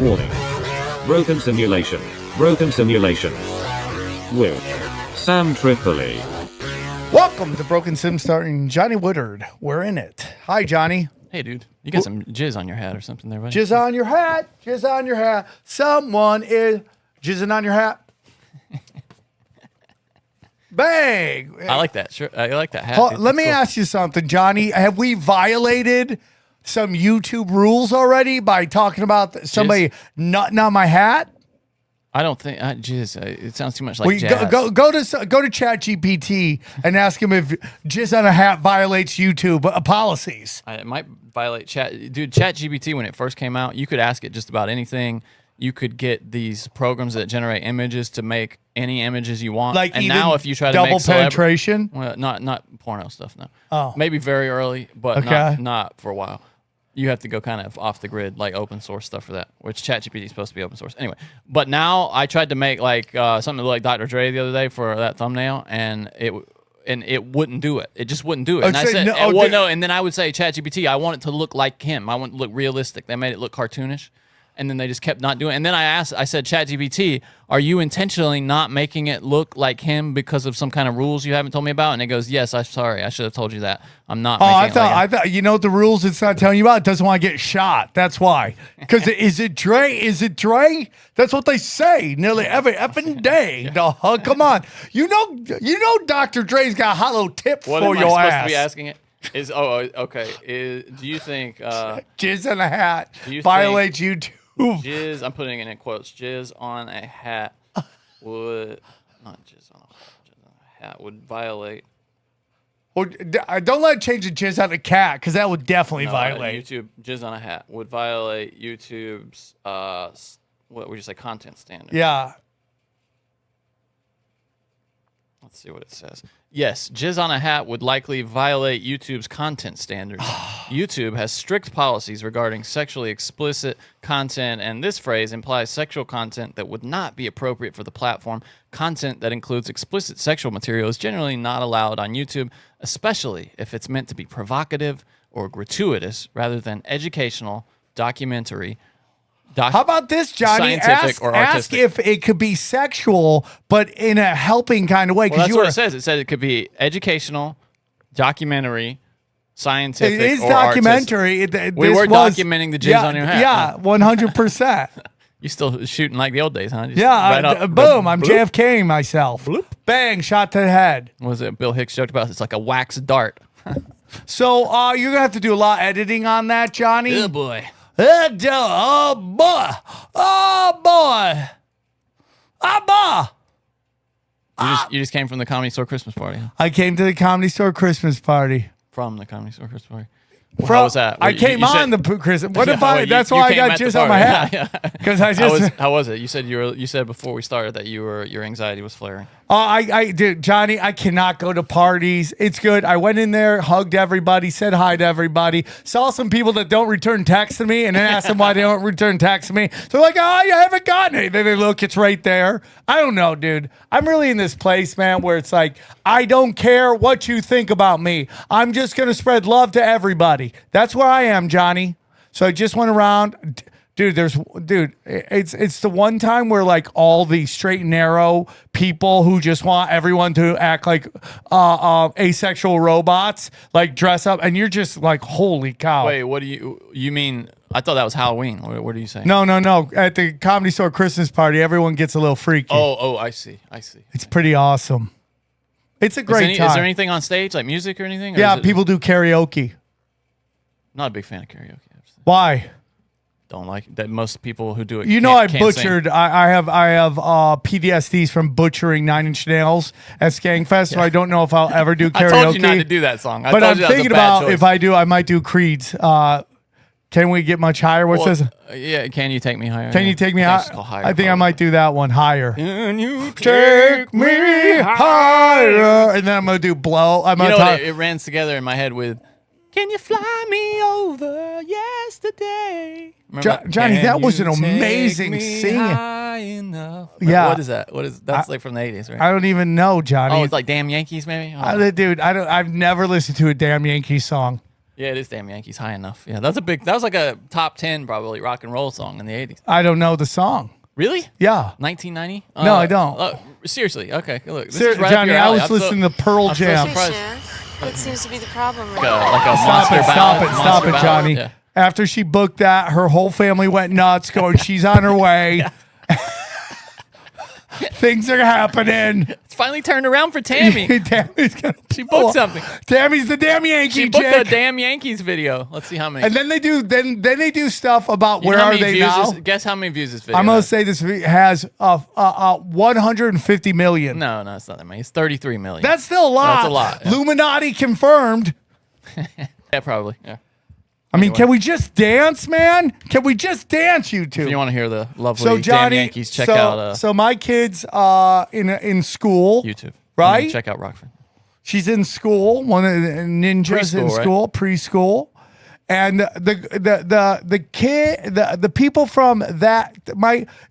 Warning. Broken simulation. Broken simulation. With Sam Tripoli. Welcome to Broken Sim starring Johnny Woodard. We're in it. Hi, Johnny. Hey, dude. You got some jizz on your hat or something there, buddy. Jizz on your hat. Jizz on your hat. Someone is jizzing on your hat. Bang. I like that. Sure. I like that hat. Dude. Let me ask you something, Johnny. Have we violated some YouTube rules already by talking about somebody nutting on my hat? I don't think jizz. It sounds too much like jazz. Go to ChatGPT and ask him if jizz on a hat violates YouTube policies. It might violate chat. Dude, ChatGPT, when it first came out, you could ask it just about anything. You could get these programs that generate images to make any images you want. Like, and even now if you try to double make penetration? well, not porno stuff, no. Oh. Maybe very early, but Okay. not for a while. You have to go kind of off the grid, like open source stuff for that, which ChatGPT is supposed to be open source. Anyway, but now I tried to make like something like Dr. Dre the other day for that thumbnail, and it wouldn't do it. It just wouldn't do it. And I said, and then I would say, ChatGPT, I want it to look like him. I want it to look realistic. They made it look cartoonish. And then they just kept not doing it. And then I said, ChatGPT, are you intentionally not making it look like him because of some kind of rules you haven't told me about? And it goes, yes, I'm sorry. I should have told you that. I'm not making it like I thought, you know what the rules it's not telling you about? It doesn't want to get shot. That's why. Because is it Dre? Is it Dre? That's what they say nearly every effing day. Dog. Come on. You know Dr. Dre's got a hollow tip what for am your I supposed ass. to be asking it? Okay. Do you think... jizz on a hat you violates YouTube. Jizz, I'm putting it in quotes. Jizz on a hat would... Not jizz on a hat would violate... Or don't let it change to jizz on a cat, because that would definitely violate. YouTube, jizz on a hat would violate YouTube's, what would you say, content standards. Yeah. Let's see what it says. Yes, jizz on a hat would likely violate YouTube's content standards. YouTube has strict policies regarding sexually explicit content, and this phrase implies sexual content that would not be appropriate for the platform. Content that includes explicit sexual material is generally not allowed on YouTube, especially if it's meant to be provocative or gratuitous rather than educational, documentary, how about this, Johnny? Ask if it could be sexual, but in a helping kind of way. Well, that's what it says. It said it could be educational, documentary, scientific, It is or documentary. We were documenting the jizz on your hat. Yeah, 100%. You still shooting like the old days, huh? Just Boom. I'm JFKing myself. Bloop. Bang, shot to the head. What was it Bill Hicks joked about? It's like a wax dart. So you're going to have to do a lot of editing on that, Johnny. Oh, boy. Oh boy! Oh boy! Oh boy! You just came from the Comedy Store Christmas party, huh? I came to the Comedy Store Christmas party. From the Comedy Store Christmas party. How was that? I came on the Christmas. What if that's why I got jizz on my hat? Because I just. How was it? You said before we started that your anxiety was flaring. Dude, Johnny, I cannot go to parties. It's good. I went in there, hugged everybody, said hi to everybody, saw some people that don't return texts to me, and then asked them why they don't return texts to me. They're like, oh, you haven't gotten it. Then they look, it's right there. I don't know, dude. I'm really in this place, man, where it's like, I don't care what you think about me. I'm just going to spread love to everybody. That's where I am, Johnny. So I just went around. It's the one time where like all the straight and narrow people who just want everyone to act like asexual robots, like dress up, and you're just like, holy cow. Wait, what do you mean? I thought that was Halloween. What are you saying? No. At the Comedy Store Christmas party, everyone gets a little freaky. Oh, I see. It's pretty awesome. It's a great time. Is there anything on stage, like music or anything? Or yeah, people do karaoke. Not a big fan of karaoke. Why? Don't like that. Most people who do it, I butchered. I have PTSDs from butchering Nine Inch Nails at Skankfest, so I don't know if I'll ever do karaoke. I told you not to do that song. But I'm thinking about if I do, I might do Creed's. Can we get much higher? What's this? Yeah, Can You Take Me Higher? Can you take me higher? I think I might do that one higher. Can you take me higher? And then I'm gonna do Blow. It ran together in my head with Can You Fly Me Over Yesterday? Johnny, that was an amazing singing. Yeah. What is that? That's like from the 80s, right? I don't even know, Johnny. Oh, it's like Damn Yankees, maybe? Dude, I've never listened to a Damn Yankees song. Yeah, it is Damn Yankees High Enough. Yeah, that was like a top 10 probably rock and roll song in the 80s. I don't know the song. Really? Yeah. 1990? No, I don't. Seriously. Okay, look. This is right up Johnny, your I alley. was listening to Pearl Jam. surprised. What seems to be the problem right Like a Stop monster it, ballad. stop it, Monster Johnny. ballad. After she booked that, her whole family went nuts, going, she's on her way. Things are happening. It's finally turned around for Tammy. Tammy's gonna She booked something. Tammy's the damn Yankee She booked chick. a Damn Yankees video. Let's see how many. And then they do stuff about You know where how are many they views now. guess how many views this video I'm gonna has? say this has 150 million. No, it's not that many. It's 33 million. That's still a lot. That's a lot, yeah. Illuminati confirmed. Yeah, probably. Yeah. I mean, can we just dance, man? Can we just dance, you two? If you want to hear the lovely So Johnny, Damn Yankees, check so, out so my kid's in school, YouTube. right? And check out Rockford. She's in school. One of the ninjas in Preschool, right? school, preschool, and the kid, the people from that.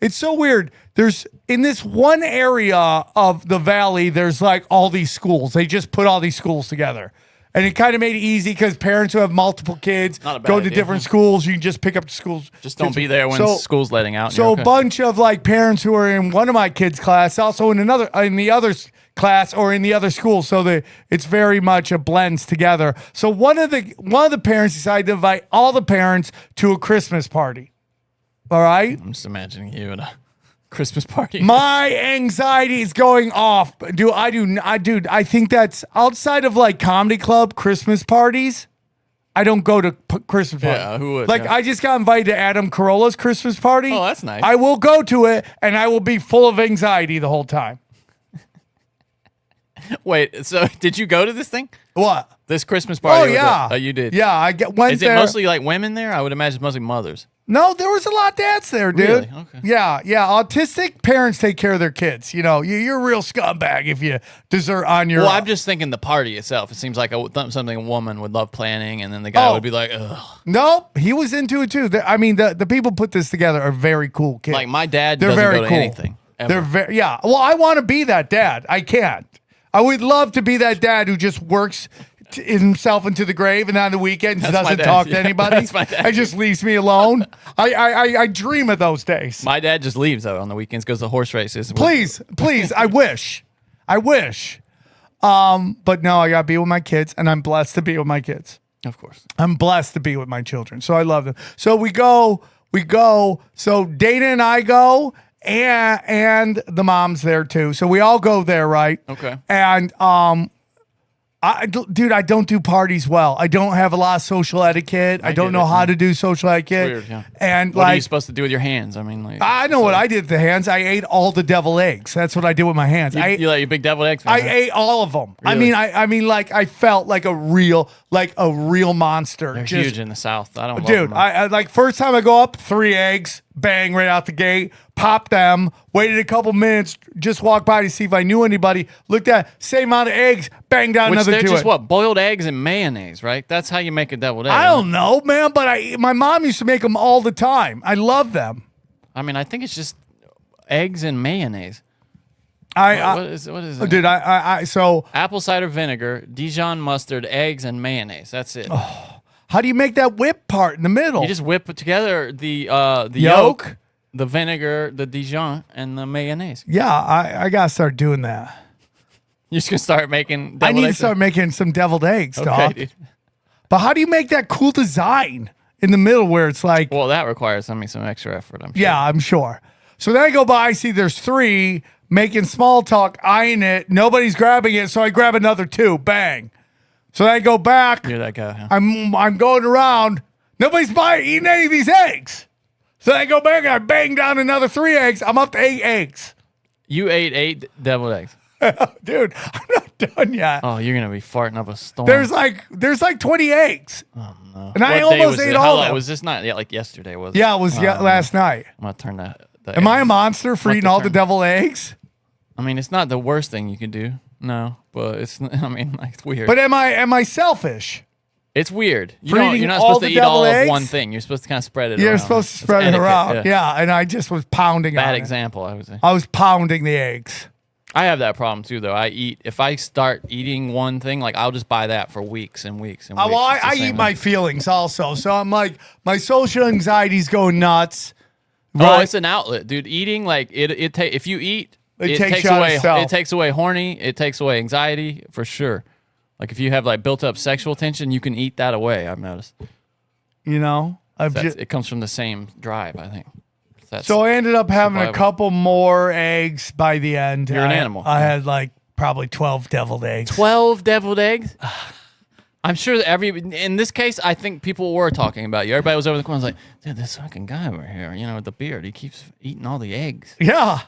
It's so weird. There's in this one area of the valley. There's like all these schools. They just put all these schools together. And it kind of made it easy because parents who have multiple kids Not a bad go to idea. different schools. You can just pick up the schools. Just don't be there when school's letting out. and So you're a okay. bunch of like parents who are in one of my kids' class, also in the other class or in the other school. So it's very much a blends together. So one of the parents decided to invite all the parents to a Christmas party. All right. I'm just imagining you at a Christmas party. My anxiety is going off. I think that's outside of like comedy club Christmas parties. I don't go to Christmas parties. Yeah, who would? Like Yeah. I just got invited to Adam Carolla's Christmas party. Oh, that's nice. I will go to it and I will be full of anxiety the whole time. Wait, so did you go to this thing? What? This Christmas party? Oh with yeah. you did. Yeah, went Is it there. mostly like women there? I would imagine it's mostly mothers. No, there was a lot of dads there, dude. Really? Okay. Yeah. Autistic parents take care of their kids. You know, you're a real scumbag if you desert on your. Well, I'm just thinking the party itself. It seems like something a woman would love planning, and then the guy Oh. would be like, ugh. Nope, he was into it too. I mean, the people put this together are very cool kids. Like my dad They're doesn't very go to cool. anything. Ever. They're very yeah. Well, I want to be that dad. I can't. I would love to be that dad who just works himself into the grave and on the weekends That's my doesn't dad. talk to Yeah, anybody. that's my dad. And just leaves me alone. I dream of those days. My dad just leaves though on the weekends, goes to horse races. Please, I wish. But no, I gotta be with my kids, and I'm blessed to be with my kids. Of course. I'm blessed to be with my children. So I love them. So we go. So Dana and I go, and the mom's there too. So we all go there, right? Okay. And dude, I don't do parties well. I don't have a lot of social etiquette. I don't get know it, how yeah. to do social etiquette. Weird, yeah. And What are you like, supposed to do with your hands? I mean, like I know what I did with the hands. I ate all the deviled eggs. That's what I did with my hands. You like your big deviled eggs? I man? ate all of them. Really? I mean, like I felt like a real monster. They're Just- huge in the South. I don't. Dude, love them. I like first time I go up, 3 eggs, bang right out the gate, pop them, waited a couple minutes, just walked by to see if I knew anybody, looked at same amount of eggs, bang down Which another they're two. just what, boiled eggs and mayonnaise, right? That's how you make a deviled egg. I don't know, man, but my mom used to make them all the time. I love them. I mean, I think it's just eggs and mayonnaise. What is it? Dude, so Apple cider vinegar, Dijon mustard, eggs, and mayonnaise. That's it. how do you make that whip part in the middle? You just whip together the yolk, Yolk? the vinegar, the Dijon, and the mayonnaise. Yeah, I gotta start doing that. You're just gonna start making. I deviled need to eggs? start making some deviled eggs, Okay, dog. dude. But how do you make that cool design in the middle where it's like, Well, that requires some extra effort. I'm sure. yeah, I'm sure. So then I go by, I see there's 3 making small talk, eyeing it. Nobody's grabbing it, so I grab another 2. Bang. So then I go back. You're that guy. Huh? I'm going around. Nobody's eating any of these eggs. So then I go back and I bang down another 3 eggs. I'm up to 8 eggs. You ate 8 deviled eggs. Dude, I'm not done yet. Oh, you're gonna be farting up a storm. There's like 20 eggs. Oh no. And I What day almost was ate it? all How of long- them. Was this not like yesterday? Was it? Yeah, it was last night. I'm gonna turn that. Am I a monster for What eating the all the term? deviled eggs? I mean, it's not the worst thing you could do. No, but it's. I mean, like, it's weird. But am I selfish? it's weird. For eating You're not all supposed to the eat all deviled of eggs? one thing. You're supposed to kind of spread it. You're around. supposed to It's spread it etiquette, around. Yeah, and I just was pounding Bad on it. example, I would say. I was pounding the eggs. I have that problem too, though. If I start eating one thing, like I'll just buy that for weeks and weeks and weeks. Well, It's the I same eat thing. my feelings also. So I'm like, my social anxiety's going nuts. Oh, Right? it's an outlet, dude. Eating, like if you eat, It takes you out of away. self. It takes away horny. It takes away anxiety for sure. Like if you have like built up sexual tension, you can eat that away. I've noticed. You know, It comes from the same drive, I think. So I ended up having a survival. couple more eggs by the end. You're an animal. I had like probably 12 deviled eggs. 12 deviled eggs. I'm sure that in this case, I think people were talking about you. Everybody was over the corner, was like, dude, this fucking guy over here, with the beard, he keeps eating all the eggs. Yeah.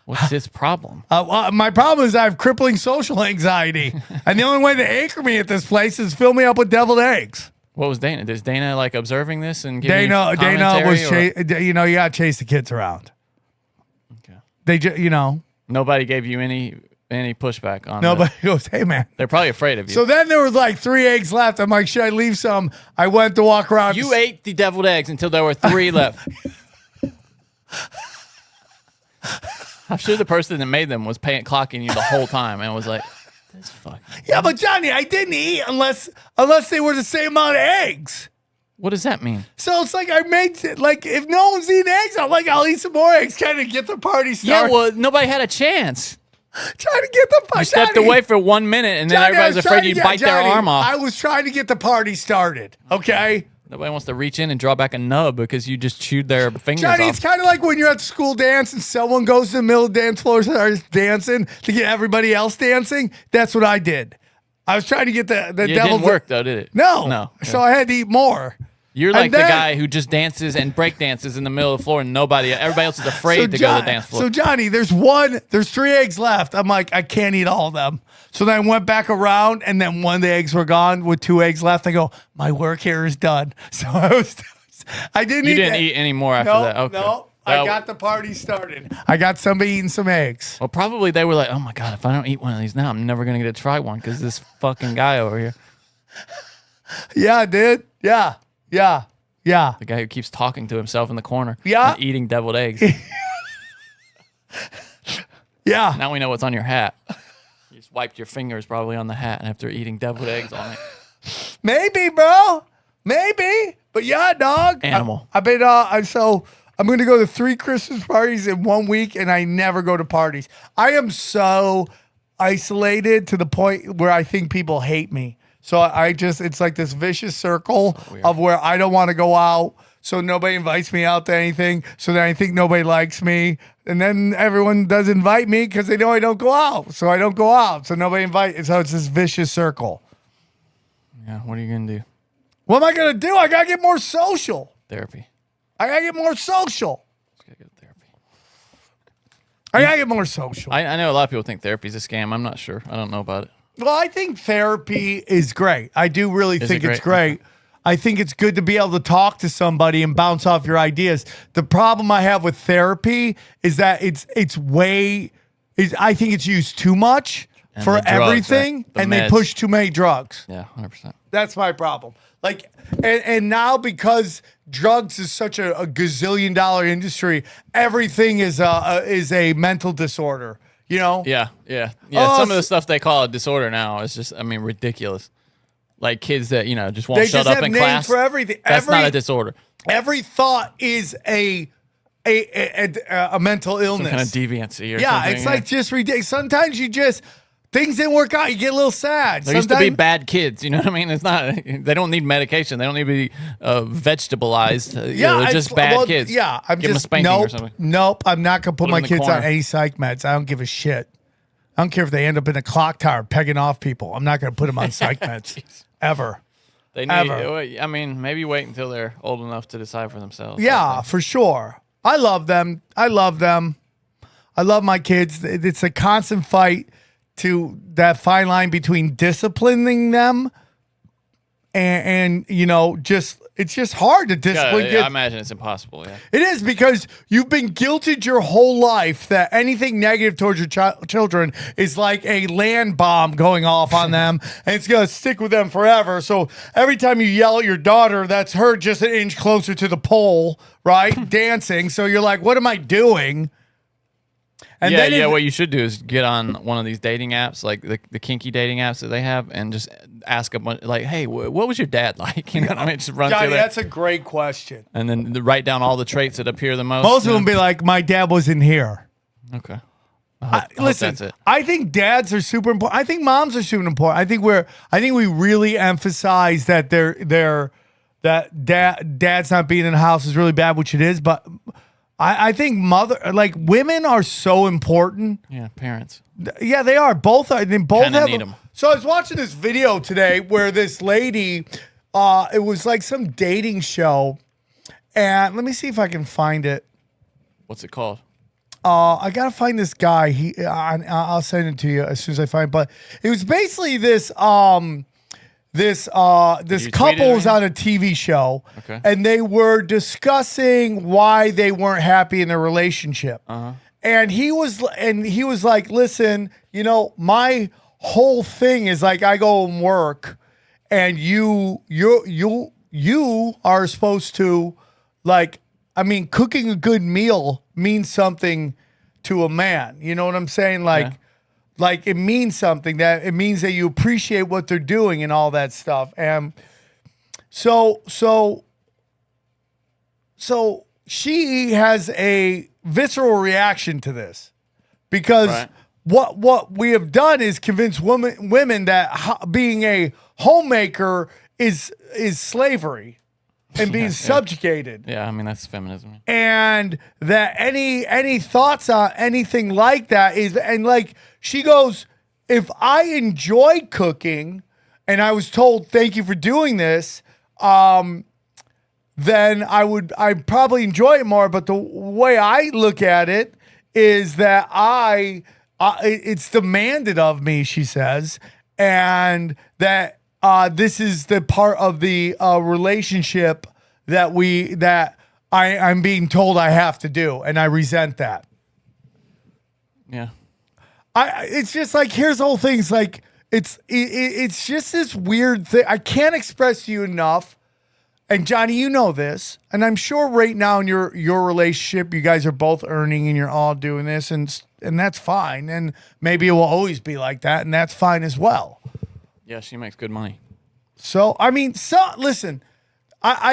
What's his problem? Well, my problem is I have crippling social anxiety. And the only way to anchor me at this place is fill me up with deviled eggs. What was Dana? Is Dana like observing this and giving Dana was, commentary, you got to chase the kids around. Okay. They just, Nobody gave you any pushback on nobody that. goes, hey, man. They're probably afraid of you. So then there was like 3 eggs left. I'm like, should I leave some? I went to walk around. You ate the deviled eggs until there were 3 left. I'm sure the person that made them was clocking you the whole time and was like, this fucking. Yeah, but Johnny, I didn't eat unless they were the same amount of eggs. What does that mean? So it's like I made, like, if no one's eating eggs, I'll eat some more eggs, kind of get the party Yeah, started. well, nobody had a chance. Trying to get the party. You stepped away for 1 minute and then everybody's afraid you'd bite their arm off. I was trying to get the party started, okay? Nobody wants to reach in and draw back a nub because you just chewed their fingers Johnny, off. it's kind of like when you're at the school dance and someone goes to the middle of the dance floor and starts dancing to get everybody else dancing. That's what I did. I was trying to get the It devil's... didn't work though, did it? No. No. So I had to eat more. You're And like the then- guy who just dances and break dances in the middle of the floor and everybody else is afraid to go to the dance floor. So Johnny, there's 3 eggs left. I'm like, I can't eat all of them. So then I went back around and then one of the eggs were gone with 2 eggs left. I go, my work here is done. So I didn't You eat didn't that. eat any more after No, that. Okay. no. I Well- got the party started. I got somebody eating some eggs. Well, probably they were like, oh my God, if I don't eat one of these now, I'm never going to get to try one because this fucking guy over here, Yeah, dude. Yeah. the guy who keeps talking to himself in the corner Yeah. and eating deviled eggs. Yeah. Now we know what's on your hat. You just wiped your fingers probably on the hat after eating deviled eggs on it. Maybe, bro. Maybe. But yeah, dog. Animal. I've been so I'm gonna go to 3 Christmas parties in 1 week and I never go to parties. I am so isolated to the point where I think people hate me. So it's like this vicious circle of where I don't want to go out. So nobody invites me out to anything. So then I think nobody likes me. And then everyone does invite me because they know I don't go out. So I don't go out. So nobody invites. So it's this vicious circle. Yeah, what are you going to do? What am I going to do? I got to get more social. Therapy. I got to get more social. Just gotta go to therapy. I got to get more social. I know a lot of people think therapy's a scam. I'm not sure. I don't know about it. Well, I think therapy is great. I do really think it's great. I think it's good to be able to talk to somebody and bounce off your ideas. The problem I have with therapy is that I think it's used too much And for the drugs, everything, right? The and they meds. push too many drugs. Yeah, 100%. That's my problem. Like, and now because drugs is such a $gazillion industry, everything is a mental disorder. You know? Yeah. Oh, Some of the stuff they call a disorder now is just, ridiculous. Like kids that, just won't They shut just up have in names class. for everything. That's not a disorder. Every thought is a mental illness. Some kind of deviancy or yeah, something. it's like just ridiculous. Sometimes things didn't work out. You get a little sad. There used to be bad kids, you know what I mean? It's not. They don't need medication. They don't need to be vegetableized. They're just bad kids. Yeah, I'm Give them a just spanking or something. Nope. I'm not gonna put them my in the kids on corner. any psych meds. I don't give a shit. I don't care if they end up in a clock tower pegging off people. I'm not gonna put them on psych meds ever. They need. Ever. Maybe wait until they're old enough to decide for themselves. Yeah, for sure. I love them. I love my kids. It's a constant fight to that fine line between disciplining them and it's just hard to discipline kids. I imagine it's impossible. Yeah. It is because you've been guilted your whole life that anything negative towards your children is like a land bomb going off on them and it's going to stick with them forever. So every time you yell at your daughter, that's her just an inch closer to the pole, right? Dancing. So you're like, what am I doing? And yeah, then yeah. if- What you should do is get on one of these dating apps, like the kinky dating apps that they have, and just ask a bunch, like, "Hey, what was your dad like?" You know what I mean? Just run Johnny, through there, that's a great question. and then write down all the traits that appear the most. Most you of them know? be like, my dad wasn't here. Okay. I hope Listen, that's it. I think dads are super important. I think moms are super important. I think we really emphasize that dad's not being in the house is really bad, which it is. But I think women are so important. Yeah, parents. Yeah, they are. Both are. They both Kinda have. need 'em. So I was watching this video today where this lady, it was like some dating show, and let me see if I can find it. What's it called? I gotta find this guy. I'll send it to you as soon as I find it. But it was basically this this tweet couple it was or on a TV show, Okay. and they were discussing why they weren't happy in their relationship. And he was like, listen, you know, my whole thing is like I go and work, and you are supposed to, like, I mean, cooking a good meal means something to a man. You know what I'm saying? Like, like it means something. That it means that you appreciate what they're doing and all that stuff. And so she has a visceral reaction to this because Right. what we have done is convince women that being a homemaker is slavery and being subjugated. Yeah, I mean that's feminism. And that any thoughts on anything like that is, and like she goes, if I enjoyed cooking and I was told thank you for doing this, then I'd probably enjoy it more. But the way I look at it is that it's demanded of me, she says, and that this is the part of the relationship that I'm being told I have to do, and I resent that. Yeah. It's just like, here's the whole thing. It's like it's just this weird thing. I can't express to you enough. And Johnny, you know this, and I'm sure right now in your relationship, you guys are both earning and you're all doing this, and that's fine. And maybe it will always be like that, and that's fine as well. Yeah, she makes good money. So I mean, listen,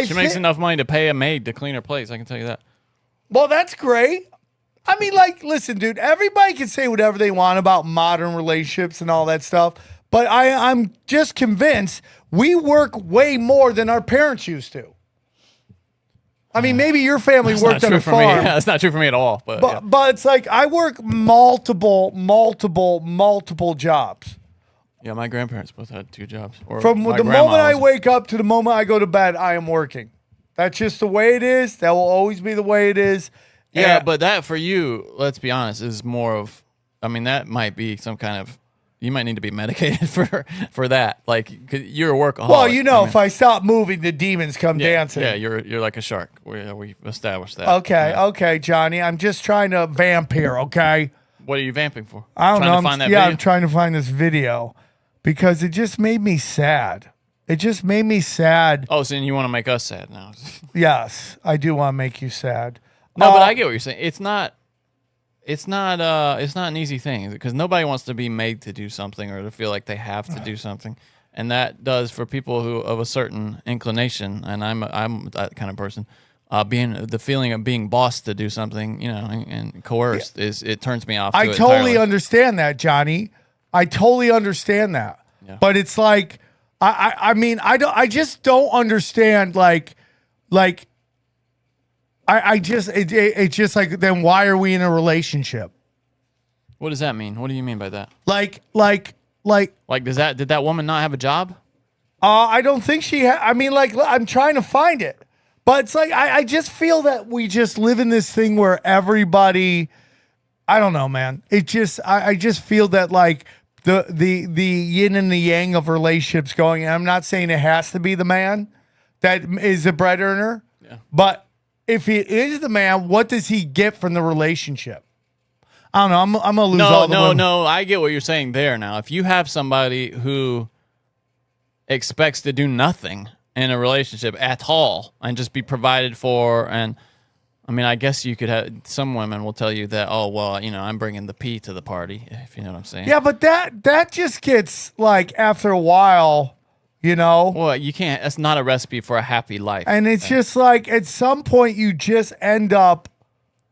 She makes enough money to pay a maid to clean her plates. I can tell you that. Well, that's great. I mean, like, listen, dude, everybody can say whatever they want about modern relationships and all that stuff, but I'm just convinced we work way more than our parents used to. I mean, maybe your family That's worked not on true a for me. farm. Yeah, that's not true for me at all. But yeah. But it's like I work multiple jobs. Yeah, my grandparents both had 2 jobs. Or From my the grandma moment I was- wake up to the moment I go to bed, I am working. That's just the way it is. That will always be the way it is. Yeah, And- but that for you, let's be honest, is more of. I mean, that might be some kind of. You might need to be medicated for that. Like, 'cause you're a workaholic. well, you know, I mean, if I stop moving, the demons come dancing. Yeah, you're like a shark. We've established that. Okay, Yeah. okay, Johnny. I'm just trying to vamp here, okay? What are you vamping for? I don't Trying know. To find that yeah, video? I'm trying to find this video because it just made me sad. It just made me sad. Oh, so then you want to make us sad now? Yes, I do want to make you sad. No, but I get what you're saying. It's not an easy thing because nobody wants to be made to do something or to feel like they have to do something, and that does for people who of a certain inclination. And I'm that kind of person. Being the feeling of being bossed to do something, you know, and coerced it turns me off. I to it totally entirely. understand that, Johnny. I totally understand that. Yeah. But it's like I mean, I just don't understand it's just like, then why are we in a relationship? What does that mean? What do you mean by that? Like Like, did that woman not have a job? I don't think I mean, like, I'm trying to find it, but it's like I just feel that we just live in this thing where everybody, I don't know, man. It just I just feel that like the yin and the yang of relationships going. And I'm not saying it has to be the man that is a bread earner, but if he is the man, what does he get from the relationship? I don't know. I'm gonna lose all the women. No. I get what you're saying there. Now, if you have somebody who expects to do nothing in a relationship at all and just be provided for, and I mean, I guess you could have some women will tell you that, oh, well, I'm bringing the P to the party, if you know what I'm saying. Yeah, but that just gets like after a while, Well, you can't. That's not a recipe for a happy life. and it's just like at some point you just end up.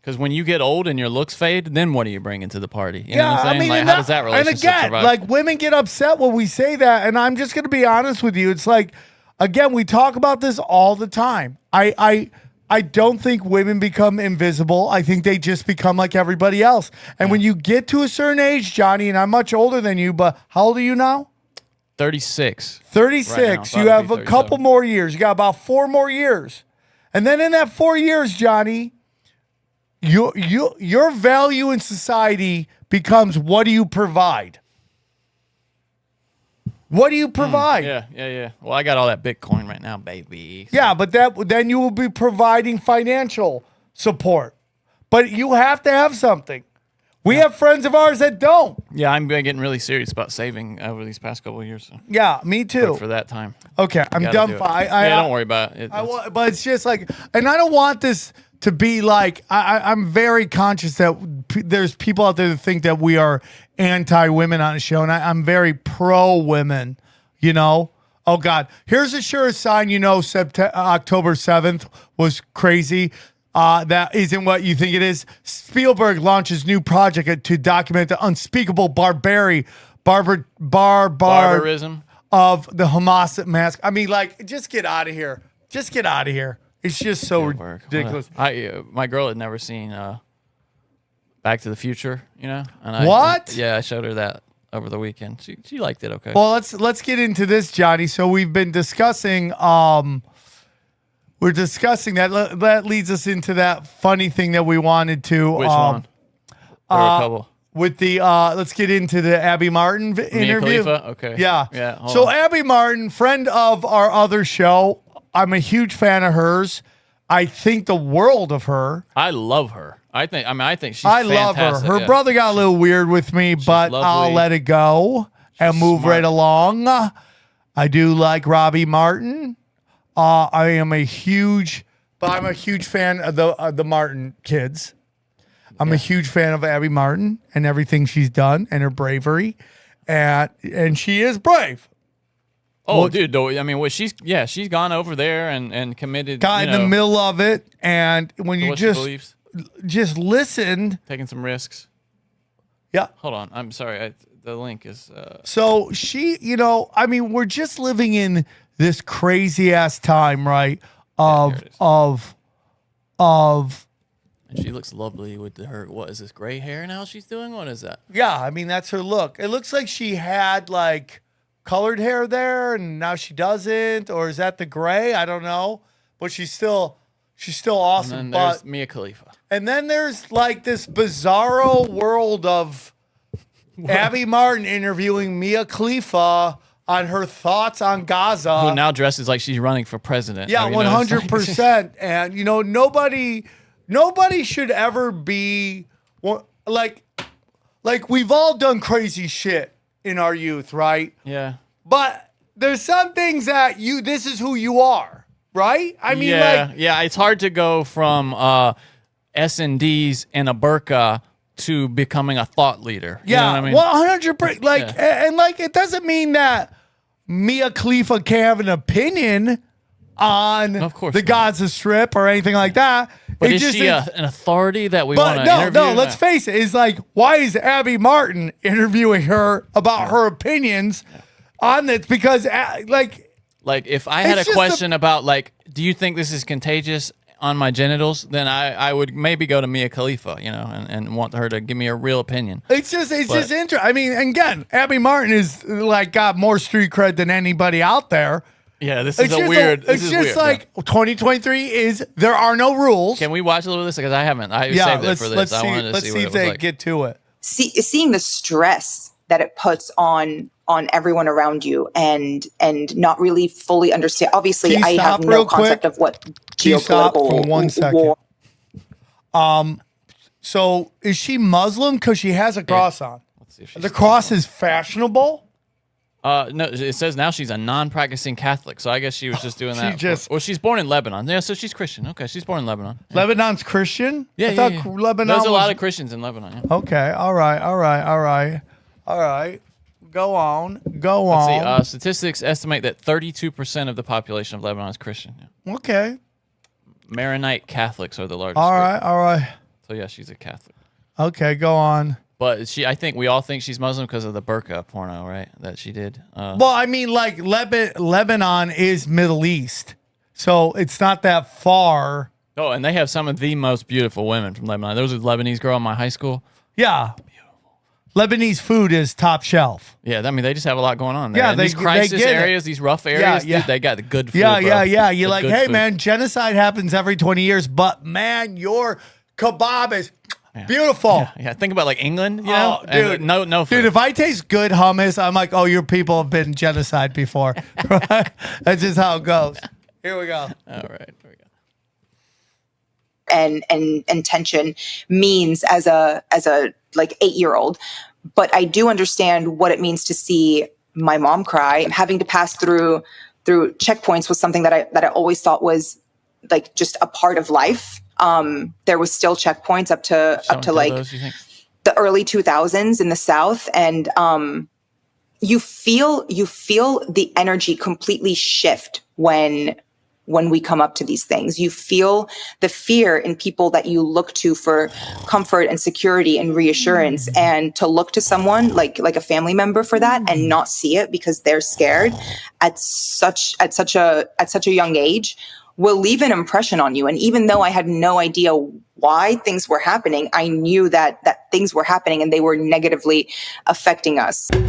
Because when you get old and your looks fade, then what are you bringing to the party? You know what I'm saying? I mean, like, and how does that relationship and again, survive? like women get upset when we say that, and I'm just gonna be honest with you. It's like, again, we talk about this all the time. I don't think women become invisible. I think they just become like everybody else. And when you get to a certain age, Johnny, and I'm much older than you, but how old are you now? 36. 36. Right now, You about to have be a couple 37. more years. You got about 4 more years. And then in that 4 years, Johnny, your value in society becomes, what do you provide? What do you provide? Yeah. Well, I got all that Bitcoin right now, baby. Yeah, but then you will be providing financial support. But you have to have something. We have friends of ours that don't. Yeah, I'm getting really serious about saving over these past couple of years. So. Yeah, me too. For that time. Okay, I'm Gotta done. do it. I Don't worry about it. but it's just like, and I don't want this to be like, I'm very conscious that there's people out there that think that we are anti-women on the show, and I'm very pro-women, Oh, God. Here's a sure sign October 7th was crazy. That isn't what you think it is. Spielberg launches new project to document the unspeakable barbarism of the Hamas mask. I mean, like, just get out of here. Just get out of here. It's just so ridiculous. My girl had never seen Back to the Future, And What? I showed her that over the weekend. She liked it. Okay. Well, let's get into this, Johnny. So we've been discussing. We're discussing that. That leads us into that funny thing that we wanted to. Which one? There were a couple. With the let's get into the Abby Martin interview. Khalifa? Okay. Yeah. Yeah. So Abby Martin, friend of our other show. I'm a huge fan of hers. I think the world of her. I love her. I think she's I fantastic. love her. Her Yeah. brother got a little weird with me, but lovely. I'll let it go and move smart. right along. I do like Robbie Martin. I'm a huge fan of the Martin kids. I'm a huge fan of Abby Martin and everything she's done and her bravery, and she is brave. Oh, Well, dude, though, I mean, she's gone over there and committed. Got in the middle of it, and when to you what she believes, just listened, taking some risks. yeah. Hold on, I'm sorry. The link is. So she, I mean, we're just living in this crazy ass time, right? here it is. Of And she looks lovely with her. What is this gray hair now? She's doing. What is that? yeah. I mean, that's her look. It looks like she had like colored hair there, and now she doesn't, or is that the gray? I don't know, but she's still awesome. And then there's But Mia Khalifa. and then there's like this bizarro world of Abby Martin interviewing Mia Khalifa on her thoughts on Gaza. Who now dresses like she's running for president. Yeah, I mean, 100%. And nobody should ever be like we've all done crazy shit in our youth, right? Yeah. But there's some things that this is who you are, right? I mean, yeah. It's hard to go from S&Ds and a burqa to becoming a thought leader. You know what I mean? 100%. And it doesn't mean that Mia Khalifa can't have an opinion on Of course the not. Gaza Strip or anything like that. But It is just she is- an authority that we want But to interview? no, let's face it. It's like, why is Abby Martin interviewing her about her opinions on this? Because, Like, if I had It's a just question about, like, do you think this is contagious on my genitals, then I would maybe go to Mia Khalifa, and want her to give me a real opinion. it's just interesting. I mean, again, Abby Martin is like got more street cred than anybody out there. Yeah, this is weird. It's just like 2023 is there are no rules. Can we watch a little of this? Because I haven't. I saved it for this. let's I see. wanted to Let's see see what if it was they like. get to it. Seeing the stress that it puts on everyone around you and not really fully understand. Obviously, Can you I have stop real no concept quick? of what Can you stop geopolitical for 1 second? war. So is she Muslim? Because she has a cross on. Let's see if she's The cross is fashionable. No, it says now she's a non-practicing Catholic, so I guess she was just doing that. Well, she's born in Lebanon. Yeah, so she's Christian. Okay, she's born in Lebanon. Yeah. Lebanon's Christian? Yeah, I thought yeah. Lebanon There's a lot was- of Christians in Lebanon. Yeah. Okay, all right. Go on. Let's see, statistics estimate that 32% of the population of Lebanon is Christian. Yeah. Okay. Maronite Catholics are the largest. All group. right. So yeah, she's a Catholic. Okay, go on. But I think we all think she's Muslim because of the burqa porno, right? That she did. Well, I mean, like Lebanon is Middle East, so it's not that far. Oh, and they have some of the most beautiful women from Lebanon. There was a Lebanese girl in my high school. Yeah. Lebanese food is top shelf. Yeah, I mean, they just have a lot going on there. Yeah, and these crisis get it. areas, these rough areas, Yeah. dude, they got the good food. Yeah. You're The like, good hey, food. man, genocide happens every 20 years, but man, your kebab is beautiful. Yeah, think about like England, you know? Oh, dude. And no food. Dude, if I taste good hummus, I'm like, oh, your people have been genocide before. Right? That's just how it goes. Here we go. All right, here we go. And tension means as a like 8-year-old. But I do understand what it means to see my mom cry. Having to pass through checkpoints was something that I always thought was like just a part of life. There was still checkpoints up to like Those, you think? the early 2000s in the South, and you feel the energy completely shift when we come up to these things. You feel the fear in people that you look to for comfort and security and reassurance, and to look to someone like a family member for that and not see it because they're scared at such a young age will leave an impression on you. And even though I had no idea why things were happening, I knew that things were happening and they were negatively affecting us. All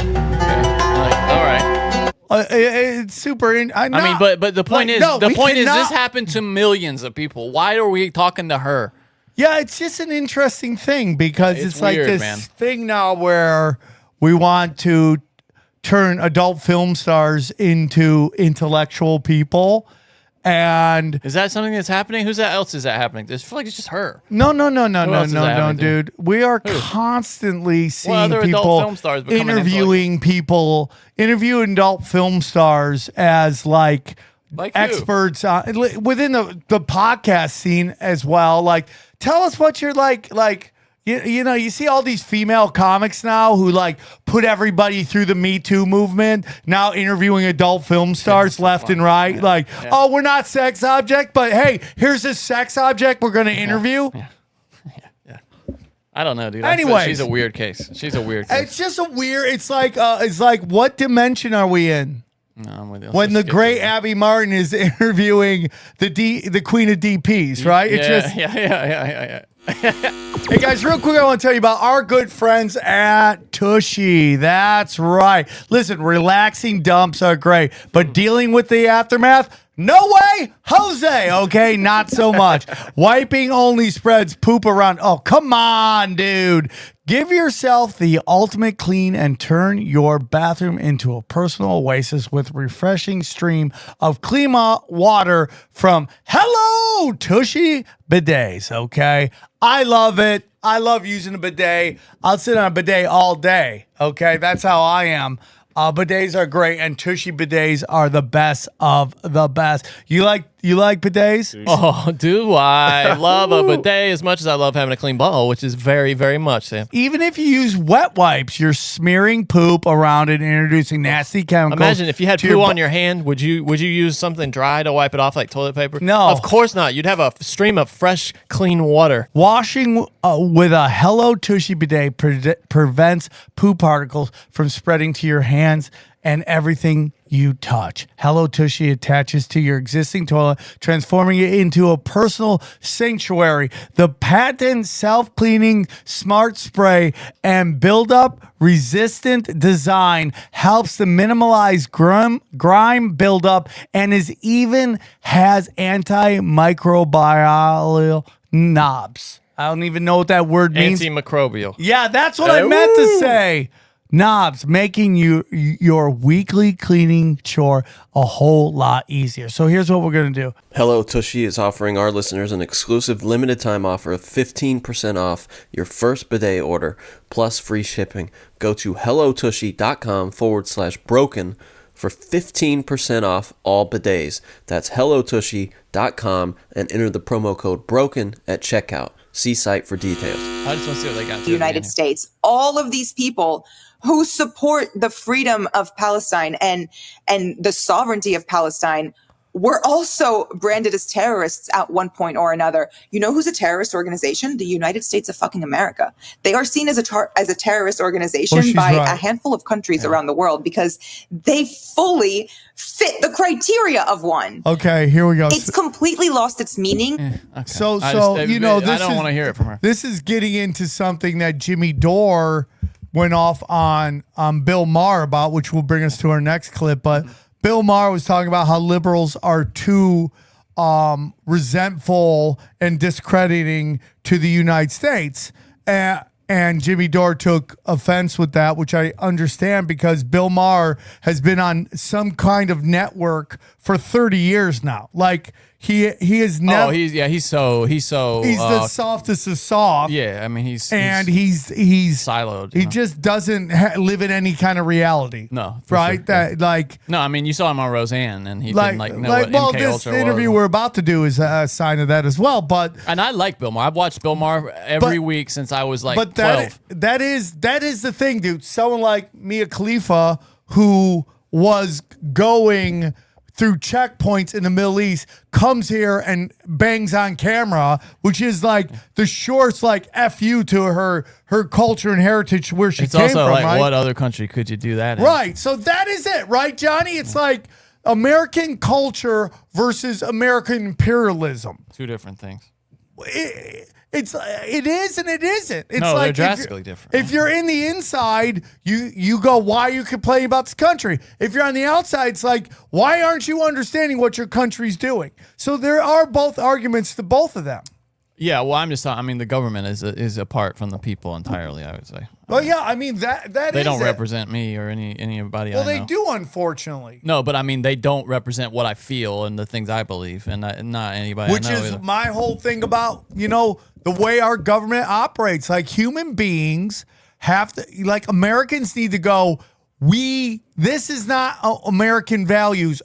right. It's super. I mean, but the point is, this happened to millions of people. Why are we talking to her? Yeah, it's just an interesting thing because it's like weird, this man. thing now where we want to turn adult film stars into intellectual people. And Is that something that's happening? Who's that else is that happening? I feel like it's just her. no, else is that happening to? dude. We are constantly seeing other adult people film stars becoming interviewing adult film stars as like Like who? experts within the podcast scene as well. Like, tell us what you're like. You know, you see all these female comics now who like put everybody through the Me Too movement, now interviewing adult film stars left and right. Like, oh, we're not sex object, but hey, here's this sex object we're going to interview. Yeah. I don't know, dude. Anyways. She's a weird case. It's just a weird, it's like what dimension are we in? No, I'm with you. When the great Abby Martin is interviewing the queen of DPs, right? It's just yeah. Hey guys, real quick, I want to tell you about our good friends at Tushy. That's right. Listen, relaxing dumps are great, but dealing with the aftermath, no way, Jose. Okay, not so much. Wiping only spreads poop around. Oh, come on, dude. Give yourself the ultimate clean and turn your bathroom into a personal oasis with refreshing stream of clean water from Hello Tushy Bidets, okay? I love it. I love using a bidet. I'll sit on a bidet all day, okay? That's how I am. Bidets are great, and Tushy bidets are the best of the best. You like bidets? Oh, do I love a bidet as much as I love having a clean butthole, which is very, very much, Sam. Even if you use wet wipes, you're smearing poop around it and introducing nasty chemicals. Imagine if you had to poo on your hand, would you use something dry to wipe it off like toilet paper? No. Of course not. You'd have a stream of fresh, clean water. Washing with a Hello Tushy bidet prevents poo particles from spreading to your hands and everything you touch. Hello Tushy attaches to your existing toilet, transforming it into a personal sanctuary. The patent self-cleaning smart spray and buildup resistant design helps to minimize grime buildup and has antimicrobial knobs. I don't even know what that word means. Antimicrobial. Yeah, that's what I meant to say. Knobs, making your weekly cleaning chore a whole lot easier. So here's what we're going to do. Hello Tushy is offering our listeners an exclusive limited time offer of 15% off your first bidet order plus free shipping. Go to hellotushy.com/broken for 15% off all bidets. That's hellotushy.com and enter the promo code BROKEN at checkout. See site for details. I just want to see what they got. The United States, all of these people who support the freedom of Palestine and the sovereignty of Palestine were also branded as terrorists at one point or another. You know who's a terrorist organization? The United States of fucking America. They are seen as a terrorist organization by a handful of countries around the world because they fully fit the criteria of one. Okay, here we go. It's completely lost its meaning. Okay. So I don't want to hear it from her. This is getting into something that Jimmy Dore went off on Bill Maher about, which will bring us to our next clip. But Bill Maher was talking about how liberals are too resentful and discrediting to the United States. And Jimmy Dore took offense with that, which I understand because Bill Maher has been on some kind of network for 30 years now. Like he is never. He's the softest of soft. Yeah, I mean he's siloed. He just doesn't live in any kind of reality. No, right? Sure, That no, I mean you saw him on Roseanne, and he didn't know what MK this Ultra interview was. we're about to do is a sign of that as well. And I like Bill Maher. I've watched Bill Maher every week since I was like 12. That is the thing, dude. Someone like Mia Khalifa who was going through checkpoints in the Middle East comes here and bangs on camera, which is like the shortest like FU to her culture and heritage where she came from. It's also like, right? what other country could you do that in? Right. So that is it, right, Johnny? It's like American culture versus American imperialism. Two different things. It is and it isn't. It's no, like they're drastically different. If you're in the inside, you go, why are you complaining about this country? If you're on the outside, it's like, why aren't you understanding what your country's doing? So there are both arguments to both of them. Yeah, well, I'm just talking. I mean, the government is apart from the people entirely, I would say. Well, yeah, I mean that they is don't it. represent me or anybody. Well, I know. they do, unfortunately. No, but I mean, they don't represent what I feel and the things I believe, and not anybody. Which I know is either. my whole thing about the way our government operates. Like human beings have to, like Americans need to go. This is not American values.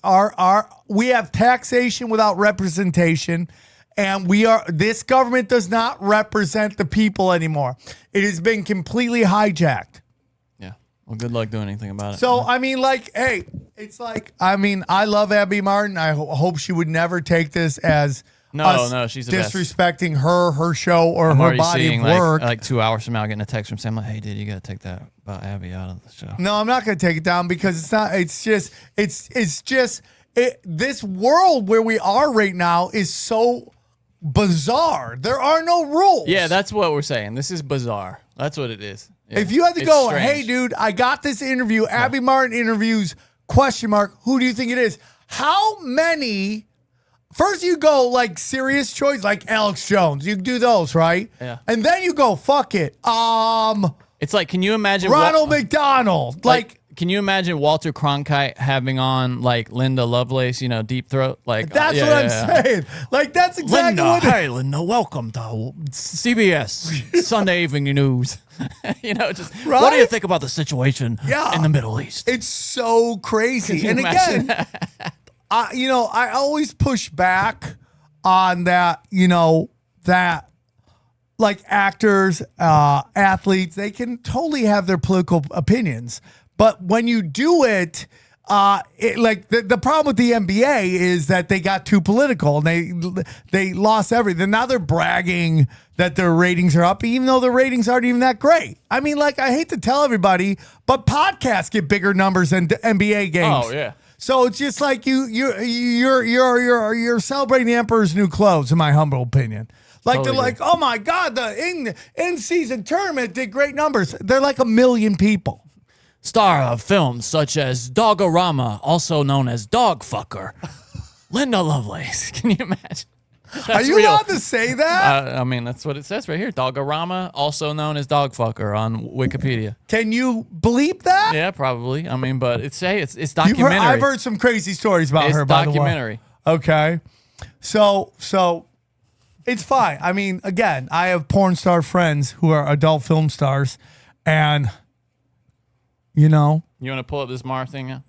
We have taxation without representation. And this government does not represent the people anymore. It has been completely hijacked. Yeah. Well, good luck doing anything about it. So, I mean, like, hey, it's like, I mean, I love Abby Martin. I hope she would never take this as No, she's the disrespecting her show or I'm her already body seeing, of work. Like 2 hours from now, getting a text from Sam like, "Hey, dude, you got to take that about Abby out of the show." No, I'm not going to take it down because it's not. It's just this world where we are right now is so bizarre. There are no rules. Yeah, that's what we're saying. This is bizarre. That's what it is. Yeah. If you had to It's go, strange. hey, dude, I got this interview. Abby Martin interviews, ? Who do you think it is? How many? First, you go like serious choice, like Alex Jones. You do those, right? Yeah. And then you go, fuck it. It's like, can you imagine Ronald McDonald. Like, can you imagine Walter Cronkite having on like Linda Lovelace, Deep Throat? Like that's what I'm saying. Like, that's exactly what hey, Linda, welcome to CBS Sunday Evening News. Just Right? what do you think about the situation in the Middle East? It's so crazy. Can And you imagine again, I always push back on that, that like actors, athletes, they can totally have their political opinions. But when you do it, the problem with the NBA is that they got too political and they lost everything. Now they're bragging that their ratings are up, even though the ratings aren't even that great. I mean, like, I hate to tell everybody, but podcasts get bigger numbers than NBA games. Oh yeah. So it's just like you're celebrating the emperor's new clothes, in my humble opinion. Like Totally they're like, oh my God, the in-season tournament did great numbers. They're like 1 million people. Star of films such as Dogorama, also known as Dog Fucker, Linda Lovelace. Can you imagine? Are you real. allowed to say that? I mean, that's what it says right here. Dogorama, also known as dog fucker on Wikipedia. Can you bleep that? Yeah, probably. I mean, but it's You've documentary. I've heard some crazy stories about it's her, by the way. documentary. Okay. So it's fine. I mean, again, I have porn star friends who are adult film stars, and You want to pull up this Mar thing? Yeah.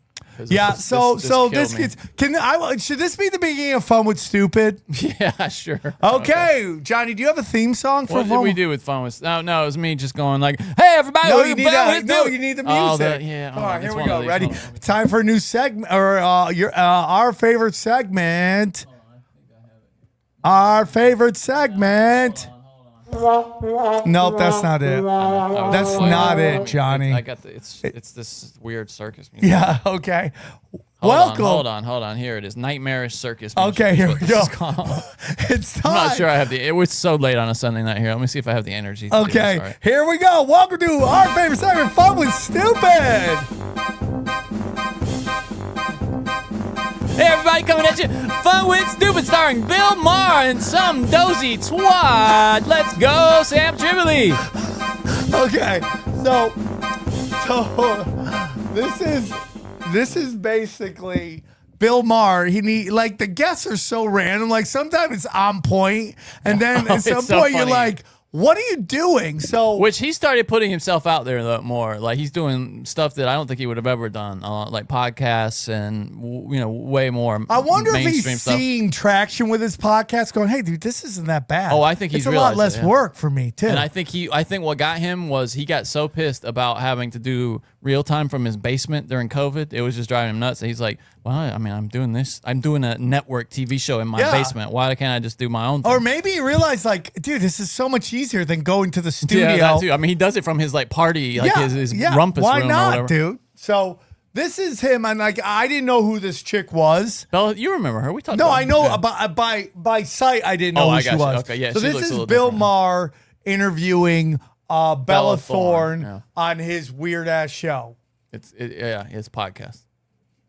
Yeah, This this gets should this be the beginning of Fun with Stupid? Yeah, sure. Okay, Johnny, do you have a theme song for What did Fun we with- do with Fun with? No, it was me just going like, "Hey, everybody, No, we're you need Fun that. with No, Stupid." you need the Oh, music. yeah. Come on, here it's we one of go. these. Ready? Hold on. Time for a new segment, or our favorite segment. Our favorite segment. Nope, that's not it. That's not it, Johnny. I got the. It's this weird circus music. Yeah. Okay. Hold Welcome. on. Here it is. Nightmarish circus music. Okay, is here what we this go. is called. It's time. I'm not sure I have the. It was so late on a Sunday night here. Let me see if I have the energy. To do this. Okay, All right. here we go. Welcome to our favorite segment, Fun with Stupid. Hey, everybody, coming at you. Fun with Stupid, starring Bill Maher and some dozy twat. Let's go, Sam Tripoli. Okay, so this is basically Bill Maher. Like the guests are so random. Like sometimes it's on point, and then at some It's so point you're funny. like, "What are you doing?" So Which he started putting himself out there a lot more. Like he's doing stuff that I don't think he would have ever done, like podcasts and way more. I wonder if mainstream he's stuff. seeing traction with his podcast, going, "Hey, dude, this isn't that bad." Oh, I think he's it's a lot realized less it, yeah. work for me too. And I think what got him was he got so pissed about having to do real time from his basement during COVID. It was just driving him nuts. And he's like, "Well, I mean, I'm doing this. I'm doing a network TV show in my Yeah. basement. Why can't I just do my own thing?" Or maybe he realized, like, dude, this is so much easier than going to the studio. Yeah, that too. I mean, he does it from his like party, like his rumpus Why room or not, whatever. dude? So this is him, and like, I didn't know who this chick was. Bella, you remember her? We talked. No, about I know her. by sight. I didn't know Oh, who I she got you. was. Okay, yeah, So she this looks a is little Bill different. Maher interviewing Bella Thorne yeah. on his weird ass show. It's podcast.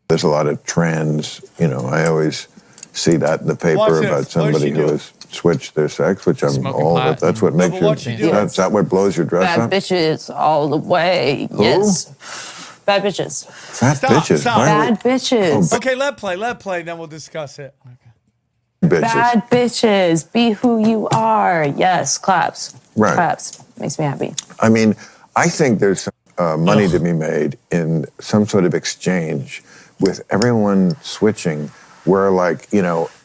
There's a lot of trans, I always see that in the paper Watch this. about What somebody does she who do? has switched their sex, which I'm Smoking all pot of. That's what and- makes No, but you. what she do? That's that what blows your dress Bad up? bitches all the way. Yes. Bad bitches. Fat Stop, bitches. stop. Why Bad bitches. Okay, let play, then we'll discuss it. would bitches? Bad bitches. Be who you are. Yes. Claps. Right. Claps. Makes me happy. I mean, I think there's money to be made in some sort of exchange with everyone switching. Where like,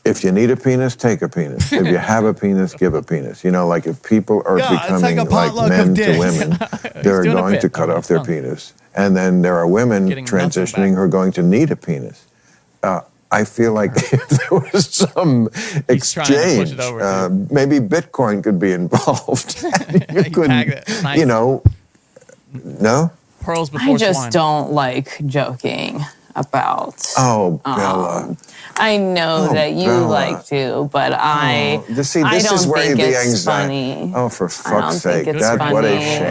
if you need a penis, take a penis. If you have a penis, give a penis. Like if people are Yeah, it's like becoming a like potluck men of to dicks. women, they're doing a going bit. to cut Okay, off their fun. penis. And then there are women Getting nothing transitioning back. who are going to need a penis. I feel like if there was some He's trying to push exchange, it over, maybe Bitcoin could be involved. you You could, tag it. Nice. no? Pearls before I just swine. don't like joking about. Oh, Bella. I know Oh, that you Bella. like to, but I. See, I this don't is where think the it's anxiety. funny. Oh, for I don't fuck's think sake! it's That's what a funny. shame.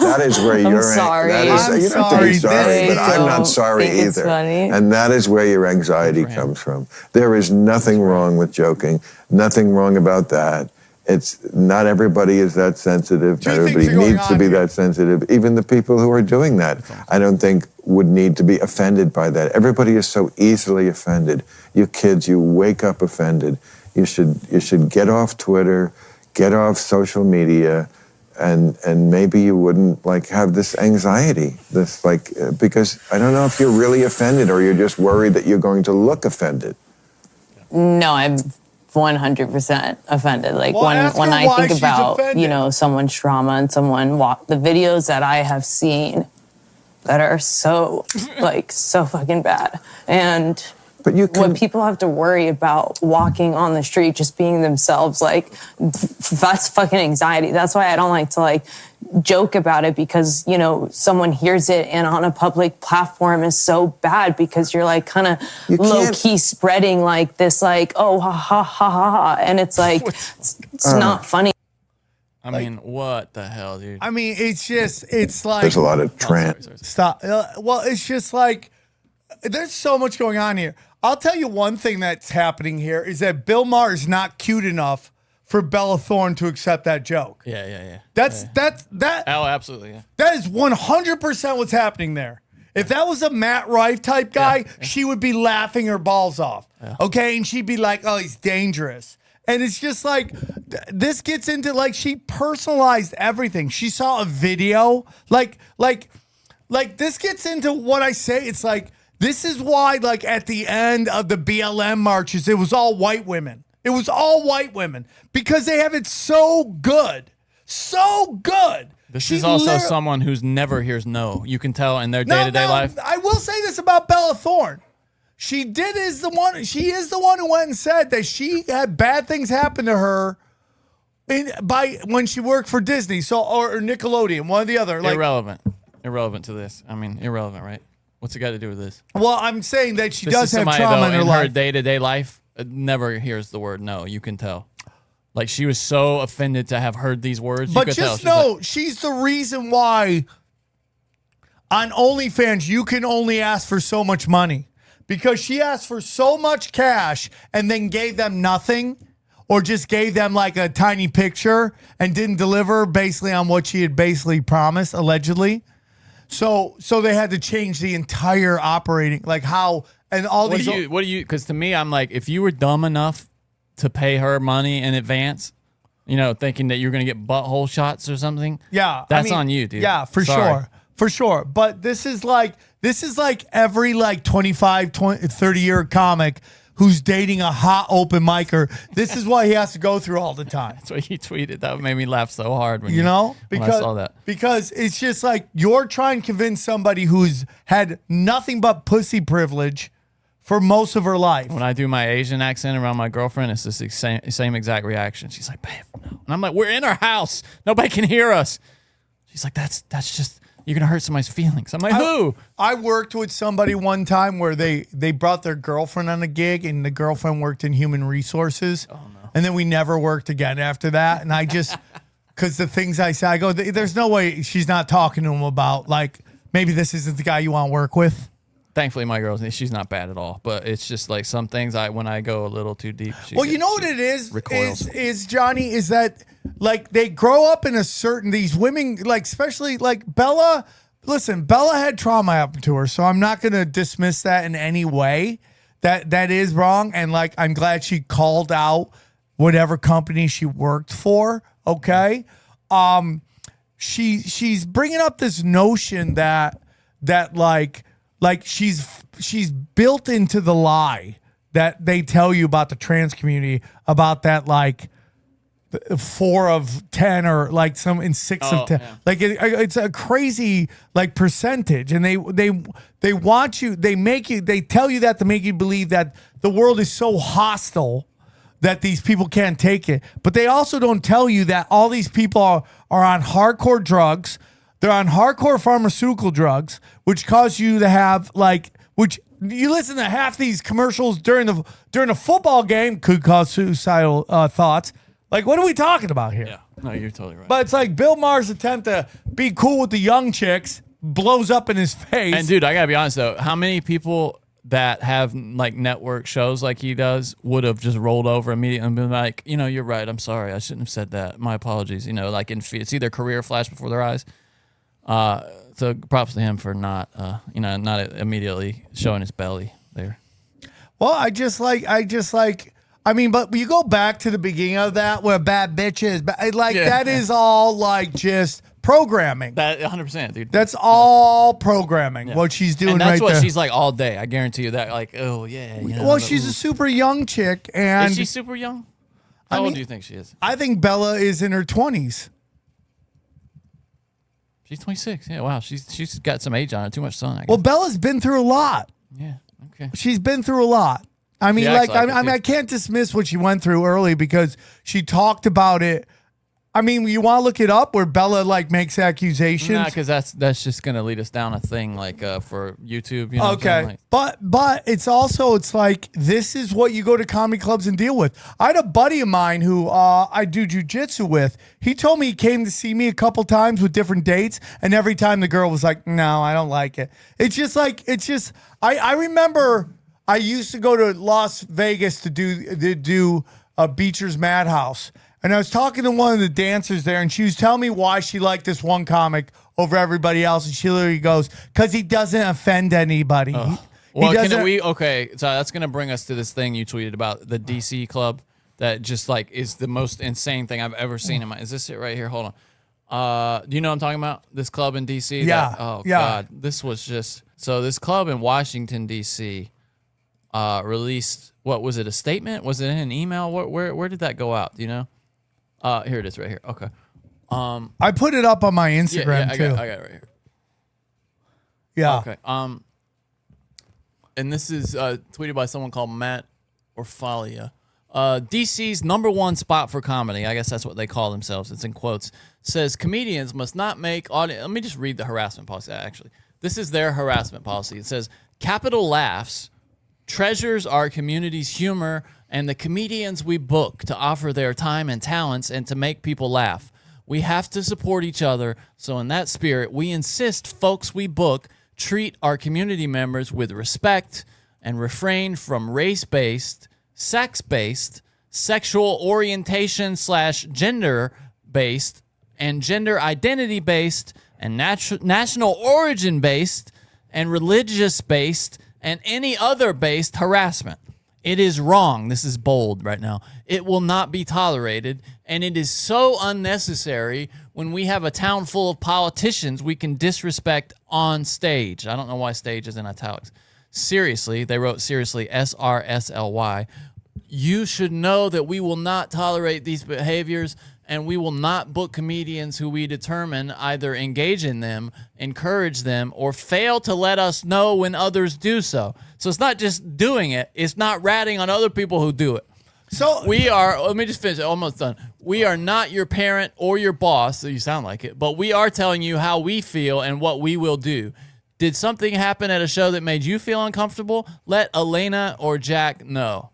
That is where I'm you're. sorry. That is, I'm you don't have to sorry. be sorry, but I'm Don't not sorry think it's either. funny. And that is where your anxiety comes from. There is nothing wrong with joking. Nothing wrong about that. It's not everybody is that sensitive. Two Not things everybody are going needs to on be here. that sensitive. Even the people who are doing that, I don't think would need to be offended by that. Everybody is so easily offended. You kids, you wake up offended. You should get off Twitter, get off social media, and maybe you wouldn't have this anxiety. Because I don't know if you're really offended or you're just worried that you're going to look offended. No, I'm 100% offended. Well, ask when her I why think she's about offended. someone's trauma and the videos that I have seen that are so so fucking bad, and But you can. what people have to worry about walking on the street just being themselves, that's fucking anxiety. That's why I don't like to joke about it, because someone hears it and on a public platform is so bad, because you're kind of You can't- low-key spreading this oh ha ha ha ha ha, and it's it's not funny. I mean, what the hell, dude? I mean, it's like There's a lot of Oh, trans. sorry. Stop. Well, it's just there's so much going on here. I'll tell you one thing that's happening here is that Bill Maher is not cute enough for Bella Thorne to accept that joke. Yeah. That's Oh, absolutely. Yeah. that is 100% what's happening there. If that was a Matt Rife type guy, she would be laughing her balls off. Okay, and she'd be like, "Oh, he's dangerous." And it's just like this gets into like she personalized everything. She saw a video, like this gets into what I say. It's like this is why, like at the end of the BLM marches, it was all white women. It was all white women because they have it so good, so good. This is also someone who's never hears no. You can tell in their day-to-day life. I will say this about Bella Thorne. She is the one who went and said that she had bad things happen to her when she worked for Disney, or Nickelodeon, one or the other. Like, Irrelevant to this. I mean, irrelevant, right? What's it got to do with this? Well, I'm saying that she This does is have somebody, trauma though, in her in life. her day-to-day life, never hears the word no. You can tell. Like, she was so offended to have heard these words. But you could just tell. know, she's the reason why on OnlyFans you can only ask for so much money. Because she asked for so much cash and then gave them nothing, or just gave them like a tiny picture and didn't deliver basically on what she had basically promised, allegedly. So they had to change the entire operating, like how, and all What these. do you, because to me, I'm like, if you were dumb enough to pay her money in advance, you know, thinking that you're going to get butthole shots or something. Yeah. That's on you, dude. Yeah, for Sorry. sure. For sure. But this is like every like 25, 20, 30-year comic who's dating a hot open micer. This is what he has to go through all the time. That's what he tweeted. That made me laugh so hard when Because I saw that. Because it's just like you're trying to convince somebody who's had nothing but pussy privilege for most of her life. When I do my Asian accent around my girlfriend, it's the same exact reaction. She's like, babe, no. And I'm like, we're in our house. Nobody can hear us. She's like, that's just, you're going to hurt somebody's feelings. I'm like, who? I worked with somebody one time where they brought their girlfriend on a gig, and the girlfriend worked in human resources. Oh, no. And then we never worked again after that. And I just, because the things I say, I go, there's no way she's not talking to him about, like, maybe this isn't the guy you want to work with. Thankfully, my girl, she's not bad at all. But it's just like some things when I go a little too deep. You know what it is? Recoils. Is Johnny, is that like they grow up in a certain, these women, like especially like Bella. Listen, Bella had trauma happen to her, so I'm not going to dismiss that in any way. That is wrong, and like I'm glad she called out whatever company she worked for. Okay, she's bringing up this notion that like she's built into the lie that they tell you about the trans community, about that like 4 of 10 or like some in 6 of 10. Yeah. Like it's a crazy like percentage, and they want you, they tell you that to make you believe that the world is so hostile that these people can't take it. But they also don't tell you that all these people are on hardcore drugs. They're on hardcore pharmaceutical drugs, which cause you to have which you listen to half these commercials during a football game could cause suicidal thoughts. Like, what are we talking about here? Yeah, no, you're totally right. But it's like Bill Maher's attempt to be cool with the young chicks blows up in his face. And dude, I gotta be honest though, how many people that have like network shows like he does would have just rolled over immediately and been like, you know, you're right. I'm sorry. I shouldn't have said that. My apologies. You know, like it's either career flash before their eyes. So props to him for not immediately showing his belly there. Well, I mean, but you go back to the beginning of that where bad bitches, that is all like just programming. That 100%, dude. That's all programming. Yeah. What she's doing, and that's right what there. She's like all day. I guarantee you that. Like, oh yeah. You know, well, she's a super young chick, and is she super young? How old do you think she is? I think Bella is in her 20s. She's 26. Yeah, wow. She's got some age on her. Too much sun, I guess. Well, Bella's been through a lot. Yeah. Okay. She's been through a lot. I mean, I can't dismiss what she went through early because she talked about it. I mean, you want to look it up where Bella like makes accusations? Nah, because that's just gonna lead us down a thing like for YouTube. You know okay, but it's like this is what you go to comedy clubs and deal with. I had a buddy of mine who I do jujitsu with. He told me he came to see me a couple times with different dates, and every time the girl was like, "No, I don't like it." I remember I used to go to Las Vegas to do Beecher's Madhouse. And I was talking to one of the dancers there, and she was telling me why she liked this one comic over everybody else. And she literally goes, because he doesn't offend anybody. Well, so that's going to bring us to this thing you tweeted about, the DC club, that just like is the most insane thing I've ever seen in my, is this it right here? Hold on. Do you know what I'm talking about? This club in DC? Yeah. God. This was just, so this club in Washington, DC released, what was it, a statement? Was it in an email? Where did that go out? Do you know? Here it is right here. Okay. I put it up on my Instagram too. I got it right here. Yeah. Okay. And this is tweeted by someone called Matt Orfalia. DC's #1 spot for comedy, I guess that's what they call themselves, it's in quotes, says comedians must not make audience. Let me just read the harassment policy, actually. This is their harassment policy. It says, capital laughs treasures our community's humor and the comedians we book to offer their time and talents and to make people laugh. We have to support each other, so in that spirit, we insist folks we book treat our community members with respect and refrain from race-based, sex-based, sexual orientation/gender-based, and gender identity-based, and national origin-based, and religious-based, and any other based harassment. It is wrong. This is bold right now. It will not be tolerated, and it is so unnecessary when we have a town full of politicians we can disrespect on stage. I don't know why stage is in italics. Seriously, they wrote seriously, SRSLY. You should know that we will not tolerate these behaviors, and we will not book comedians who we determine either engage in them, encourage them, or fail to let us know when others do so. So it's not just doing it, it's not ratting on other people who do it. So we are, let me just finish, almost done. We are not your parent or your boss, so you sound like it, but we are telling you how we feel and what we will do. Did something happen at a show that made you feel uncomfortable? Let Elena or Jack know.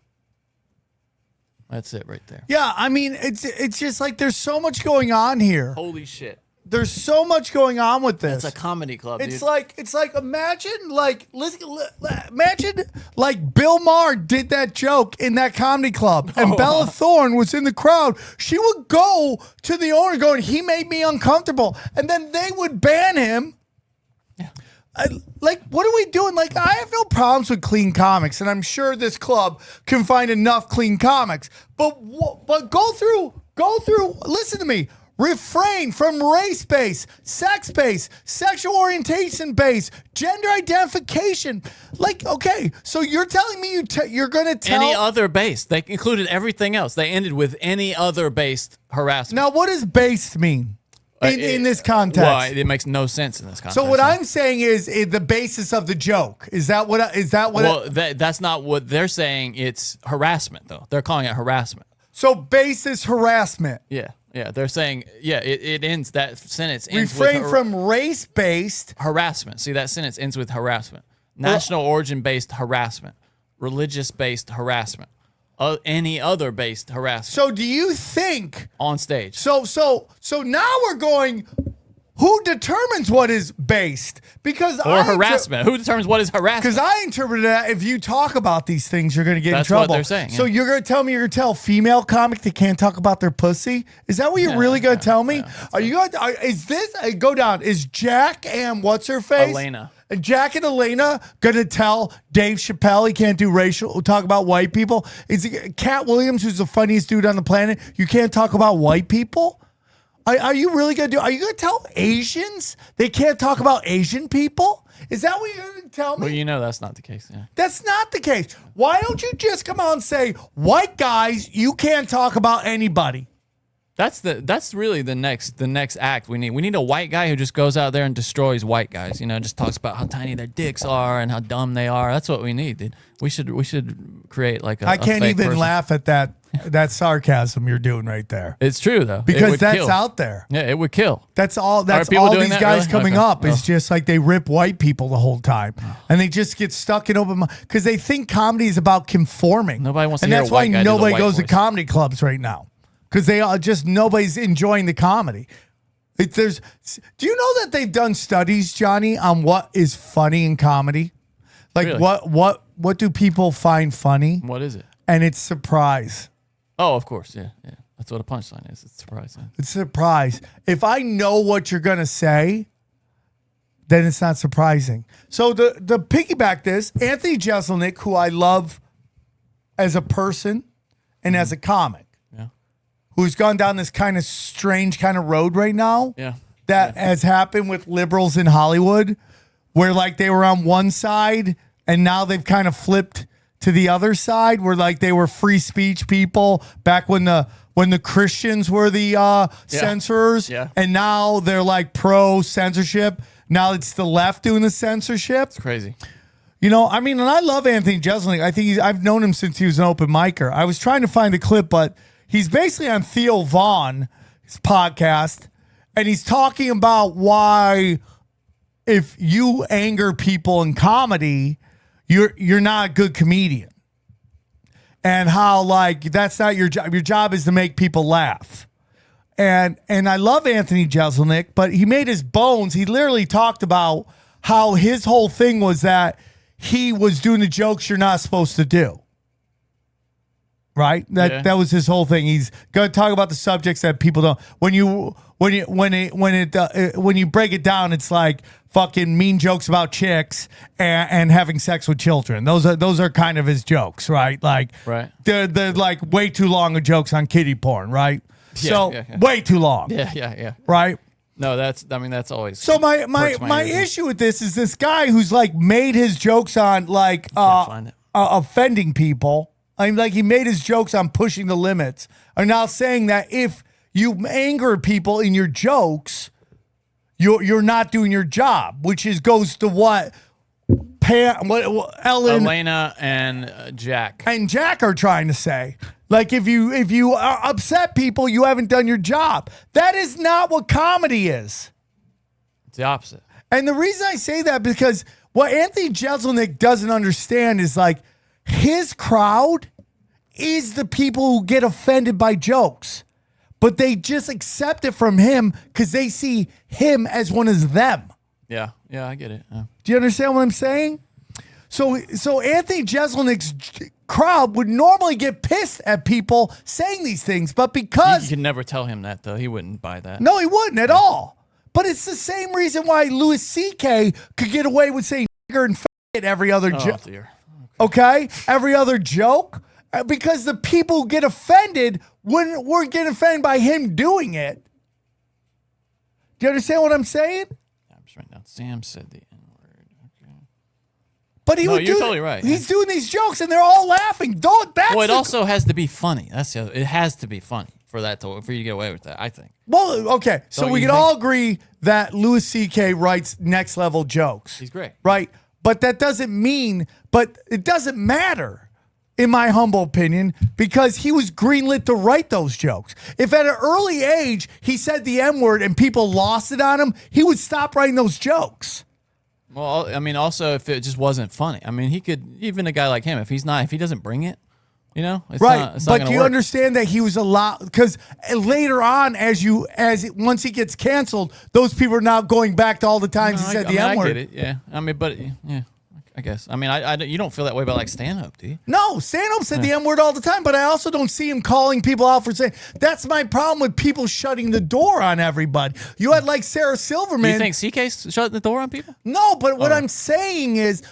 That's it right there. yeah, I mean, it's just like there's so much going on here. Holy shit. There's so much going on with this. It's a comedy club, It's dude. like imagine imagine like Bill Maher did that joke in that comedy club and Bella Thorne was in the crowd. She would go to the owner going, he made me uncomfortable, and then they would ban him. Like, what are we doing? Like, I have no problems with clean comics, and I'm sure this club can find enough clean comics. But go through. Listen to me. Refrain from race-based, sex-based, sexual orientation-based, gender identification. Like, okay, so you're telling me you're going to tell any other based. They included everything else. They ended with any other based harassment. Now, what does based mean in this context? Well, it makes no sense in this context. So what I'm saying is the basis of the joke. Is that what? Well, that's not what they're saying. It's harassment, though. They're calling it harassment. So basis harassment. Yeah. They're saying, it ends, that sentence ends Refrain with from race-based harassment. See, that sentence ends with harassment. National origin-based harassment. Religious-based harassment. Any other based harassment. So do you think on stage? So now we're going, who determines what is based? Because harassment. Who determines what is harassment? Because I interpreted that if you talk about these things, you're going to get in trouble. That's what they're saying. So you're going to tell me you're going to tell a female comic they can't talk about their pussy? Is that what you're really going to tell me? Are you going to, is this, go down, is Jack and what's her face? Elena. And Jack and Elena going to tell Dave Chappelle he can't do talk about white people? Is it Cat Williams, who's the funniest dude on the planet, you can't talk about white people? Are you really going to are you going to tell Asians they can't talk about Asian people? Is that what you're going to tell me? Well, you know that's not the case. Yeah. That's not the case. Why don't you just come out and say, white guys, you can't talk about anybody? That's really the next act we need. We need a white guy who just goes out there and destroys white guys. You know, just talks about how tiny their dicks are and how dumb they are. That's what we need, dude. We should create like a. I can't fake even person. laugh at that sarcasm you're doing right there. It's true though, because that's kill. out there. Yeah, it would kill. That's all. That's people all doing these that, guys really? coming Okay. up is just like they rip white people the whole time, and they just get stuck in open because they think comedy is about conforming. Nobody wants to and hear that's a white why guy do the nobody white goes to voice. comedy clubs right now because they are just nobody's enjoying the comedy. Do you know that they've done studies, Johnny, on what is funny in comedy? Like Really? what what do people find funny? What is it? And it's surprise. Oh, of course. Yeah. That's what a punchline is. It's surprising. It's surprise. If I know what you're gonna say, then it's not surprising. So the piggyback this, Anthony Jeselnik, who I love as a person and as a comic, who's gone down this kind of strange kind of road right now. Yeah. That has happened with liberals in Hollywood, where like they were on one side and now they've kind of flipped to the other side, where like they were free speech people back when the Christians were the censorers, and now they're like pro censorship. Now it's the left doing the censorship. It's crazy. You know, I mean, and I love Anthony Jeselnik. I think I've known him since he was an open micer. I was trying to find a clip, but he's basically on Theo Vaughn's podcast, and he's talking about why if you anger people in comedy, you're not a good comedian. And how like that's not your job. Your job is to make people laugh. And I love Anthony Jeselnik, but he made his bones. He literally talked about how his whole thing was that he was doing the jokes you're not supposed to do. Right? That was his whole thing. He's going to talk about the subjects that people don't. When you break it down, it's like fucking mean jokes about chicks and having sex with children. Those are kind of his jokes, right? Like they're like way too long of jokes on kiddie porn, right? Way too long. Yeah. Right? No, that's always. So my issue with this is this guy who's like made his jokes on like offending people. I mean, like he made his jokes on pushing the limits, are now saying that if you anger people in your jokes, you're not doing your job, which goes to what Elena and Jack are trying to say. Like if you upset people, you haven't done your job. That is not what comedy is. It's the opposite. And the reason I say that because what Anthony Jeselnik doesn't understand is like his crowd is the people who get offended by jokes, but they just accept it from him because they see him as one of them. Yeah, I get it. Yeah. Do you understand what I'm saying? So Anthony Jeselnik's crowd would normally get pissed at people saying these things, but because you can never tell him that though, he wouldn't buy that. No, he wouldn't at all. But it's the same reason why Louis C.K. could get away with saying nigger and faggot every other joke. Okay, every other joke, because the people who get offended when we're getting offended by him doing it. Do you understand what I'm saying? I'm just writing down. Sam said the N-word. Okay. But you're totally right. He's doing these jokes and they're all laughing. It also has to be funny. It has to be funny for you to get away with that, I think. Well, okay. So we can all agree that Louis C.K. writes next level jokes. He's great. Right? But it doesn't matter, in my humble opinion, because he was greenlit to write those jokes. If at an early age he said the N-word and people lost it on him, he would stop writing those jokes. Well, I mean, also if it just wasn't funny. I mean, he could, even a guy like him, if he doesn't bring it, it's right. Not but gonna do you work. understand that he was allowed? Because later on, once he gets canceled, those people are now going back to all the times he said the N-word. I get it. Yeah. I mean, but yeah. I guess. I mean, you don't feel that way about like stand-up, do you? No, stand-up said the N-word all the time, but I also don't see him calling people out for saying. That's my problem with people shutting the door on everybody. You had like Sarah Silverman. You think CK's shutting the door on people? No, but what I'm saying is,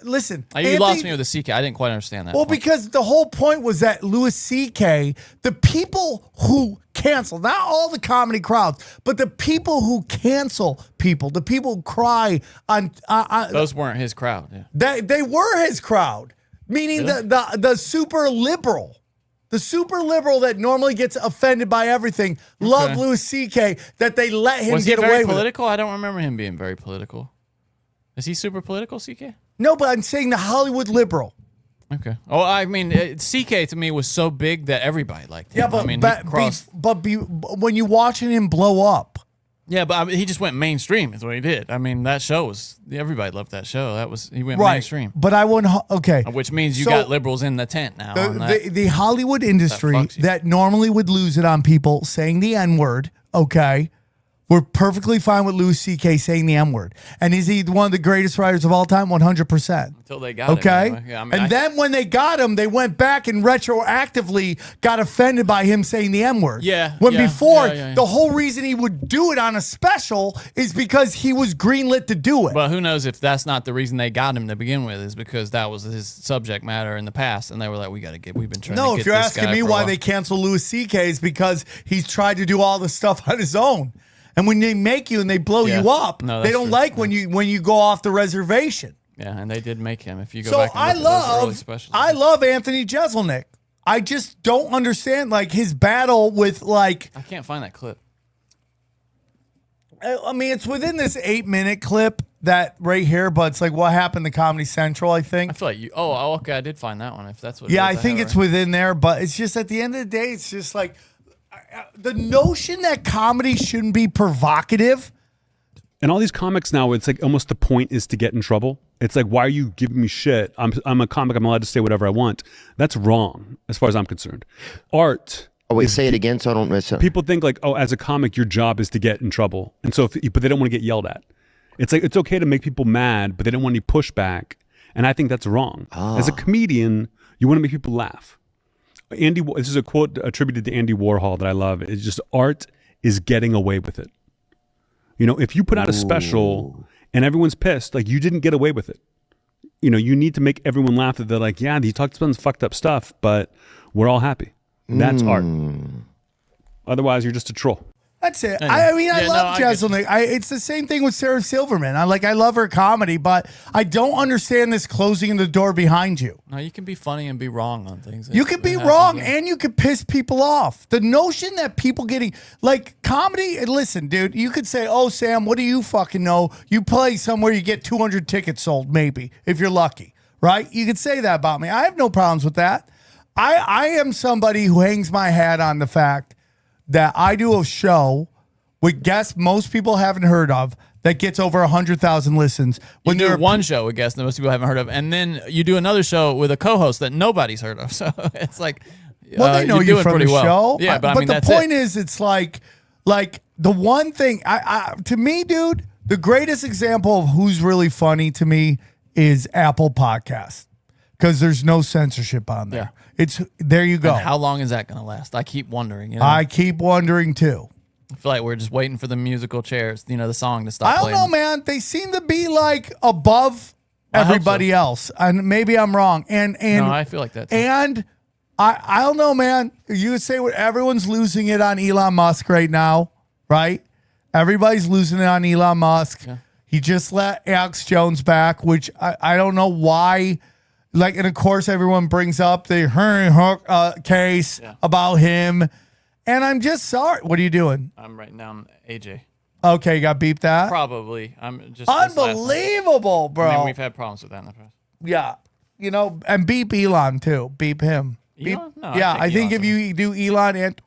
listen. You lost me with the CK. I didn't quite understand that. Well, because the whole point was that Louis C.K., the people who cancel, not all the comedy crowds, but the people who cancel people, the people who cry on those weren't his crowd. Yeah. They were his crowd, meaning really? the super liberal. The super liberal that normally gets offended by everything love Louis C.K. that they let him get away with it. Was he very political? I don't remember him being very political. Is he super political, C.K.? No, but I'm saying the Hollywood liberal. Okay. Oh, I mean, CK to me was so big that everybody liked him. Yeah, but, I mean, when you watching him blow up. Yeah, but I mean, he just went mainstream is what he did. I mean, that show everybody loved that show. He went mainstream. But I wouldn't, okay. Which means you got liberals in the tent now. The Hollywood industry that normally would lose it on people saying the N-word, okay, We're perfectly fine with Louis C.K. saying the M-word. And is he one of the greatest writers of all time? 100%. Until they got him. Okay? Anyway. Yeah, I mean, then when they got him, they went back and retroactively got offended by him saying the M-word. Yeah, When yeah, before, yeah. the whole reason he would do it on a special is because he was greenlit to do it. But who knows if that's not the reason they got him to begin with, is because that was his subject matter in the past, and they were like, we've been trying to get No, if you're this asking guy me for a why while. they cancel Louis C.K. is because he's tried to do all the stuff on his own. And when they make you and they blow Yeah. you up, No, they that's don't true. like when you go off the reservation. Yeah, and they did make him. If you go So back and look at those early specials. I love Anthony Jeselnik. I just don't understand like his battle with like. I can't find that clip. I mean, it's within this 8-minute clip that right here, but it's like what happened to Comedy Central. I think. I feel like you. Oh, okay. I did find that one. If that's what. Yeah, it is, I think have it's it right. within there, but it's just at the end of the day, it's just like the notion that comedy shouldn't be provocative. And all these comics now, it's like almost the point is to get in trouble. It's like, why are you giving me shit? I'm a comic. I'm allowed to say whatever I want. That's wrong, as far as I'm concerned. Art. Oh, wait, say it again so I don't miss it. People think like, oh, as a comic, your job is to get in trouble, and so, but they don't want to get yelled at. It's like it's okay to make people mad, but they don't want any pushback, and I think that's wrong. As a comedian, you want to make people laugh. This is a quote attributed to Andy Warhol that I love. It's just art is getting away with it. You know, if you put out a special and everyone's pissed, like you didn't get away with it. You know, you need to make everyone laugh that they're like, yeah, he talked about some fucked up stuff, but we're all happy. That's art. Otherwise, you're just a troll. That's it. Anyway. I mean, I Yeah, love no, I get Jeselnik. It's the same thing with Sarah Silverman. I love her comedy, but I don't understand this closing the door behind you. No, you can be funny and be wrong on things. You could be It wrong happens. and you could piss people off. The notion that people getting like comedy, and listen, dude, you could say, oh, Sam, what do you fucking know? You play somewhere, you get 200 tickets sold, maybe, if you're lucky, right? You could say that about me. I have no problems with that. I am somebody who hangs my hat on the fact that I do a show with guests most people haven't heard of that gets over 100,000 listens. When you they're- do one show with guests that most people haven't heard of, and then you do another show with a co-host that nobody's heard of. So it's like, Well, they know you're you doing from pretty the well. show. Yeah, but I mean, the that's point it. is, it's like the one thing to me, dude, the greatest example of who's really funny to me is Apple Podcasts because there's no censorship on there. Yeah. It's there you go. And how long is that going to last? I keep wondering. You know? I keep wondering too. I feel like we're just waiting for the musical chairs, the song to stop I don't playing. know, man. They seem to be like above I hope everybody so. else, and maybe I'm wrong. And No, I feel like that too. And I don't know, man. You would say what everyone's losing it on Elon Musk right now, right? Everybody's losing it on Elon Musk. Yeah. He just let Alex Jones back, which I don't know why. Like, and of course, everyone brings up the Henry Hook case about him. And I'm just sorry. What are you doing? I'm writing down AJ. Okay, you got beeped that? Probably. I'm just this last night. Unbelievable, bro. I mean, we've had problems with that in the past. Yeah. You know, and beep Elon too. Beep him. Elon? Beep, No, yeah, I I think think if Elon's you do Elon and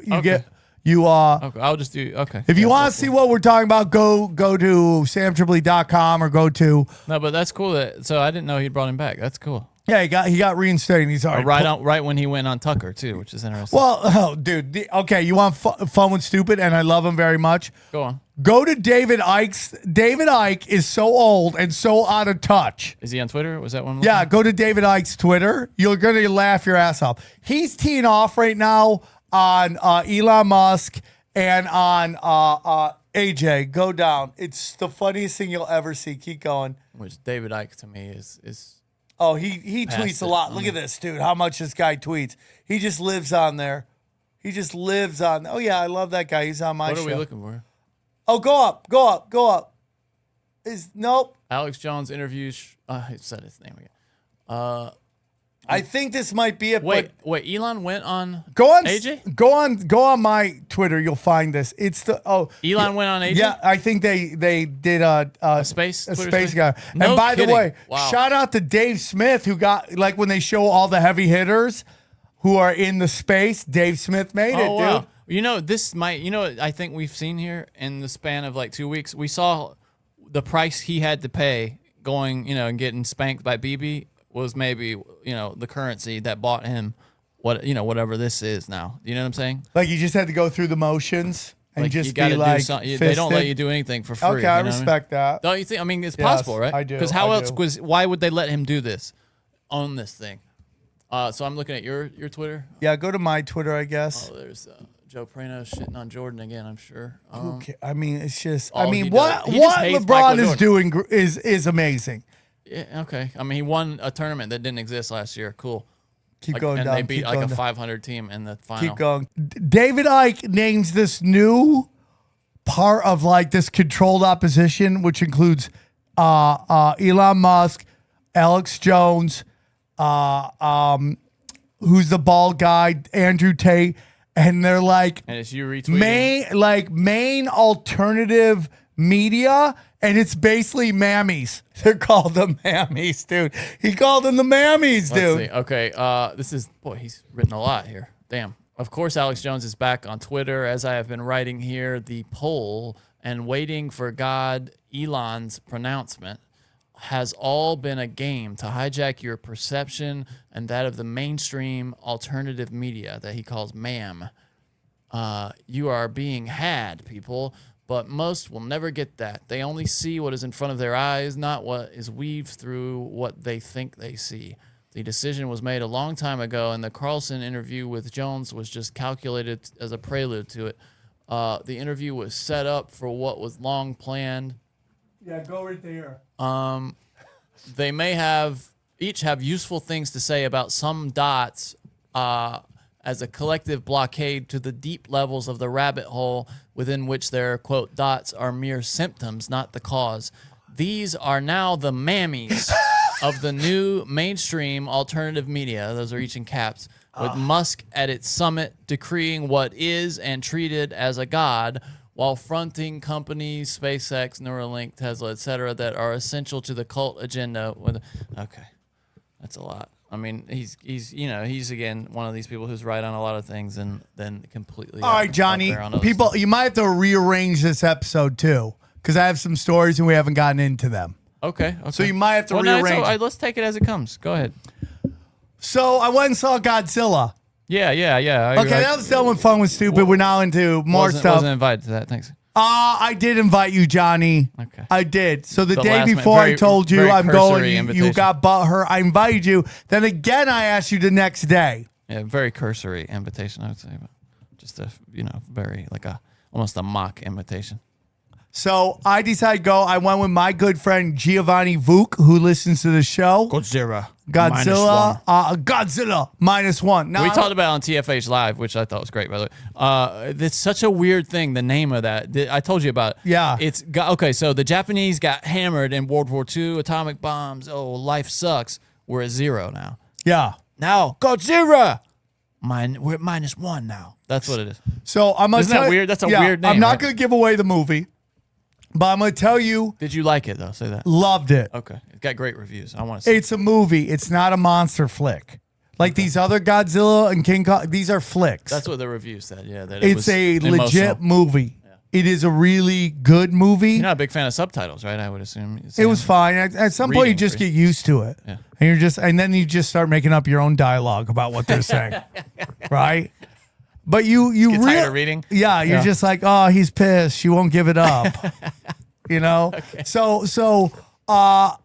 you Okay. get you Okay, I'll just do. Okay. if you Yeah, want to see what we're talking about, go to samtripoli.com or go to No, but that's cool. So I didn't know he brought him back. That's cool. he got reinstated. He's already Right when he went on Tucker too, which is interesting. Well, oh, dude. Okay, you want fun with stupid, and I love him very much. Go on. Go to David Icke's. David Icke is so old and so out of touch. Is he on Twitter? Was that one? Yeah, go to David Icke's Twitter. You're going to laugh your ass off. He's teeing off right now on Elon Musk and on AJ. Go down. It's the funniest thing you'll ever see. Keep going. Which David Icke to me is Oh, he tweets a lot. Look at this, dude. How much this guy tweets. He just lives on there. He just lives on. Oh, yeah, I love that guy. He's on my what show. are we looking for? Oh, go up. Nope. Alex Jones interviews. I said his name again. I think this might be it. Wait, but Elon went on. go on AJ. Go on my Twitter. You'll find this. It's the Elon went on AJ. Yeah, I think they did a space a Twitter space space? guy. No And by kidding. the way, Wow. shout out to Dave Smith who got like when they show all the heavy hitters who are in the space. Dave Smith made it, Oh wow. dude. You know this might. You know what I think we've seen here in the span of like 2 weeks. We saw the price he had to pay going, and getting spanked by BB was maybe the currency that bought him whatever this is now. You know what I'm saying? Like you just had to go through the motions and Like, just you gotta be like, do something. They don't let fisted. you do anything for free. Okay, I you know what I mean? respect that. Don't you think? I mean, it's Yes, possible, right? I do, Because how I else do. why would they let him do this on this thing? So I'm looking at your Twitter. Yeah, go to my Twitter, I guess. Oh, there's Joe Prano shitting on Jordan again. I'm sure. Okay, I mean, it's just. all I mean, he what does- he just what hates LeBron Michael is Jordan. doing is amazing. Yeah. Okay. I mean, he won a tournament that didn't exist last year. Cool. Keep going and down. they beat keep like going a down. 500 team in the final. Keep going. David Icke names this new part of like this controlled opposition, which includes Elon Musk, Alex Jones, who's the bald guy, Andrew Tate, and they're like And it's you retweeting. main alternative media, and it's basically mammies. They're called the mammies, dude. He called them the mammies, dude. Let's see. Okay. This is he's written a lot here. Damn. Of course, Alex Jones is back on Twitter. As I have been writing here, the poll and waiting for God Elon's pronouncement has all been a game to hijack your perception and that of the mainstream alternative media that he calls MAM. You are being had, people, but most will never get that. They only see what is in front of their eyes, not what is weaved through what they think they see. The decision was made a long time ago, and the Carlson interview with Jones was just calculated as a prelude to it. The interview was set up for what was long planned. Yeah, go right there. They may each have useful things to say about some dots as a collective blockade to the deep levels of the rabbit hole within which their, quote, dots are mere symptoms, not the cause. These are now the mammies of the new mainstream alternative media. Those are each in caps. With Musk at its summit decreeing what is and treated as a god, while fronting companies, SpaceX, Neuralink, Tesla, etc., that are essential to the cult agenda. Okay, that's a lot. I mean, he's again one of these people who's right on a lot of things and then completely. All right, Johnny. out there on other People, stuff. you might have to rearrange this episode too, because I have some stories and we haven't gotten into them. Okay. So you might have to Well, no, it's rearrange. all right. Let's take it as it comes. Go ahead. So I went and saw Godzilla. Yeah. Okay, that was done when fun was stupid. We're now into more stuff. Wasn't invited to that. Thanks. I did invite you, Johnny. Okay. I did. So the The day last minute, before I very- told you very I'm cursory going, you invitation. got butthurt. I invited you. Then again, I asked you the next day. Yeah, very cursory invitation, I would say, but just a very like almost a mock invitation. So I decided to go. I went with my good friend Giovanni Vuk, who listens to the show. Godzilla. Godzilla -1. Now, We talked about it on TFH Live, which I thought was great, by the way. It's such a weird thing, the name of that. I told you about it. Yeah. Okay, so the Japanese got hammered in World War II, atomic bombs. Oh, life sucks. We're at 0 now. Yeah. Now, Godzilla. We're at -1 now. That's what it is. So I'm gonna Isn't that tell you- weird? That's a yeah, weird name, I'm not right? going to give away the movie, but I'm going to tell you, Did you like it, though? Say that. loved it. Okay. It got great reviews. I want to see It's a movie. It's not a monster flick. Like these other Godzilla and King Kong, these are flicks. That's what the review said, yeah. That it It's was a emotional. legit movie. It is a really good movie. You're not a big fan of subtitles, right? I would assume. It was fine. At some point, you Reading just for you. get used to it, Yeah. and then you just start making up your own dialogue about what they're saying, right? But you Get tired of reading? Yeah, you're Yeah. just like, oh, he's pissed. She won't give it up, you know. So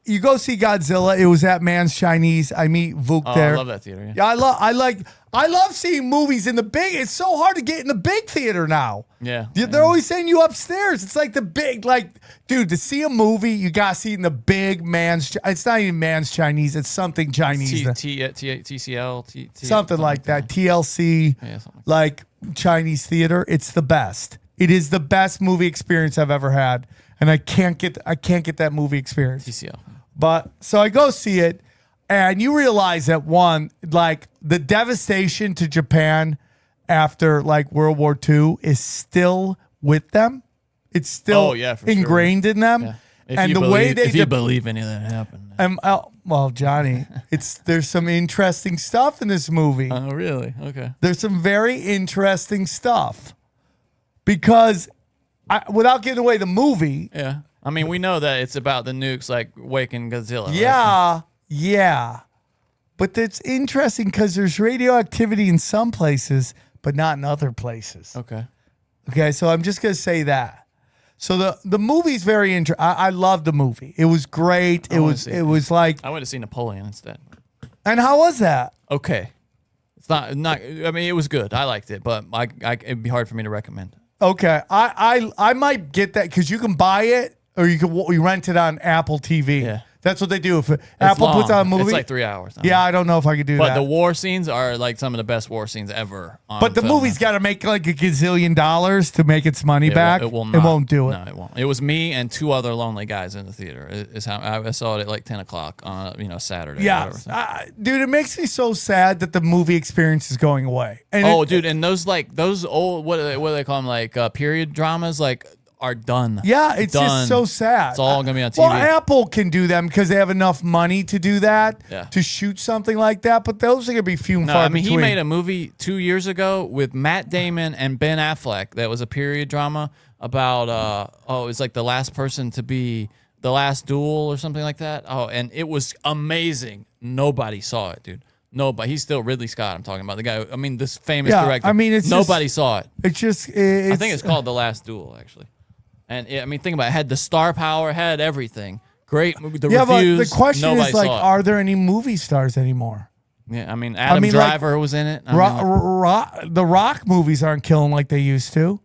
you go see Godzilla. It was at Man's Chinese. I meet Vuk Oh, there. I love that theater. Yeah. Yeah, I love seeing movies in the big. It's so hard to get in the big theater now. Yeah. They're always sending you upstairs. It's like the big, dude, to see a movie, you got to see it in the big Man's. It's not even Man's Chinese. It's something Chinese. TCL. Something like that. TLC, Yeah, something like Chinese theater. It's the best. It is the best movie experience I've ever had, and I can't get that movie experience. TCL. But so I go see it, and you realize that the devastation to Japan after World War II is still with them. It's still Oh, yeah, for sure. ingrained in them. Yeah. And the way they if you believe any of that happened. well, Johnny, there's some interesting stuff in this movie. Oh, really? Okay. There's some very interesting stuff because without giving away the movie, Yeah. I mean, we know that it's about the nukes waking Godzilla. right? yeah. But it's interesting because there's radioactivity in some places, but not in other places. Okay. Okay, so I'm just gonna say that. So the movie's very interesting. I love the movie. It was great. It was like I went to see Napoleon instead. And how was that? Okay, it's not. I mean, it was good. I liked it, but it'd be hard for me to recommend. Okay, I might get that because you can buy it or you rent it on Apple TV. Yeah. That's what they do. If Apple long. puts out a movie, It's like 3 hours. Yeah, I don't know if I could do that. But the war scenes are like some of the best war scenes ever. But the movie's got to make like $1 gazillion to make its money back. It will not. It won't do it. No, it won't. It was me and 2 other lonely guys in the theater. Is how I saw it at like 10 o'clock on Saturday. Yeah, dude, it makes me so sad that the movie experience is going away. And dude, and those old what do they call them, like period dramas are done. Yeah, it's done. just so sad. It's all gonna be on TV. Well, Apple can do them because they have enough money to do that, Yeah. to shoot something like that. But those are gonna be few and No, far I mean between. he made a movie 2 years ago with Matt Damon and Ben Affleck that was a period drama about it was like the last person to be the last duel or something like that. Oh, and it was amazing. Nobody saw it, dude. Nobody. He's still Ridley Scott. I'm talking about the guy. I mean, this famous director. I mean, it's nobody saw it. It's just. I think it's called The Last Duel, actually. And I mean, think about it. It had the star power, had everything. Great movie. The reviews. But the question nobody is like, saw it. are there any movie stars anymore? Yeah, I mean, Adam like, Driver was in it. The Rock movies aren't killing like they used to.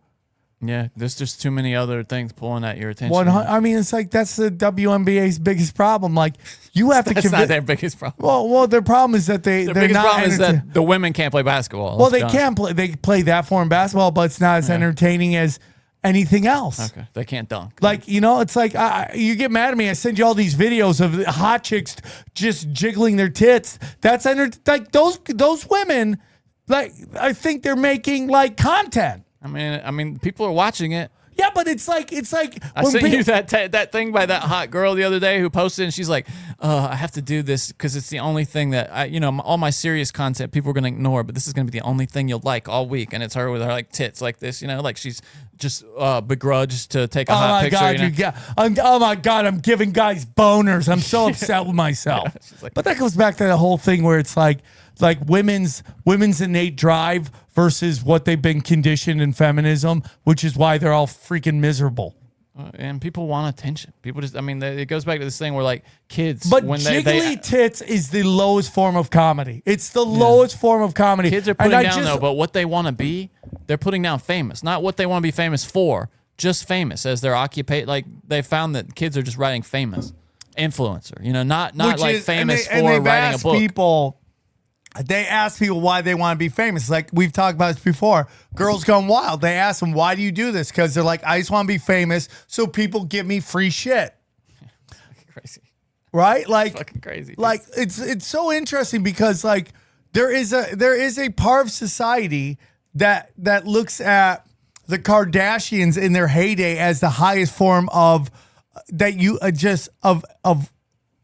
Yeah, there's just too many other things pulling at your attention. I mean, it's like that's the WNBA's biggest problem. Like you have to That's not their biggest problem. Well, their problem is that Their they're biggest not. problem is that the women can't play basketball. Well, let's they be honest. can play. They play that form of basketball, but it's not as entertaining as anything else. Okay, they can't dunk. Like, it's like you get mad at me. I send you all these videos of hot chicks just jiggling their tits. That's like those women. Like, I think they're making like content. I mean, people are watching it. Yeah, but it's like I sent you that thing by that hot girl the other day who posted, and she's like, I have to do this because it's the only thing that all my serious content people are going to ignore, but this is going to be the only thing you'll like all week. And it's her with her like tits like this, like she's just begrudged to take a hot picture. Oh my God, I'm giving guys boners. I'm so upset with myself. But that goes back to the whole thing where it's like women's innate drive versus what they've been conditioned in feminism, which is why they're all freaking miserable. And people want attention. People just, it goes back to this thing where like kids, But when jiggly tits is the lowest form of comedy. It's the lowest form of comedy. Kids are putting down though, but what they want to be, they're putting down famous, not what they want to be famous for, just famous as their occupation. Like they found that kids are just writing famous, influencer. Not like famous for writing a book. They ask people why they want to be famous. Like we've talked about this before. Girls Gone Wild. They ask them, why do you do this? Because they're like, I just want to be famous so people give me free shit. Crazy. Right? Like fucking crazy. Like it's so interesting because like there is a part of society that looks at the Kardashians in their heyday as the highest form of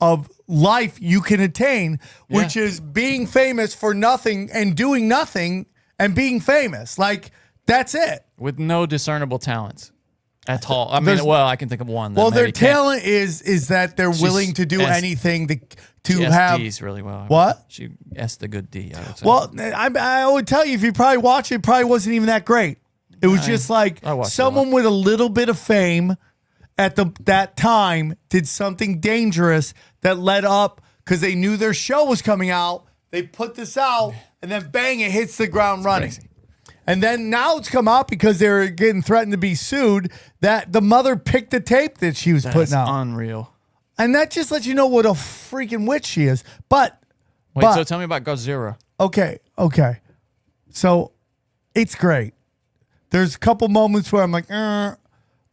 of life you can attain, which is being famous for nothing and doing nothing and being famous. Like that's it. With no discernible talents at all. I can think of one. Well, their talent is that they're willing to do anything to have. D's really well. What? She S'd a good D, I would say. Well, I would tell you if you probably watch it, probably wasn't even that great. It was just like someone with a little bit of fame at that time did something dangerous that led up because they knew their show was coming out. They put this out, and then bang, it hits the ground running. Crazy. And then now it's come out because they're getting threatened to be sued that the mother picked the tape that she was putting out. Unreal. And that just lets you know what a freaking witch she is. So tell me about Godzilla. Okay. So it's great. There's a couple moments where I'm like,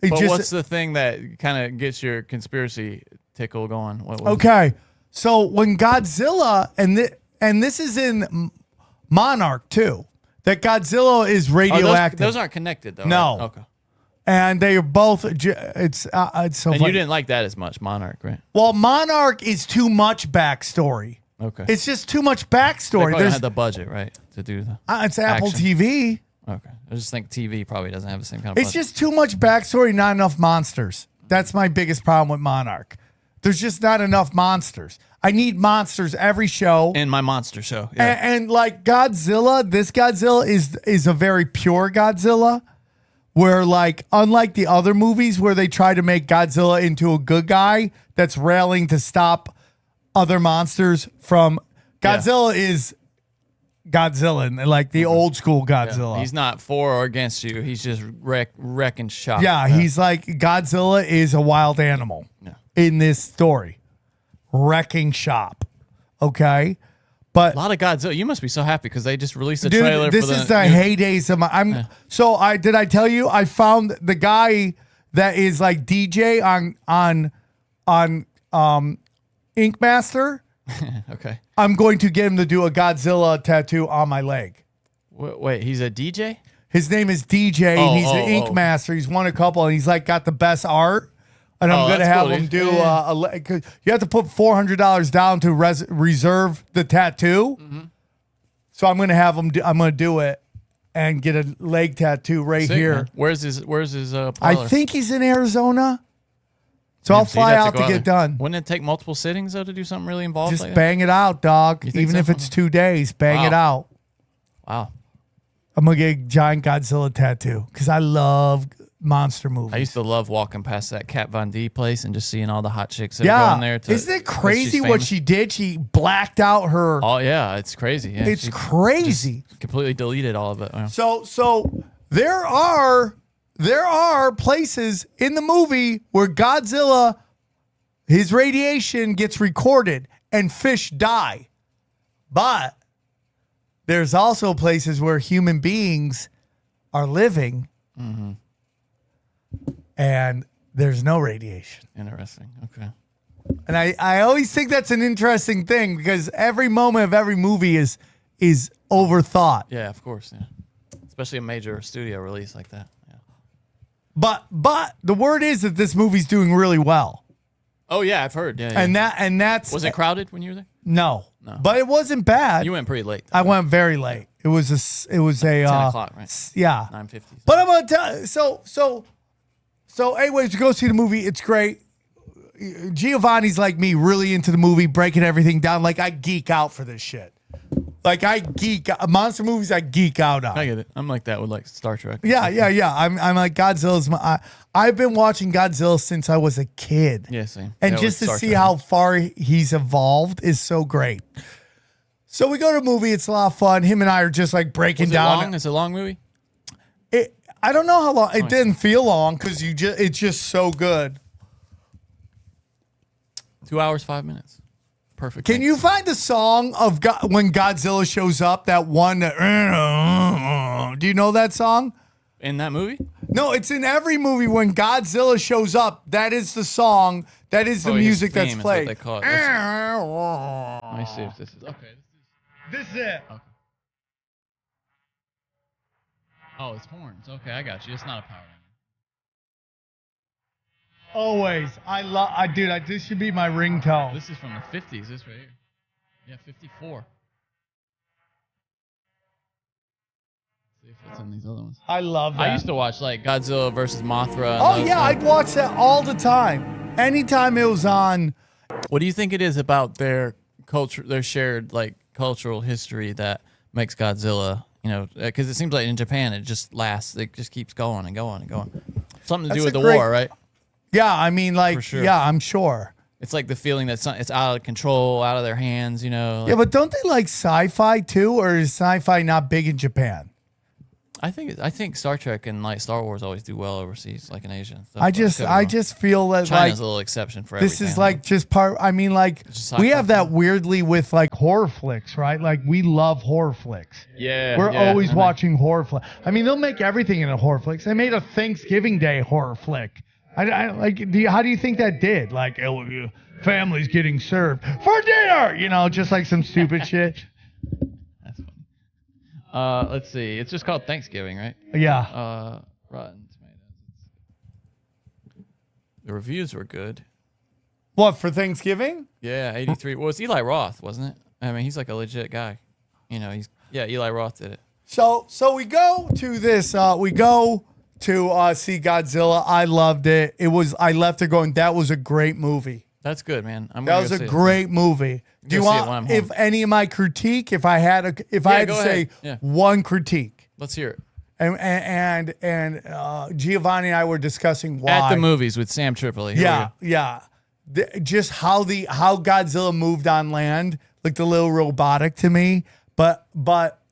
what's the thing that kind of gets your conspiracy tickle going? Okay. So when Godzilla, and this is in Monarch too, that Godzilla is radioactive. Those aren't connected though. No. Right? Okay. And they are both. It's so. And funny. you didn't like that as much, Monarch, right? Well, Monarch is too much backstory. Okay. It's just too much backstory. They had the budget, right, to do the. It's Apple action. TV. Okay. I just think TV probably doesn't have the same kind of It's budget. just too much backstory, not enough monsters. That's my biggest problem with Monarch. There's just not enough monsters. I need monsters every show. In my monster show. Yeah. And like Godzilla, this Godzilla is a very pure Godzilla, where like unlike the other movies where they try to make Godzilla into a good guy that's railing to stop other monsters from Godzilla is Godzilla, and like the old school Godzilla. He's not for or against you. He's just wrecking shop. Yeah, he's like Godzilla is a wild animal in this story. Wrecking shop. Okay? But a lot of Godzilla. You must be so happy because they just released a dude, trailer this for is the heydays of my did I tell you I found the guy that is like DJ on Ink Master. Okay. I'm going to get him to do a Godzilla tattoo on my leg. Wait, he's a DJ? His name is DJ, and he's an Ink Master. He's won a couple, and he's like got the best art. And I'm going to have him do cause you have to put $400 down to reserve the tattoo. Mm-hmm. So I'm going to have him. I'm going to do it and get a leg tattoo right here. Man. Where's his parlor? I think he's in Arizona. So I'll fly out to get done. Wouldn't it take multiple sittings though to do something really involved? Just like bang it out, dog. Even if it's 2 days, bang it out. Wow. I'm gonna get a giant Godzilla tattoo because I love monster movies. I used to love walking past that Kat Von D place and just seeing all the hot chicks that are going there. Isn't it crazy what she did? She blacked out her. Oh yeah, it's crazy. Yeah, it's crazy. Completely deleted all of it. Yeah. So there are places in the movie where Godzilla, his radiation gets recorded and fish die. But there's also places where human beings are living and there's no radiation. Interesting. Okay. And I always think that's an interesting thing because every moment of every movie is overthought. Yeah, of course. Yeah. Especially a major studio release like that. But the word is that this movie's doing really well. Oh yeah, I've heard. Yeah, And that's was it crowded when you were there? No, but it wasn't bad. You went pretty late. I went very late. It was a 10 o'clock, right? Yeah, 9:50. But I'm gonna tell so. Anyways, to go see the movie, it's great. Giovanni's like me, really into the movie, breaking everything down. Like I geek out for this shit. Like I geek monster movies. I geek out on. I get it. I'm like that with like Star Trek. Yeah. I'm like Godzilla's. I've been watching Godzilla since I was a kid. Yeah, same. And just to see how far he's evolved is so great. So we go to a movie. It's a lot of fun. Him and I are just like breaking down. Long? It's a long movie. I don't know how long. It didn't feel long because it's just so good. 2 hours, 5 minutes. Perfect. Can you find the song of when Godzilla shows up? That one. Do you know that song? In that movie? No, it's in every movie when Godzilla shows up. That is the song. That is the music that's played. Let me see if this is okay. This is it. Okay. Oh, it's horns. Okay, I got you. It's not a power ranger. Always. Dude, this should be my ringtone. This is from the 50s, this right here. Yeah, 54. See if it's in these other ones. I love that. I used to watch like Godzilla versus Mothra. Oh, yeah, I'd watch that all the time. Anytime it was on. What do you think it is about their culture, their shared like cultural history that makes Godzilla, because it seems like in Japan it just lasts, it just keeps going and going and going. Something to do with the war, right? Yeah, I mean, like, sure. Yeah, I'm sure. It's like the feeling that it's out of control, out of their hands, Like, yeah, but don't they like sci-fi too, or is sci-fi not big in Japan? I think Star Trek and like Star Wars always do well overseas, like in Asia. I just feel that China's like a little exception for this everything. is like just part. I mean, like we have that weirdly with like horror flicks, right? Like we love horror flicks. Yeah, we're always watching horror flicks. I mean, they'll make everything in a horror flicks. They made a Thanksgiving Day horror flick. I like. How do you think that did? Like, family's getting served for dinner. Just like some stupid shit. That's funny. Let's see. It's just called Thanksgiving, right? Yeah. Rotten Tomatoes. The reviews were good. What, for Thanksgiving? Yeah, 83. Well, it's Eli Roth, wasn't it? I mean, he's like a legit guy. Eli Roth did it. So we go to this. We go to see Godzilla. I loved it. I left it going, that was a great movie. That's good, man. That was a great movie. Do you want if any of my critique? If I had to say one critique, let's hear it. And Giovanni and I were discussing why At the movies with Sam Tripoli. Here we go. Just how Godzilla moved on land looked a little robotic to me. But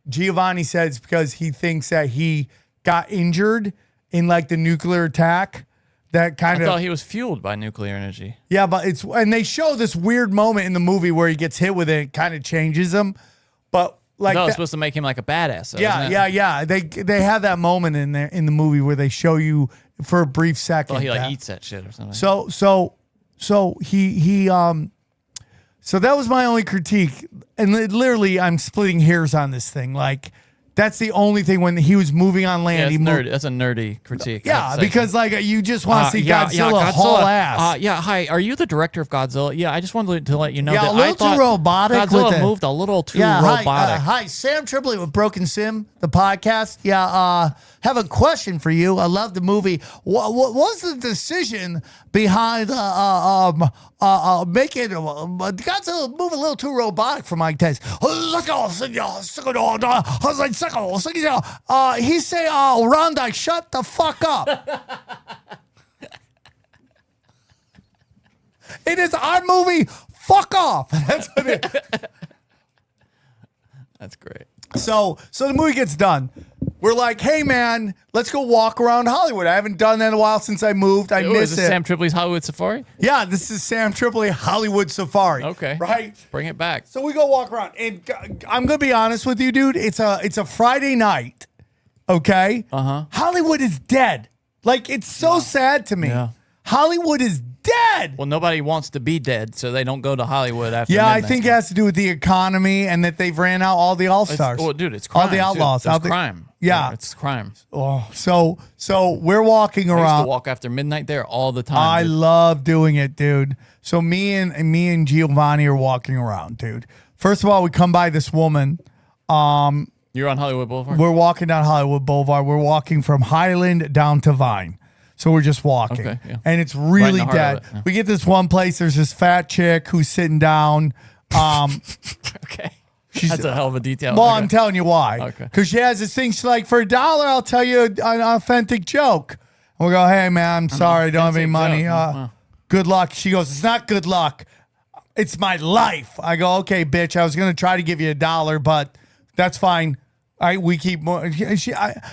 Giovanni said it's because he thinks that he got injured in like the nuclear attack. That kind I of thought he was fueled by nuclear energy. Yeah, but and they show this weird moment in the movie where he gets hit with it, it kind of changes him. But like No, it's supposed to make him like a badass. Though, yeah. They have that moment in there in the movie where they show you for a brief second. Well, he like that. eats that shit or something. So that was my only critique, and literally I'm splitting hairs on this thing. Like that's the only thing when he was moving on land. Yeah, that's a nerdy critique. Yeah, because like you just want to see Godzilla haul ass. Hi, are you the director of Godzilla? Yeah, I just wanted to let you know Yeah, that a little I thought too robotic with Godzilla it. moved a little too Hi, robotic. hi, Sam Tripoli with Broken Sim, the podcast. Have a question for you. I love the movie. What was the decision behind making Godzilla move a little too robotic for my taste? He say, Rondai, shut the fuck up. It is our movie. Fuck off. That's what it is. That's great. So the movie gets done. We're like, hey man, let's go walk around Hollywood. I haven't done that in a while since I moved. I miss is it. this Sam Tripoli's Hollywood Safari? Yeah, this is Sam Tripoli Hollywood Safari. Okay. Right? Bring it back. So we go walk around. And I'm gonna be honest with you, dude. It's a Friday night. Okay? Hollywood is dead. Like, it's so sad to me. Yeah. Hollywood is dead. Well, nobody wants to be dead, so they don't go to Hollywood after Yeah, I midnight. think it has to do with the economy and that they've ran out all the all-stars. Well, dude, it's crime. All the outlaws. Too. It's crime. Yeah. It's crime. Oh, so we're walking I used around. to walk after midnight there all the time. I dude. love doing it, dude. So me and Giovanni are walking around, dude. First of all, we come by this woman. You're on Hollywood Boulevard? We're walking down Hollywood Boulevard. We're walking from Highland down to Vine. So we're just walking. Okay, yeah. And it's really Right in the heart dead. of it, yeah. We get this one place, there's this fat chick who's sitting down. Okay. That's a hell of a detail. Well, Okay. I'm telling you why. Okay. Because she has this thing, she's like, for $1, I'll tell you an authentic joke. And we go, hey, man, I'm sorry, I don't have any authentic money. joke. Wow. Good luck. She goes, it's not good luck. It's my life. I go, okay, bitch, I was going to try to give you $1, but that's fine. We keep more.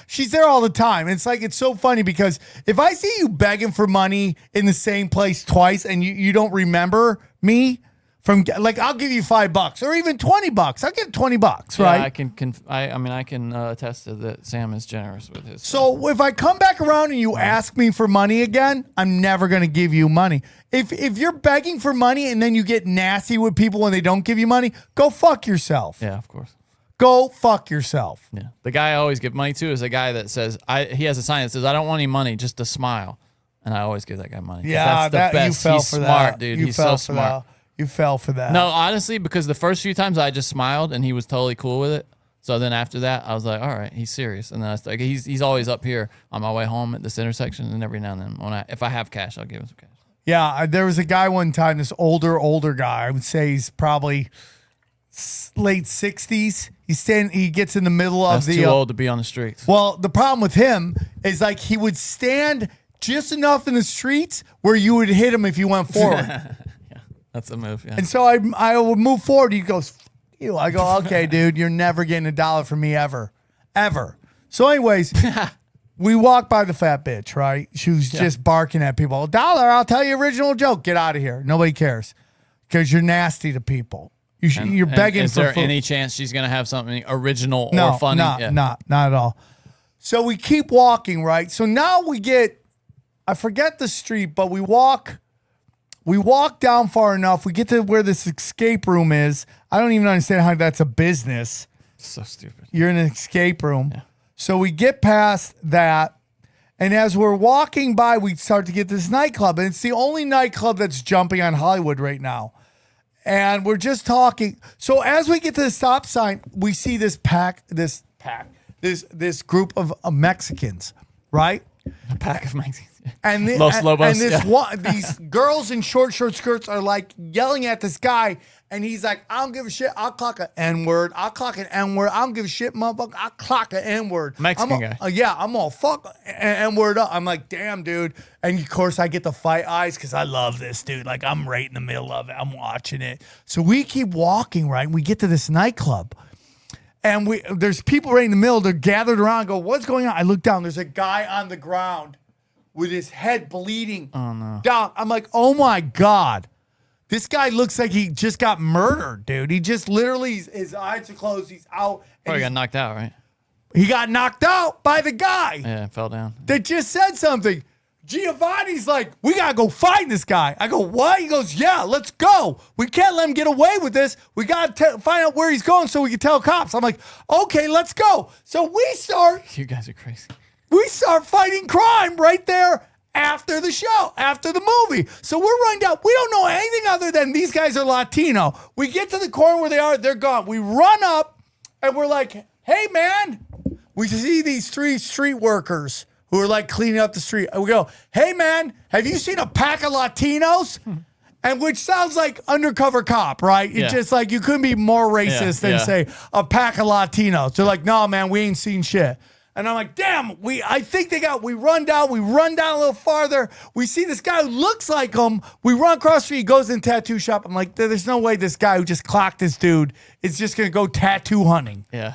She's there all the time. It's like, it's so funny because if I see you begging for money in the same place twice and you don't remember me from, like, I'll give you $5 or even $20. I'll give $20, Yeah, right? I can attest to that. Sam is generous with his. So if I come back around and you ask me for money again, I'm never going to give you money. If you're begging for money and then you get nasty with people when they don't give you money, go fuck yourself. Yeah, of course. Go fuck yourself. Yeah. The guy I always give money to is a guy that says, he has a sign that says, I don't want any money, just a smile. And I always give that guy money. 'Cause Yeah, that's the best. you fell He's for smart, that. dude. You He's fell so for smart. that. You fell for that. No, honestly, because the first few times I just smiled and he was totally cool with it. So then after that, I was like, all right, he's serious. And then I was like, he's always up here on my way home at this intersection. And every now and then, if I have cash, I'll give him some cash. Yeah, there was a guy one time, this older guy. I would say he's probably late 60s. He gets in the middle of That's too old to be on the streets. Well, the problem with him is like he would stand just enough in the streets where you would hit him if you went forward. Yeah, that's a move. Yeah. And so I would move forward. He goes, "F you." I go, okay, dude, you're never getting $1 from me ever. Ever. So anyways, we walk by the fat bitch, right? She was just barking at people. $1, I'll tell you original joke. Get out of here. Nobody cares because you're nasty to people. You're begging is for there food. any chance she's going to have something original No, or funny? not Yeah. not at all. So we keep walking, right? So now we get, I forget the street, but we walk down far enough. We get to where this escape room is. I don't even understand how that's a business. So stupid. You're in an escape room. Yeah. So we get past that. And as we're walking by, we start to get this nightclub. And it's the only nightclub that's jumping on Hollywood right now. And we're just talking. So as we get to the stop sign, we see this group of Mexicans, right? A pack of Mexicans. And, Los Lobos, and this yeah. one, these girls in short skirts are like yelling at this guy, and he's like, "I don't give a shit. I'll clock an N-word. I'll clock an N-word. I don't give a shit, motherfucker. I'll clock an N-word." Mexican guy. Yeah, I'm all fuck N-word up. I'm like, damn, dude. And of course, I get the fight eyes because I love this dude. Like, I'm right in the middle of it. I'm watching it. So we keep walking, right? And we get to this nightclub. And there's people right in the middle. They're gathered around. I go, what's going on? I look down. There's a guy on the ground with his head bleeding down. I'm like, oh my God. This guy looks like he just got murdered, dude. He just literally, his eyes are closed. He's out. Probably got knocked out, right? He got knocked out by the guy Yeah, fell down. that just said something. Giovanni's like, we got to go find this guy. I go, what? He goes, yeah, let's go. We can't let him get away with this. We got to find out where he's going so we can tell cops. I'm like, okay, let's go. So You guys are crazy. we start fighting crime right there after the show, after the movie. So we're running down. We don't know anything other than these guys are Latino. We get to the corner where they are. They're gone. We run up and we're like, hey, man. We see these 3 street workers who are like cleaning up the street. And we go, hey, man, have you seen a pack of Latinos? And which sounds like undercover cop, right? It's Yeah. just like you couldn't be more racist than say a pack of Latinos. They're like, no, man, we ain't seen shit. And I'm like, damn, I think we run down a little farther. We see this guy who looks like him. We run across the street, he goes in tattoo shop. I'm like, there's no way this guy who just clocked this dude is just going to go tattoo hunting. Yeah.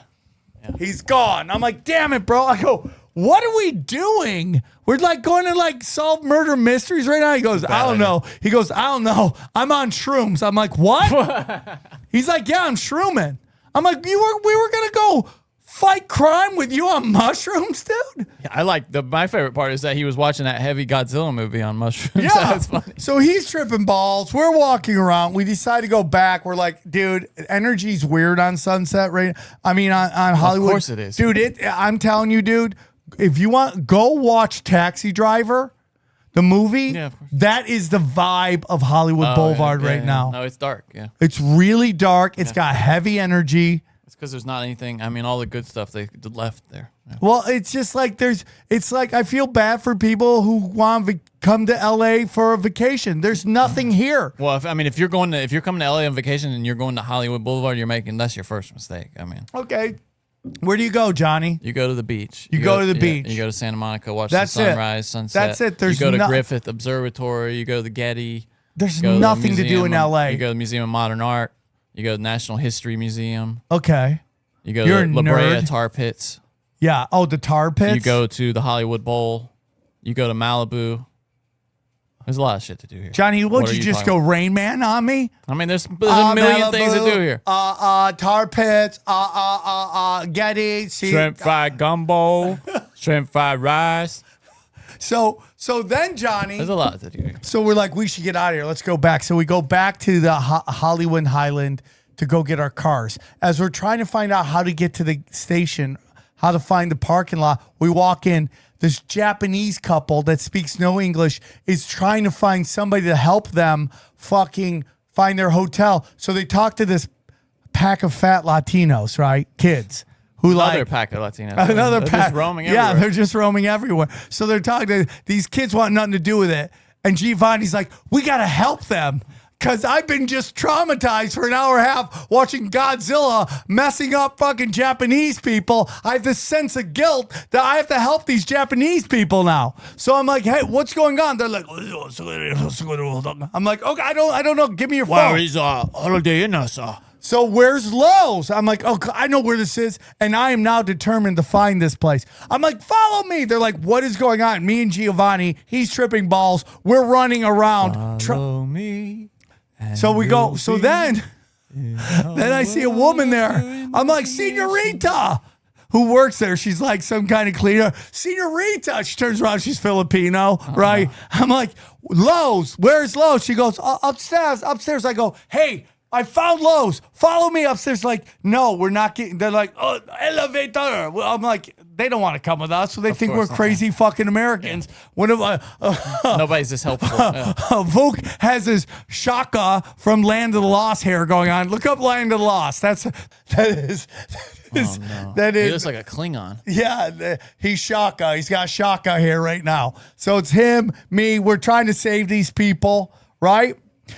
He's gone. I'm like, damn it, bro. I go, what are we doing? We're like going to like solve murder mysteries right now. He goes, I don't know. He goes, I don't know. I'm on shrooms. I'm like, what? He's like, yeah, I'm shrooming. I'm like, we were going to go fight crime with you on mushrooms, dude? Yeah, I like my favorite part is that he was watching that heavy Godzilla movie on mushrooms. Yeah. That's funny. So he's tripping balls. We're walking around. We decide to go back. We're like, dude, energy's weird on Sunset right I mean, on Hollywood. Of course it is. Dude, I'm telling you, dude, if you want, go watch Taxi Driver, the movie. Yeah, of course. That is the vibe of Hollywood Boulevard right now. No, it's dark. Yeah. It's really dark. It's got heavy energy. It's because there's not anything. I mean, all the good stuff they left there. Yeah. Well, it's just like it's like I feel bad for people who want to come to LA for a vacation. There's nothing here. Well, if you're coming to LA on vacation and you're going to Hollywood Boulevard, that's your first mistake. I mean, Okay. Where do you go, Johnny? you go to the beach. You go to the beach. You go to Santa Monica, watch That's the it. sunrise, sunset. That's it. There's you go to no- Griffith Observatory. You go to the Getty. There's you go the nothing to do in Museum of- LA. You go to the Museum of Modern Art. You go to the National History Museum. Okay. You go You're to a La Brea nerd. Tar Pits. Yeah. Oh, the tar pits. You go to the Hollywood Bowl. You go to Malibu. There's a lot of shit to do here. Johnny, What would are you just talking go about? Rain Man on me? I mean, there's a million things to do here. Tar pits. Getty. See. Shrimp fried gumbo, shrimp fried rice. So then, Johnny. There's a lot to do here. So we're like, we should get out of here. Let's go back. So we go back to the Hollywood Highland to go get our cars. As we're trying to find out how to get to the station, how to find the parking lot, we walk in. This Japanese couple that speaks no English is trying to find somebody to help them fucking find their hotel. So they talk to this pack of fat Latinos, right? Kids. Who Another like pack of Latinos. another They're pack just roaming Yeah, everywhere. they're just roaming everywhere. So they're talking to these kids want nothing to do with it. And Giovanni's like, we gotta help them. Cause I've been just traumatized for an hour and a half watching Godzilla messing up fucking Japanese people. I have this sense of guilt that I have to help these Japanese people now. So I'm like, hey, what's going on? They're like, I'm like, okay, I don't know. Give me your phone. Holiday Inn, sir? So where's Lowe's? I'm like, oh, I know where this is. And I am now determined to find this place. I'm like, follow me. They're like, what is going on? Me and Giovanni, he's tripping balls. We're running around. Follow me. So we go. So then I see a woman there. I'm like, Senorita, who works there. She's like some kind of cleaner. Senorita. She turns around. She's Filipino, right? I'm like, Lowe's. Where's Lowe's? She goes, upstairs. Upstairs. I go, hey, I found Lowe's. Follow me upstairs. Like, no, we're not getting. They're like, oh, elevator. Well, I'm like, they don't want to come with us, so they think we're course not. crazy fucking Americans. One of Nobody's this helpful. Yeah. Vuk has his Shaka from Land of the Lost hair going on. Look up Land of the Lost. That is That He is looks like a Klingon. Yeah, he's Shaka. He's got Shaka here right now. So it's him, me. We're trying to save these people, right?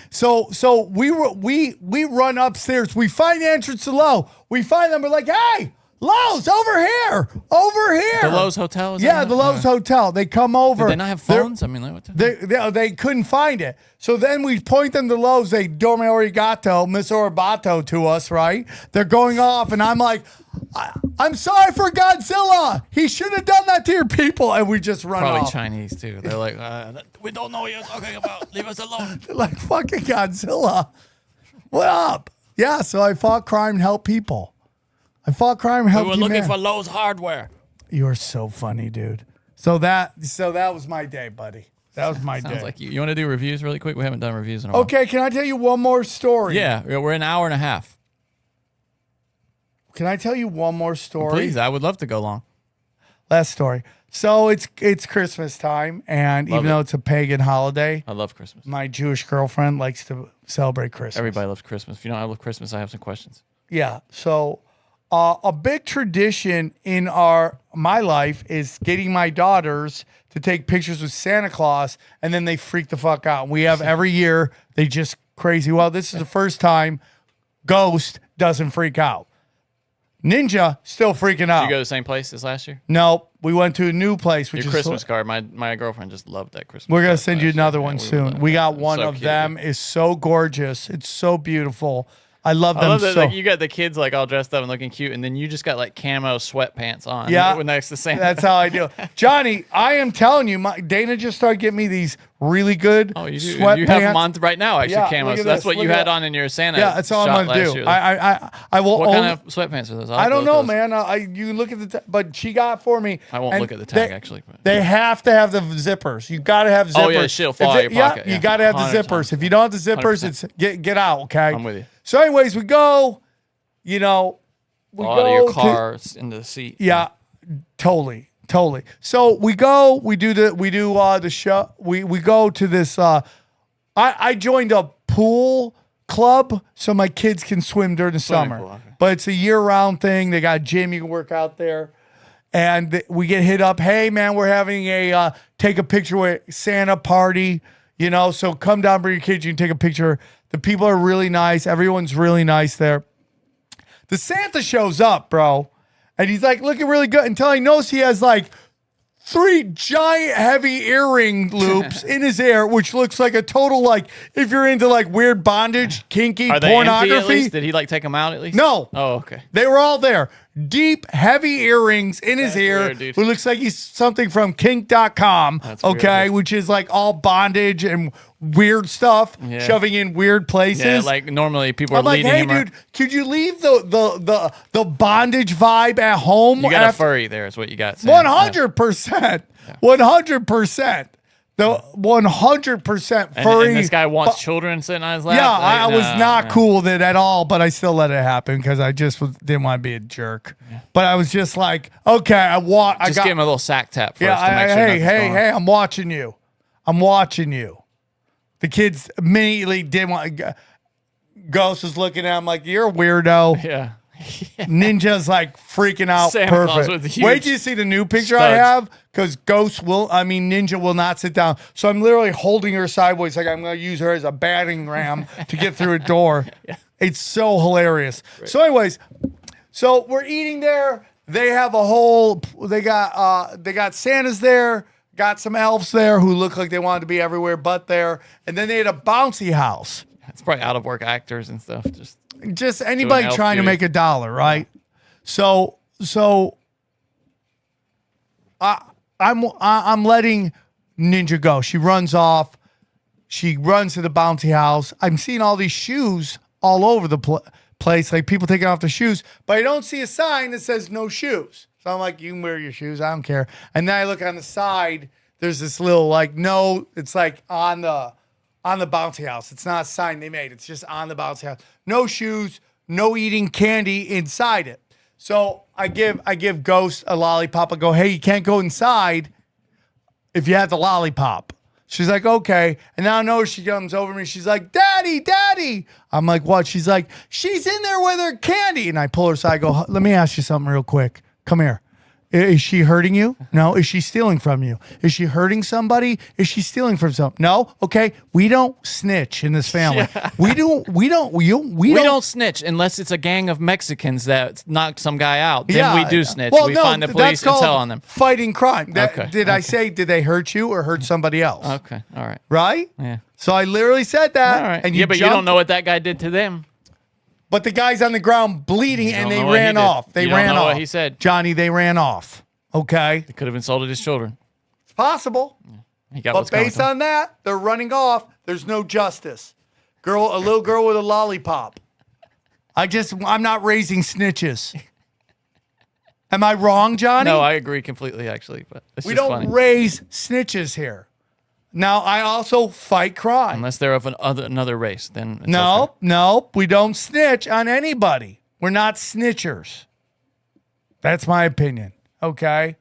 So we run upstairs. We find the entrance to Lowe. We find them. We're like, hey, Lowe's over here. The Lowe's Hotel? Is Yeah, the Lowe's Hotel. They come over. Did they not have phones? I mean, like, what they couldn't find it. So then we point them to Lowe's. They Dome Arigato, Miss Orbato to us, right? They're going off, and I'm like, I'm sorry for Godzilla. He shouldn't have done that to your people. And we just run Probably off. Chinese, too. They're like, we don't know what you're talking about. Leave us alone. They're like, fucking Godzilla. What up? Yeah, so I fought crime and helped people. I fought crime and helped We were looking humanity. for Lowe's hardware. You are so funny, dude. So that was my day, buddy. That was my Sounds day. like you want to do reviews really quick? We haven't done reviews in a while. Okay, can I tell you one more story? Yeah, we're an hour and a half. Can I tell you one more story? Please, I would love to go long. Last story. So it's Christmas time, and Love even it. though it's a pagan holiday, I love Christmas. my Jewish girlfriend likes to celebrate Christmas. Everybody loves Christmas. If you know I love Christmas, I have some questions. Yeah. So a big tradition in my life is getting my daughters to take pictures with Santa Claus, and then they freak the fuck out. We have every year, they just crazy. Well, this is the first time Ghost doesn't freak out. Ninja still freaking out. Did you go to the same place as last year? No, we went to a new place, which Your is Christmas card. My girlfriend just loved that Christmas We're gonna card send you last year. another Yeah, one we soon. loved We got It's one so of cute, them. dude. Is so gorgeous. It's so beautiful. I love them I love that so. like, you got the kids like all dressed up and looking cute, and then you just got like camo sweatpants on. Yeah. Next to Santa. That's how I do. Johnny, I am telling you, Dana just started getting me these really good Oh, you do. sweatpants. You have them on right now, actually, Yeah, camo. look So at that's this. what you Look at had that. on in your Santa. Yeah, that's all shot I'm gonna last do. year. I will. What only, kind of sweatpants are those? I don't look know, at those. man. You look at the, but she got for me. I won't and look at the tag, they- actually, but- They have to have the zippers. You got to have zippers. Oh, yeah, shit'll fall If out of your pocket, You yeah. got to have the 100%. zippers. If you don't have the zippers, 100%. it's get out. Okay, I'm with you. So, anyways, we go. You know, we Fall go out of your to- car into the seat. Yeah, totally. So we go, we do the show. We go to this. I joined a pool club so my kids can swim during the summer. pool, okay. But it's a year-round thing. They got a gym, you can work out there. And we get hit up. Hey man, we're having a take a picture with Santa party. You know, so come down, bring your kids. You can take a picture. The people are really nice. Everyone's really nice there. The Santa shows up, bro, and he's like looking really good until he knows he has like 3 giant heavy earring loops in his hair, which looks like a total like if you're into like weird bondage, kinky Are they empty at pornography. least? Did he like take them out at least? No. Oh, okay. They were all there. Deep, heavy earrings in his ear, weird, dude. who looks like he's something from kink.com, That's weird, okay, dude. which is like all bondage and weird stuff, Yeah. shoving in weird places. Yeah, like normally people are I'm like, leading hey, him. dude, could you leave the bondage vibe at home? You got a after- furry there, is what you got. Sam. 100%. 100%. The 100% And, furry. and this guy wants children sitting on his lap. Yeah, Like, I was nah, not nah. cool with it at all, but I still let it happen because I just didn't want to be a jerk. But I was just like, okay, I Just got give him a little sack tap first yeah, to make sure nothing's going on. hey, I'm watching you. I'm watching you. The kids immediately didn't want. Ghost was looking at him like, you're a weirdo. Yeah. Ninja's like freaking out. Santa Claus Perfect. with the Wait huge till you see the new picture I studs. have, because Ninja will not sit down. So I'm literally holding her sideways, like I'm going to use her as a battering ram to get through a door. It's so hilarious. So, anyways, so we're eating there. They have a whole. They got Santas there. Got some elves there who look like they wanted to be everywhere but there. And then they had a bouncy house. It's probably out of work actors and stuff. Just anybody elf trying to duty. make $1, right? So I'm letting Ninja go. She runs off. She runs to the bouncy house. I'm seeing all these shoes all over the place, like people taking off their shoes, but I don't see a sign that says no shoes. So I'm like, you can wear your shoes. I don't care. And then I look on the side. There's this little like no. It's like on the bouncy house. It's not a sign they made. It's just on the bouncy house. No shoes, no eating candy inside it. So I give Ghost a lollipop. I go, hey, you can't go inside if you have the lollipop. She's like, okay. And now I know she comes over to me. She's like, Daddy, Daddy. I'm like, what? She's like, she's in there with her candy. And I pull her aside. I go, let me ask you something real quick. Come here. Is she hurting you? No. Is she stealing from you? Is she hurting somebody? Is she stealing from some? No. Okay. We don't snitch in this family. We don't snitch unless it's a gang of Mexicans that knocked some guy out. Then we do snitch. Well, we no, find the police that's and tell called on them. Fighting crime. Okay, Did I say, did they hurt you or hurt somebody else? Okay. All right. Right? Yeah. So I literally said that. All right. And yeah, but you jumped. don't know what that guy did to them. But the guy's on the ground bleeding You and don't they know what he ran did. off. They You don't ran know off. what he said. Johnny, they ran off. Okay. They could have insulted his children. It's possible. He got But what's coming based to him. on that, they're running off. There's no justice. A little girl with a lollipop. I'm not raising snitches. Am I wrong, Johnny? No, I agree completely, actually. But it's we just don't funny. raise snitches here. Now, I also fight crime. Unless they're of another race, then it's No, okay. no, we don't snitch on anybody. We're not snitchers. That's my opinion. Okay?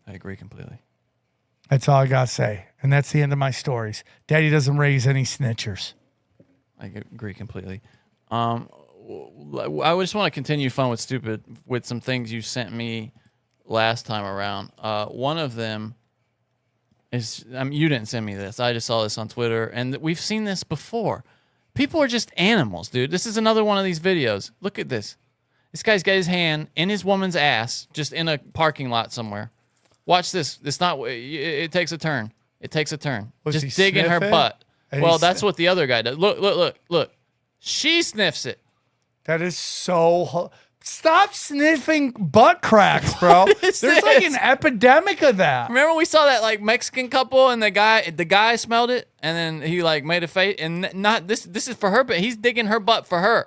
I agree completely. That's all I got to say. And that's the end of my stories. Daddy doesn't raise any snitchers. I agree completely. I just want to continue fun with stupid with some things you sent me last time around. One of them is you didn't send me this. I just saw this on Twitter, and we've seen this before. People are just animals, dude. This is another one of these videos. Look at this. This guy's got his hand in his woman's ass, just in a parking lot somewhere. Watch this. It's not. It takes a turn. It takes a turn. Was he just digging her sniffing? butt. And Well, he that's sniff- what the other guy does. Look. She sniffs it. That is so. Stop sniffing butt cracks, bro. is There's like this? an epidemic of that. Remember we saw that like Mexican couple and the guy smelled it and then he like made a face and not this is for her, but he's digging her butt for her.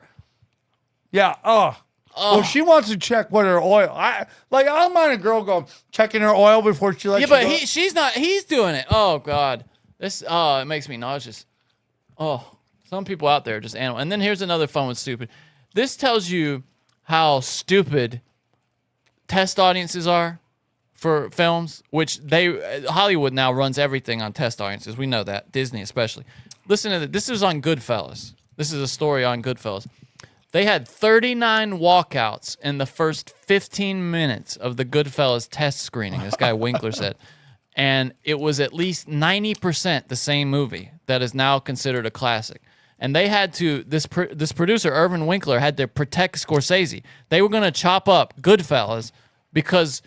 Yeah. Well, she wants to check what her oil. I don't mind a girl going checking her oil before she lets. Yeah, but you go. she's not. He's doing it. Oh God, it makes me nauseous. Oh, some people out there are just animal. And then here's another fun with stupid. This tells you how stupid test audiences are for films, which Hollywood now runs everything on test audiences. We know that, Disney especially. Listen to this. This is on Goodfellas. This is a story on Goodfellas. They had 39 walkouts in the first 15 minutes of the Goodfellas test screening, this guy Winkler said. And it was at least 90% the same movie that is now considered a classic. And they had to, this producer, Irvin Winkler, had to protect Scorsese. They were going to chop up Goodfellas because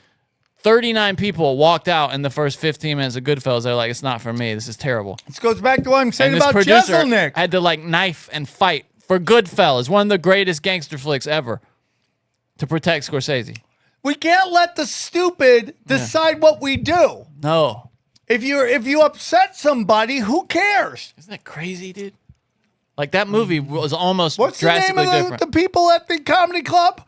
39 people walked out in the first 15 minutes of Goodfellas. They're like, it's not for me. This is terrible. This goes back to what I'm saying And this about producer Jeselnik. had to like knife and fight for Goodfellas, one of the greatest gangster flicks ever, to protect Scorsese. We can't let the stupid decide what we do. No. If you upset somebody, who cares? Isn't that crazy, dude? Like that movie was almost What's the name drastically of different. the people at the comedy club?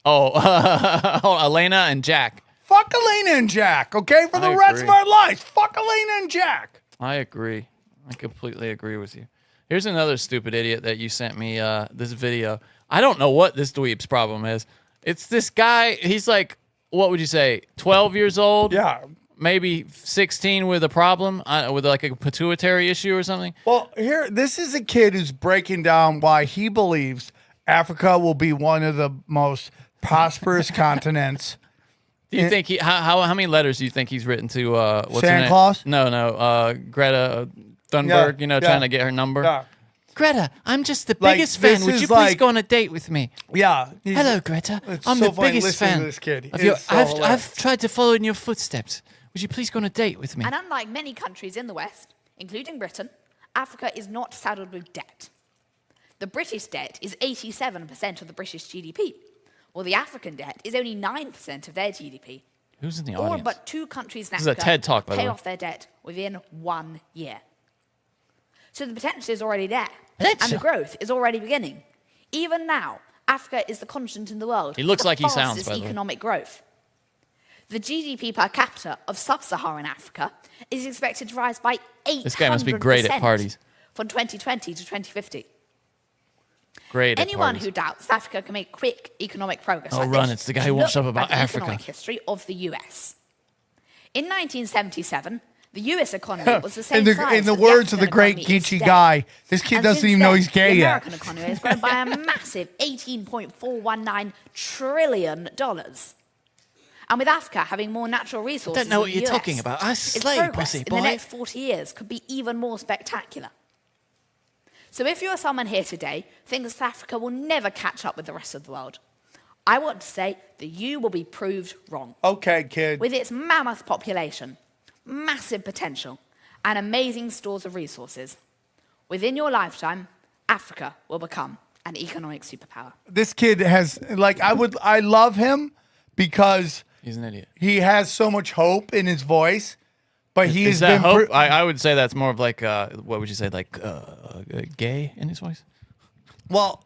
Oh, Elena and Jack. Fuck Elena and Jack, okay? For the I rest of agree. our lives. Fuck Elena and Jack. I agree. I completely agree with you. Here's another stupid idiot that you sent me this video. I don't know what this dweeb's problem is. It's this guy. He's like, what would you say, 12 years old? Yeah. Maybe 16 with a problem, with like a pituitary issue or something. Well, this is a kid who's breaking down why he believes Africa will be one of the most prosperous continents. Do you think how many letters do you think he's written to what's her Santa name? Claus? No, Greta Thunberg. Yeah, trying to get her number. Yeah. Greta, I'm just the Like, biggest fan. this Would is you please like- go on a date with me? Yeah. Hello, Greta. It's I'm so the funny biggest listening to fan this kid. of your. It's so hilarious. I've tried to follow in your footsteps. Would you please go on a date with me? And unlike many countries in the West, including Britain, Africa is not saddled with debt. The British debt is 87% of the British GDP, while the African debt is only 9% of their GDP. Who's in the All audience? but 2 countries in This is a Africa TED Talk, by the pay way. off their debt within 1 year. So the potential is already there, Potential. and the growth is already beginning. Even now, Africa is the continent in the world He looks with the like he sounds, fastest by the way. economic growth. The GDP per capita of sub-Saharan Africa is expected to rise by 800% This guy must be great at parties. from 2020 to 2050. Great at Anyone parties. who doubts Africa can make quick economic progress Oh, like run, this it's the guy should who won't look shut up about at the Africa. economic history of the US. In 1977, The U.S. economy was the same In the, size in the as words of the African great economy is Geechee today. guy, this kid And doesn't since even know then, he's gay the yet. American economy has grown by a massive $18.419 trillion. And with Africa having more natural resources don't know what than the you're US, talking about. I its slay, progress pussy in boy. the next 40 years could be even more spectacular. So if you're someone here today who thinks that Africa will never catch up with the rest of the world, I want to say that you will be proved wrong. Okay, kid. With its mammoth population, massive potential, and amazing stores of resources, within your lifetime, Africa will become an economic superpower. This kid has, like, I love him because He's an idiot. he has so much hope in his voice, but he has Is that been hope? I would say that's more of like, what would you say, like gay in his voice? well,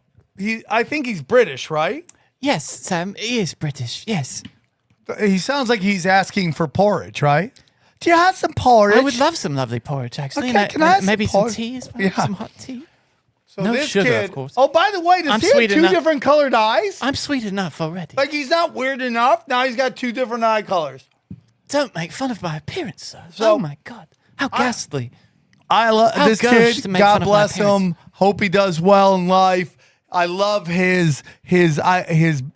I think he's British, right? Yes, Sam, he is British. Yes. He sounds like he's asking for porridge, right? Do you have some porridge? I would love some lovely porridge, actually. Okay, can I have some maybe some porridge? tea as well? Yeah. Some hot tea? So No this sugar, kid, of course. Oh, by the way, does I'm he have sweet two enough. different colored eyes? I'm sweet enough already. Like, he's not weird enough. Now he's got two different eye colors. Don't make fun of my appearance, sir. So- oh, my God. How ghastly. I love How this gauche kid. to make God fun of my bless appearance. him. Hope he does well in life. I love his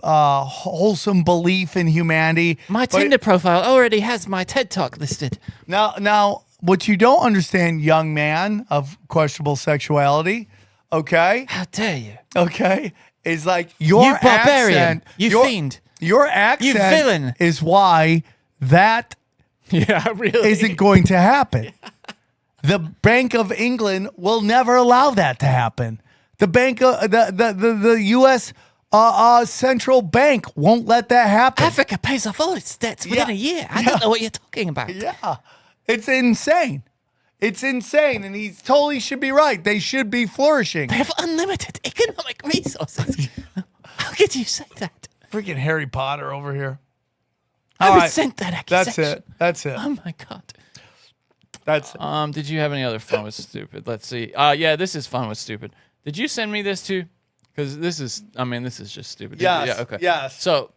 wholesome belief in humanity. My But Tinder profile already has my TED Talk listed. now, what you don't understand, young man of questionable sexuality, okay, How dare you? okay, is like your You barbarian. accent, You fiend. your accent, villain. is why that Yeah, really. isn't going to happen. The Bank of England will never allow that to happen. The bank, the U.S. Central Bank won't let that happen. Africa pays off all its debts within Yeah. a year. I don't know what you're talking about. Yeah, it's insane. It's insane, and he totally should be right. They should be flourishing. They have unlimited economic resources. How could you say that? Freaking Harry Potter over here. I All right. resent that accusation. That's it. Oh my God. That's it. Did you have any other fun with stupid? Let's see. Yeah, this is fun with stupid. Did you send me this too? Because this is just stupid. Did you? Yes, Yeah. Okay. yes. So,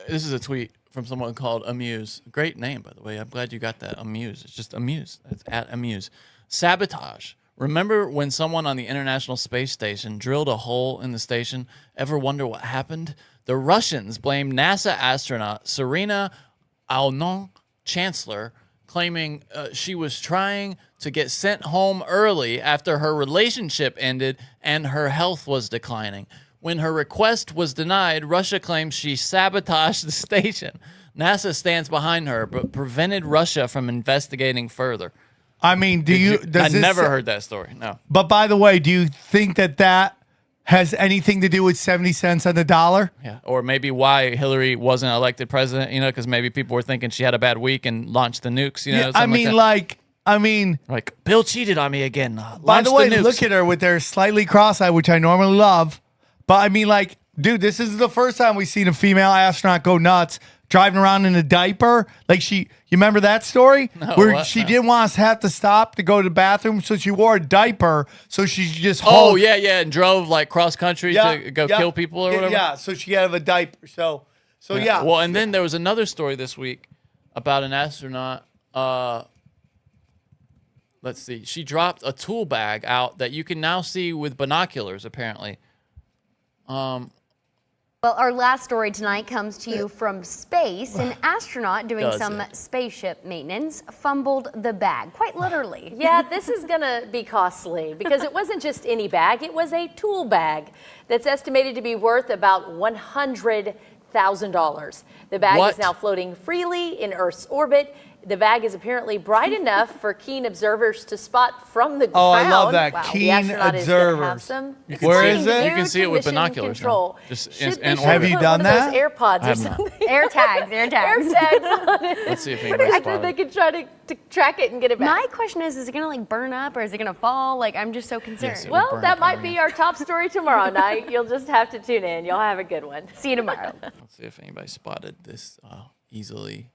this is a tweet from someone called Amuse. Great name, by the way. I'm glad you got that. Amuse. It's just Amuse. It's at Amuse. Sabotage. Remember when someone on the International Space Station drilled a hole in the station? Ever wonder what happened? The Russians blamed NASA astronaut Serena Alnon, Chancellor, claiming she was trying to get sent home early after her relationship ended and her health was declining. When her request was denied, Russia claims she sabotaged the station. NASA stands behind her, but prevented Russia from investigating further. I mean, I never heard that story. No. But by the way, do you think that has anything to do with 70 cents on the dollar? Yeah. Or maybe why Hillary wasn't elected president, because maybe people were thinking she had a bad week and launched the nukes, Yeah, something like Bill cheated on me again. By the way, nukes. look at her with her slightly cross-eyed, which I normally love. But I mean, like, dude, this is the first time we've seen a female astronaut go nuts driving around in a diaper. Like you remember that story? Where she didn't want us to have to stop to go to the bathroom, so she wore a diaper, so she just Oh, yeah, and drove like cross country to go kill people or whatever. Yeah, so she had a diaper. So yeah. Well, and then there was another story this week about an astronaut. Let's see. She dropped a tool bag out that you can now see with binoculars, apparently. Well, our last story tonight comes to you from space. An astronaut doing some spaceship maintenance fumbled the bag, quite literally. Yeah, this is going to be costly because it wasn't just any bag. It was a tool bag that's estimated to be worth about $100,000. The bag is now floating freely in Earth's orbit. The bag is apparently bright enough for keen observers to spot from the ground. Oh, I love that. Wow. Keen the astronaut observers. Is gonna have some Where is it? You can see it with mission binoculars. Control. Have you done that? Those AirPods I or have not. something. Air tags. Air tags on it. Let's see if They anybody spotted it. can try to track it and get it back. My question is it gonna like burn up or is it gonna fall? Like, I'm just so concerned. it will Well, burn that up might on be you. our top story tomorrow night. You'll just have to tune in. You'll have a good one. See you tomorrow. Let's see if anybody spotted this easily.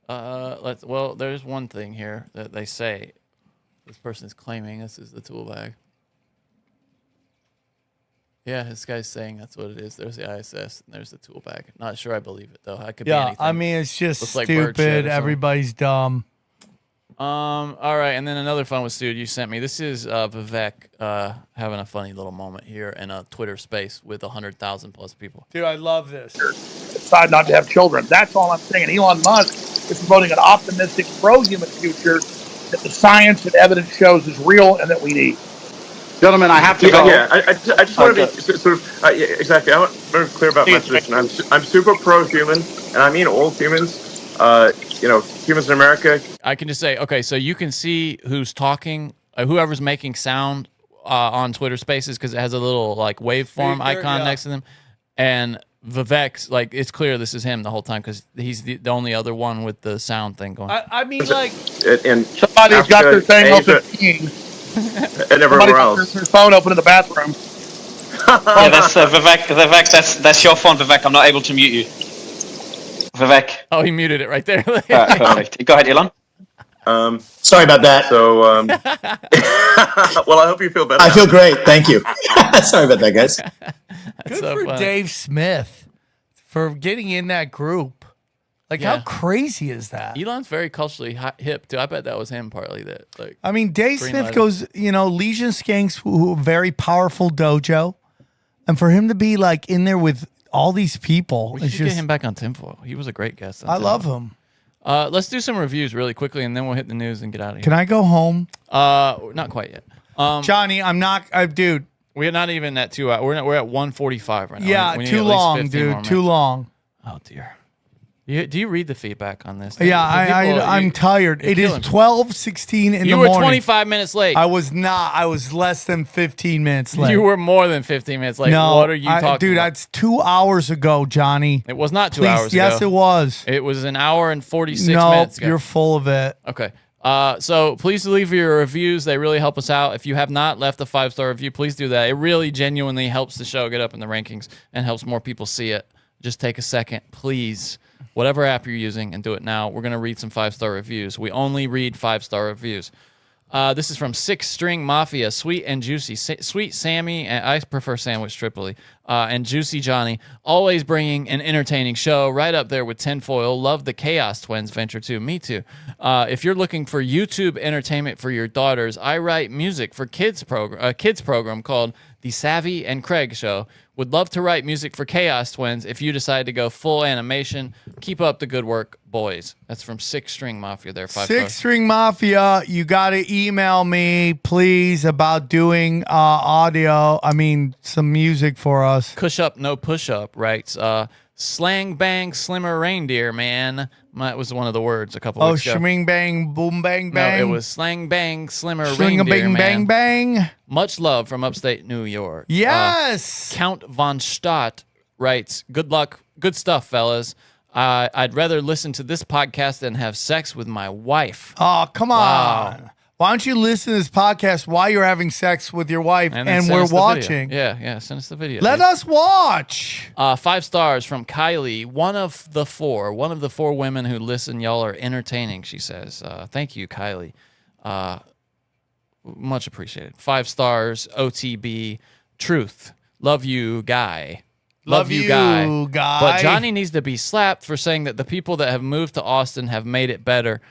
Well, there's one thing here that they say. This person is claiming this is the tool bag. Yeah, this guy's saying that's what it is. There's the ISS and there's the tool bag. Not sure I believe it though. I could be anything. I mean, it's just Looks like bird shit or stupid. something. Everybody's dumb. All right, and then another fun with dude you sent me. This is Vivek having a funny little moment here in a Twitter space with 100,000 plus people. Dude, I love this. Decide not to have children. That's all I'm saying. Elon Musk is promoting an optimistic, pro-human future that the science and evidence shows is real and that we need. Gentlemen, I have to go. Yeah, I just want to be sort of yeah, exactly. I want to be very clear about my position. I'm super pro-human, and I mean all humans. Humans in America. I can just say, okay, so you can see who's talking, whoever's making sound on Twitter Spaces because it has a little like waveform icon next to them, and Vivek's like it's clear this is him the whole time because he's the only other one with the sound thing going. I mean, like, and somebody's got their thing open and everywhere else. Their phone open in the bathroom. Yeah, that's Vivek. Vivek, that's your phone, Vivek. I'm not able to mute you. Vivek. Oh, he muted it right there. Perfect. Go ahead, Elon. Sorry about that. So, well, I hope you feel better. I feel great. Thank you. Sorry about that, guys. Good for Dave Smith for getting in that group. Like, how crazy is that? Elon's very culturally hip too. I bet that was him partly. That like. I mean, Dave Smith goes, Legion Skanks, who very powerful dojo, and for him to be like in there with all these people, We should get him back on Tinfoil. He was a great guest. I love him. Let's do some reviews really quickly, and then we'll hit the news and get out of here. Can I go home? Not quite yet. Johnny, I'm not. Dude, we're not even at 2 hours. We're at 1:45 right now. Yeah, We need too at least long, 15 dude. more Too minutes. long. Oh dear. Do you read the feedback on this? Yeah, I'm tired. It is 12:16 in the morning. You were 25 minutes late. I was not. I was less than 15 minutes late. You were more than 15 minutes late. No, What are you talking dude, about? that's 2 hours ago, Johnny. It was not 2 Please, hours ago. yes, it was. It was an hour and 46 No, minutes ago. you're full of it. Okay. So please leave your reviews. They really help us out. If you have not left a 5-star review, please do that. It really genuinely helps the show get up in the rankings and helps more people see it. Just take a second, please. Whatever app you're using, and do it now. We're going to read some 5-star reviews. We only read 5-star reviews. This is from Six String Mafia, Sweet and Juicy. Sweet Sammy, and I prefer Sandwich Tripoli, and Juicy Johnny, always bringing an entertaining show, right up there with Tinfoil. Love the Chaos Twins venture too. Me too. If you're looking for YouTube entertainment for your daughters, I write music for kids program called The Savvy and Craig Show. Would love to write music for Chaos Twins if you decide to go full animation. Keep up the good work, boys. That's from Six String Mafia there. 5 Six stars. String Mafia, you got to email me, please, about doing some music for us. Cush Up, No Push Up writes, Slang Bang Slimmer Reindeer, man. That was one of the words a couple weeks ago. Shming Bang, Boom Bang Bang. No, it was Slang Bang Slimmer Shling Reindeer, Bang man. Bang Bang. Much love from upstate New York. Yes. Count von Stott writes, good luck, good stuff, fellas. I'd rather listen to this podcast than have sex with my wife. Oh, come on. Why don't you listen to this podcast while you're having sex with your wife and then send we're us the video. watching? Yeah, send us the video. Let us watch. 5 stars from Kylie, one of the four women who listen. Y'all are entertaining, she says. Thank you, Kylie. Much appreciated. 5 stars, OTB, truth. Love you, guy. Love you, guy. But Johnny needs to be slapped for saying that the people that have moved to Austin have made it better.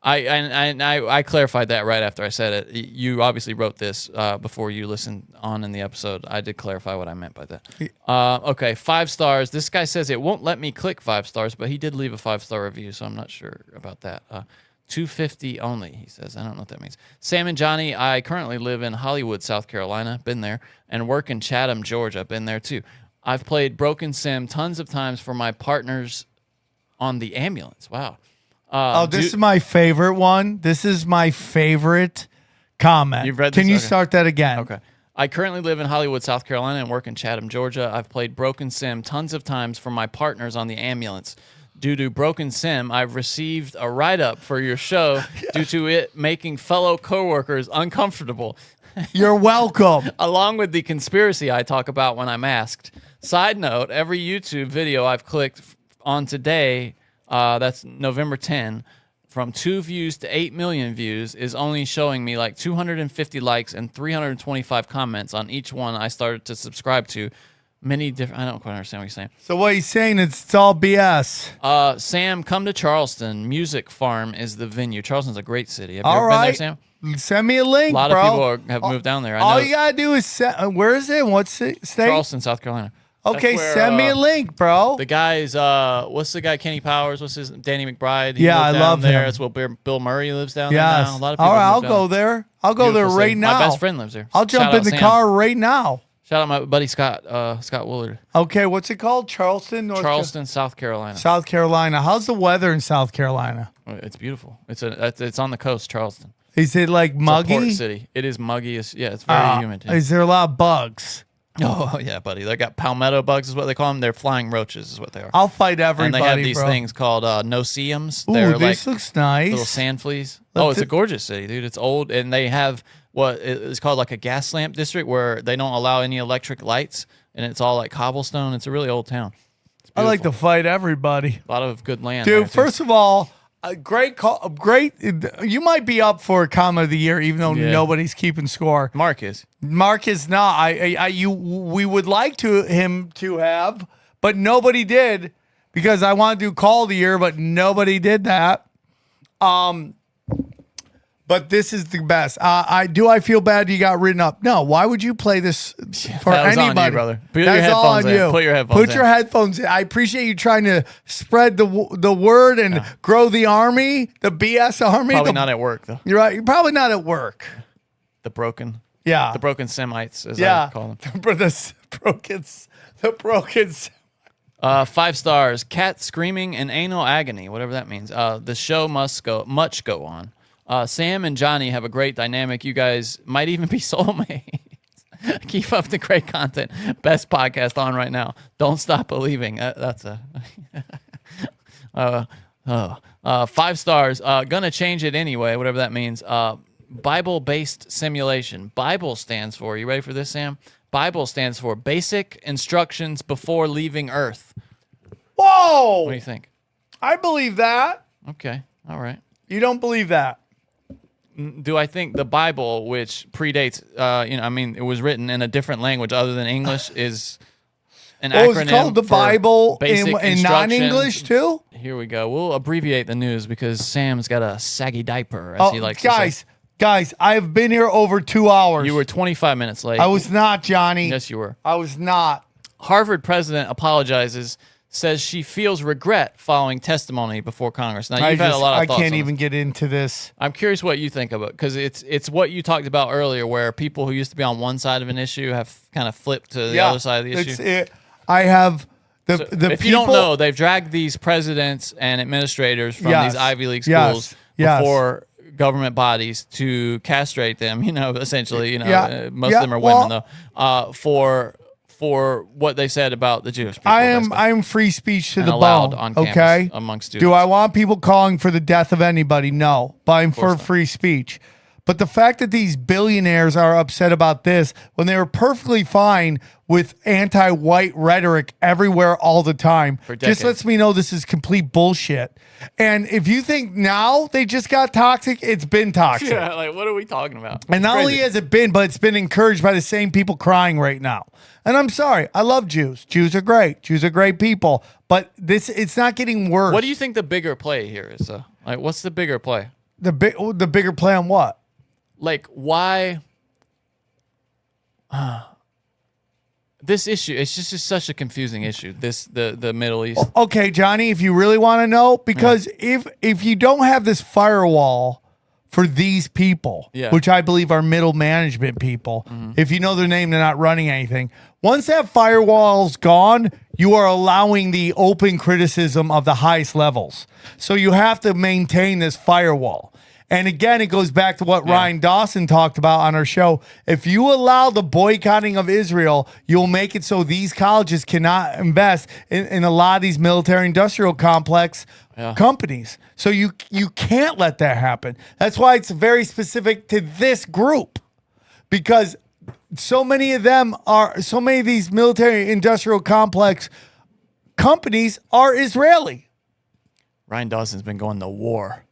I clarified that right after I said it. You obviously wrote this before you listened on in the episode. I did clarify what I meant by that. Okay, 5 stars. This guy says it won't let me click 5 stars, but he did leave a 5-star review, so I'm not sure about that. 250 only, he says. I don't know what that means. Sam and Johnny, I currently live in Hollywood, South Carolina. Been there. And work in Chatham, Georgia. Been there too. I've played Broken Sim tons of times for my partners on the ambulance. Wow. This is my favorite one. This is my favorite comment. You've read this? Can you Okay. start that again? Okay. I currently live in Hollywood, South Carolina, and work in Chatham, Georgia. I've played Broken Sim tons of times for my partners on the ambulance. Due to Broken Sim, I've received a write-up for your show due to it making fellow coworkers uncomfortable. You're welcome. Along with the conspiracy I talk about when I'm asked. Side note, every YouTube video I've clicked on today, that's November 10, from 2 views to 8 million views is only showing me like 250 likes and 325 comments on each one I started to subscribe to. Many different. I don't quite understand what you're saying. So what he's saying is it's all BS. Sam, come to Charleston. Music Farm is the venue. Charleston's a great city. Have you All ever right. been there, Sam? Send me a link, A lot bro. of people have moved down there. I All know you gotta do is where is it? What's the state? Charleston, South Carolina. Okay, That's where, send me a link, bro. The guy's what's the guy? Kenny Powers. What's his? Danny McBride. He Yeah, moved I down love there. him. That's where Bill Murray lives down Yes. there now. A lot of people. All right, have I'll moved go down there. I'll go there Beautiful right city. now. My best friend lives there. I'll jump Shout in out the Sam. car right now. Shout out my buddy Scott Woolard. Okay, what's it called? Charleston, Charleston, South Carolina. South Carolina. How's the weather in South Carolina? It's beautiful. It's on the coast, Charleston. Is it like muggy? It's a port city. It is muggy. It's very humid. Yeah. Is there a lot of bugs? Oh yeah, buddy. They got palmetto bugs, is what they call them. They're flying roaches, is what they are. I'll fight everybody, And they have these bro. things called no-see-ums. Ooh, They're this like looks nice. little sand fleas. Let's It's a gorgeous city, dude. It's old, and they have what is called like a gas lamp district where they don't allow any electric lights, and it's all like cobblestone. It's a really old town. I like to fight everybody. A lot of good land. Dude, there, too. first of all, a great call. Great. You might be up for a comment of the year, even though Yeah. nobody's keeping score. Mark is. Mark is not. We would like him to have, but nobody did because I want to do call of the year, but nobody did that. But this is the best. I feel bad you got written up. No, why would you play this for That was on you, anybody? brother. Put your That's all on headphones in. you. Put your headphones Put in. your headphones in. I appreciate you trying to spread the word and grow the army, the BS army. Probably not at work though. You're right. You're probably not at work. The broken. Yeah. The broken Semites, as I call them. The broken. 5 stars. Cat screaming and anal agony, whatever that means. The show must go on. Sam and Johnny have a great dynamic. You guys might even be soulmates. Keep up the great content. Best podcast on right now. Don't stop believing. That's a 5 stars. Gonna change it anyway, whatever that means. Bible-based simulation. Bible stands for, you ready for this, Sam? Bible stands for basic instructions before leaving Earth. Whoa! What do you think? I believe that. Okay. All right. You don't believe that? Do I think the Bible, which predates, it was written in a different language other than English, is an acronym? It's called the for Bible basic in instructions? non-English too? Here we go. We'll abbreviate the news because Sam's got a saggy diaper, as he likes to say. Guys, I've been here over 2 hours. You were 25 minutes late. I was not, Johnny. Yes, you were. I was not. Harvard president apologizes, says she feels regret following testimony before Congress. Now, you've had a lot of thoughts I can't on even this. get into this. I'm curious what you think about it, because it's what you talked about earlier, where people who used to be on one side of an issue have kind of flipped to the other side of the issue. I have So if you don't know, they've dragged these presidents and administrators from these Ivy League schools before government bodies to castrate them. Essentially, most of them are women though. For what they said about the Jewish people. I am free speech to And the allowed bone. on campus Okay, among students. Do I want people calling for the death of anybody? No, but I'm for free speech. But the fact that these billionaires are upset about this when they were perfectly fine with anti-white rhetoric everywhere all the time just lets me know this is complete bullshit. And if you think now they just got toxic, it's been toxic. Yeah, like what are we talking about? And not only has it been, but it's been encouraged by the same people crying right now. And I'm sorry, I love Jews. Jews are great. Jews are great people. But it's not getting worse. What do you think the bigger play here is? Like, what's the bigger play? The bigger play on what? Like, why? This issue, it's just such a confusing issue. The Middle East. Okay, Johnny, if you really want to know, because if you don't have this firewall for these people, which I believe are middle management people, if you know their name, they're not running anything. Once that firewall's gone, you are allowing the open criticism of the highest levels. So you have to maintain this firewall. And again, it goes back to what Ryan Dawson talked about on our show. If you allow the boycotting of Israel, you'll make it so these colleges cannot invest in a lot of these military industrial complex companies. So you can't let that happen. That's why it's very specific to this group, because so many of these military industrial complex companies are Israeli. Ryan Dawson's been going to war.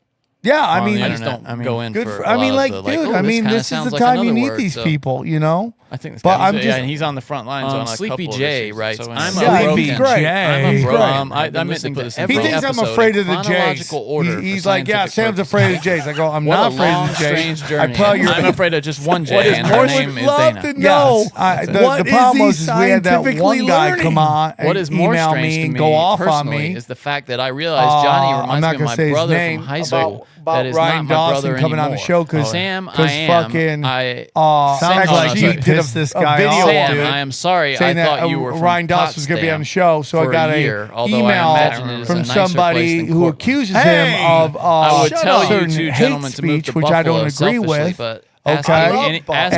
Yeah, I on mean, the I internet. just don't go in good for. I mean, a lot like, of dude, the, I mean, kinda this is sounds the like time you another need word, these so- people, you know? I think this But guy, I'm just, and he's on the front lines on a Sleepy couple of J issues, writes, so I'm anyway. a broken. great. I'm a He's broken. great. I I've been meant to listening put to this He every thinks I'm episode afraid in of the Jays. chronological order He's for like, yeah, scientific Sam's purposes. afraid of the Jays. I go, I'm What not a afraid long, of the Jays. strange journey. I tell you, I'm afraid of just one J, What is and more her than- name is love Dana. to know. Yes. The problem was is we had that one guy come on and What is more email strange me to and me go off on personally me. is the fact that I realized Johnny I'm reminds not me of gonna my say his brother name from high school. about that is Ryan not my Dawson brother coming on the anymore. show because Sam, I fucking am. sounds like you you did this guy video off, Sam, dude. I am sorry. I Saying thought that you were from Ryan Dawson was going to be on the show, so I for got a an year, although I imagine it email is from a nicer place somebody than who Cortland. accuses Hey! him of I would tell you certain two hate gentlemen to move speech, to which I don't Buffalo agree selfishly, with. but Okay, asking and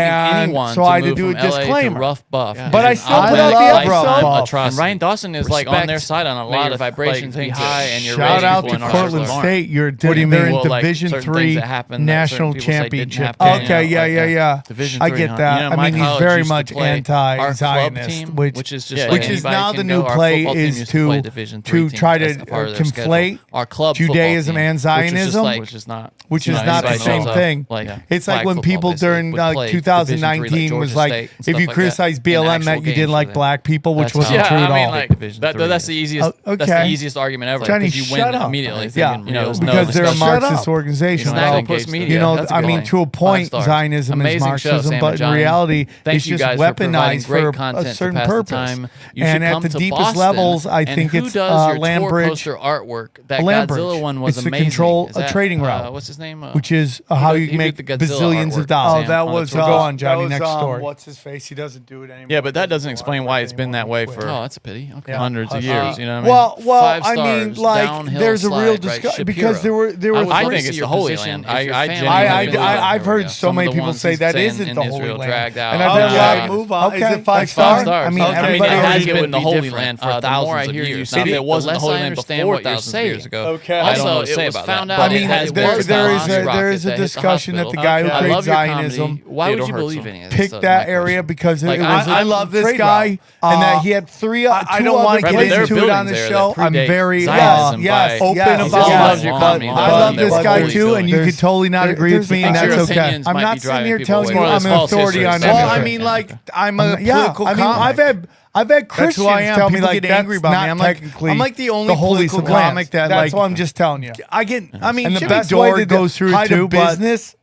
anyone so to I had to move do a from LA to disclaimer. rough buff. But I still put out the episode. And Ryan Dawson is like on their Respect. side on a May lot your of vibrations like, be high, and you're Shout raising out people to in Portland Arkansas. State. You're What do you mean? they're in Well, like, Division certain III things that happen that national certain people say didn't championship. happen, you know, Okay, like, yeah. Division I III, get huh? that. You know, I my mean, he's college very used to much play our club anti-Zionist, team, which is just which like is anybody now can the go. new Our play football team is used to play to Division III try to teams as a part of their schedule. conflate Our club football Judaism team, and which is just Zionism, like- which is not which you is know, not the anybody same knows of, thing. like, It's flag like when football people basically during would play Division III, 2019 like was Georgia like, State and if stuff you like criticize that, in BLM, actual that you games didn't for like them. black people, which That's wasn't how- true at I mean, all. like, that's the easiest. That's the easiest argument ever. Johnny, because you shut win up. immediately. Yeah, thinking, you know, there's because no they're a discussion. Marxist organization. You don't have to though. engage media. You know, That's a I good mean, point. to a 5 point, stars. Zionism is Amazing show, Marxism, Sam and but in Johnny. reality, Thank it's you just guys for providing weaponized great for content a to certain pass the purpose. time. You And should at come the to deepest Boston, levels, I and think who it's does your tour Lambridge. poster artwork. That Lambridge. Godzilla one was It's to amazing. control Is a that, trading route. What's his name? Which is He how did- you he make did the Godzilla bazillions of artwork, dollars. Sam, on the tour. Go on, Johnny. That was, Next story. What's his face? He doesn't do it anymore. Yeah, but that doesn't explain why it's been that way for that's a pity. Okay. hundreds of years. You know what I mean? Well, 5 I mean, stars, like, downhill there's a real slide, right? discussion because there were I think it's the Holy Land. I've heard so many people say that isn't the Holy Land, and I've heard a lot of move on. Is it 5 stars? I mean, everybody it has has been the Holy Land for thousands of years. Now, if it wasn't the Holy Land before thousands of years ago, I don't know what to say about that. I mean, there is a discussion that the guy who created Zionism why would you believe any of this picked stuff? that area because Like, it was I love this guy, and that he had I don't want to get into it on the show. I'm very open about it. I love this guy too, and you could totally not agree with me, and that's okay. I'm not sitting here telling you I'm an authority on everything. Well, I mean, like, I'm a political comic. I've had Christians tell me like angry about me. I'm like the only political comic that like. That's what I'm just telling you. I mean, and the best way to goes through it too, business.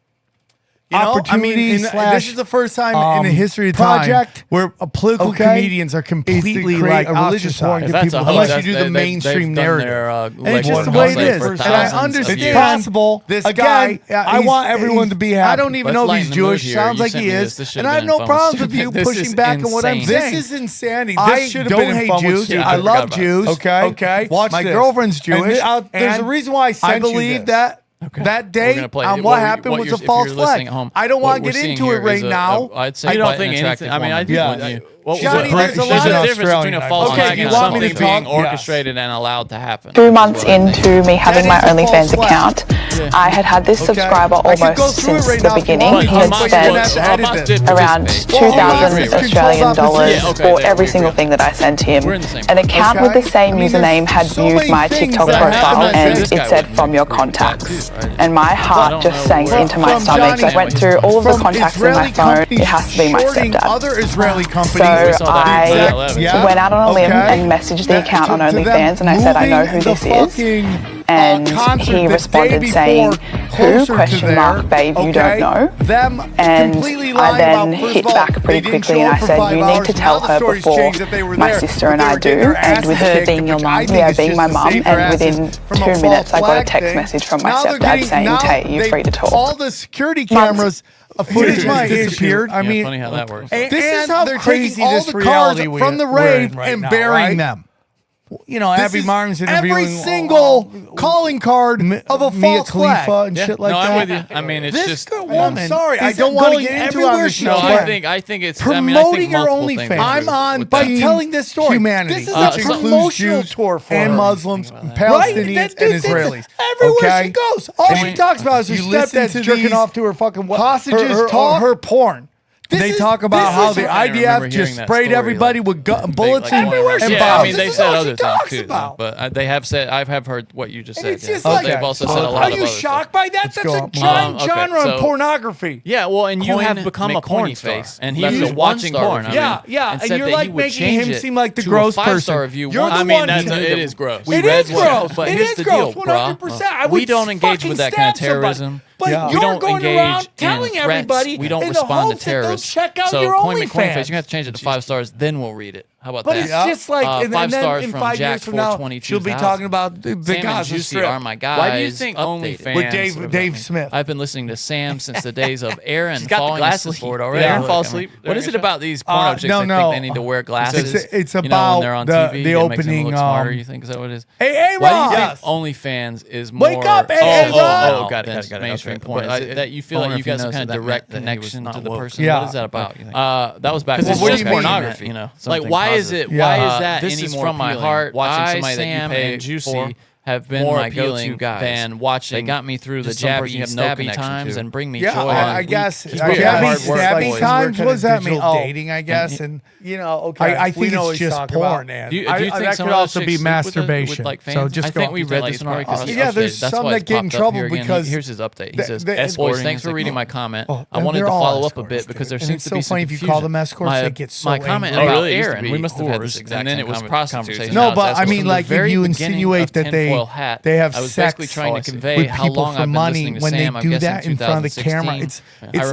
Opportunity this is the first time in the history of time where political comedians are completely like religious unless you do the mainstream narrative. And it's just the way it is. And I understand it's possible. This guy, I want everyone to be happy. I don't even know if he's Jewish. Sounds like he is. And I have no problems with you pushing back on what I'm saying. This is insanity. I don't hate Jews. I love Jews. Okay. Watch my girlfriend's Jewish. There's a reason why I believe that. Okay. That day, what happened was a false flag. I don't want to get into it right now. I'd say you don't think anything. I mean, I do want you. Johnny, there's a difference between a false flag and something being orchestrated and allowed to happen. 2 months into me having my OnlyFans account, I had this subscriber almost since the beginning. He had spent around 2,000 Australian dollars for every single thing that I sent him. An account with the same username had viewed my TikTok profile and it said from your contacts. And my heart just sank into my stomach. I went through all of the contacts in my phone. It has to be my stepdad. Other Israeli companies. So I went out on a limb and messaged the account on OnlyFans and I said, I know who this is. And he responded saying, who? ? Babe, you don't know. And I then hit back pretty quickly and I said, you need to tell her before my sister and I do. And with her being your mum, being my mum, and within 2 minutes I got a text message from my stepdad saying, Tate, you're free to talk. All the security cameras footage has disappeared. I mean, funny how that works. This is how they're taking all the cars from the rave and burying them. You know, Abby Martin's interviewing every single calling card of a false flag and shit like that. I'm with you. I mean, it's this just. I'm sorry, I don't want to get into on the show. No, I think it's promoting your OnlyFans. I'm on by telling this story. Humanity. This is a promotional tour for and Muslims, Palestinians, and Israelis. Everywhere she goes, all she talks about is her stepdad's jerking off to her fucking hostages. Her porn. They talk about how the IDF just sprayed everybody with bullets and bombs. I mean, they've said other things too, but they have said I have heard what you just said. It's just like, they've also said a lot are of you other shocked by that? That's a giant genre of pornography. Yeah, well, and you have become a porn star, and he's watching porn. Yeah, and you're like making him seem like the gross person. I mean, it is gross. It is gross. But it here's is the gross. deal, 100%. we don't engage with that kind of terrorism. But you're going around telling everybody we don't in the respond to hopes that they'll terrorists. check out so your Coin OnlyFans. McCoinface, you're gonna have to change it to 5 stars, then we'll read it. How about but that? It's just like 5 stars in from 5 Jack years from now, 422. she'll be talking about the Sam and Gaza Juicy Strip. are my guys. Why do you think updated. OnlyFans with Dave Smith? I've been listening to Sam since the days of Aaron She's got the falling glasses asleep. for it already. Aaron Yeah. fall asleep. What is it about these porno chicks that think they need to wear glasses? It's you know, about when they're on the TV, the it makes them opening. look smarter. You think is that what it is? Hey, Why Rob. do you think OnlyFans is more? Wake up, hey, Rob. Got it. Mainstream Okay. porn. But Is it that you feel like you got some kind of direct connection to the person? Yeah. What is that about? That was back. Because then. it's just pornography. You know, Like, something why is positive. it? Why is that This any is more from my appealing? heart. Watching Sam somebody that you pay and Juicy for have been more my appealing go-to guys. than watching. They got me through the just some person jabby, you have no stabby connection times to. and bring me Yeah, joy. I guess. He's Jabby, really hard work. stabby times. What does that mean? Digital Oh, dating, I guess, and you know, I think it's just porn. man. Do you I- think that some could of those also chicks be sleep masturbation. With like fans? So just I think go- we read this in our Yeah, there's some that get in trouble because here's his update. He the- says, the- "Boys, thanks for reading my comment. Oh, I wanted to they're all follow up a escorts, bit dude. because there And seems it's to be so some funny if you confusion. call them escorts, they get so my comment angry. about really? It used to Aaron. be We must have had this whores, exact and then same it was conversation. prostitutes. No, Now but it's I escorts. mean, From the like, if very you beginning insinuate of that they Tinfoil Hat, they have I was sex basically trying to convey with how people long for I've been money listening to when Sam. they I do guess that in front of the 2016. camera. I It's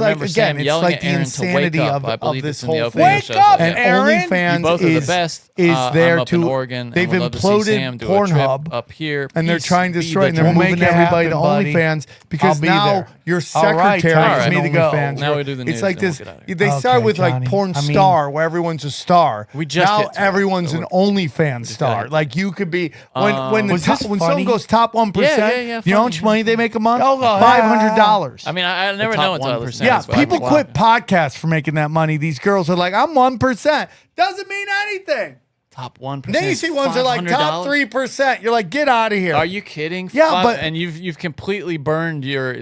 remember like again, Sam it's yelling like at the Aaron to wake insanity up. I of believe this it's in the whole opening thing. show. Yeah. OnlyFans You both are the best. is I'm there up in to. Oregon, and They've would love to see Sam imploded do a trip Pornhub up here, and they're Please trying to be destroy. And the they're judge. moving everybody to OnlyFans because now your secretary is me an OnlyFans. Now we do the It's news, like then this. we'll get out of here. They start with like Johnny. porn I mean- star, where everyone's a star. We just now hit to it. everyone's an OnlyFans star. Like you could be when Was this someone funny? goes top 1%. Yeah, you know how much money they make a month? Oh, $500. I mean, I never know until I listen. Yeah, to this, people but- quit podcasts for making that money. These girls are like, I'm 1%. Doesn't mean anything. Top 1%. Then you see ones that are like top 3%. You're like, get out of here. Are you kidding? Yeah, but and you've completely burned your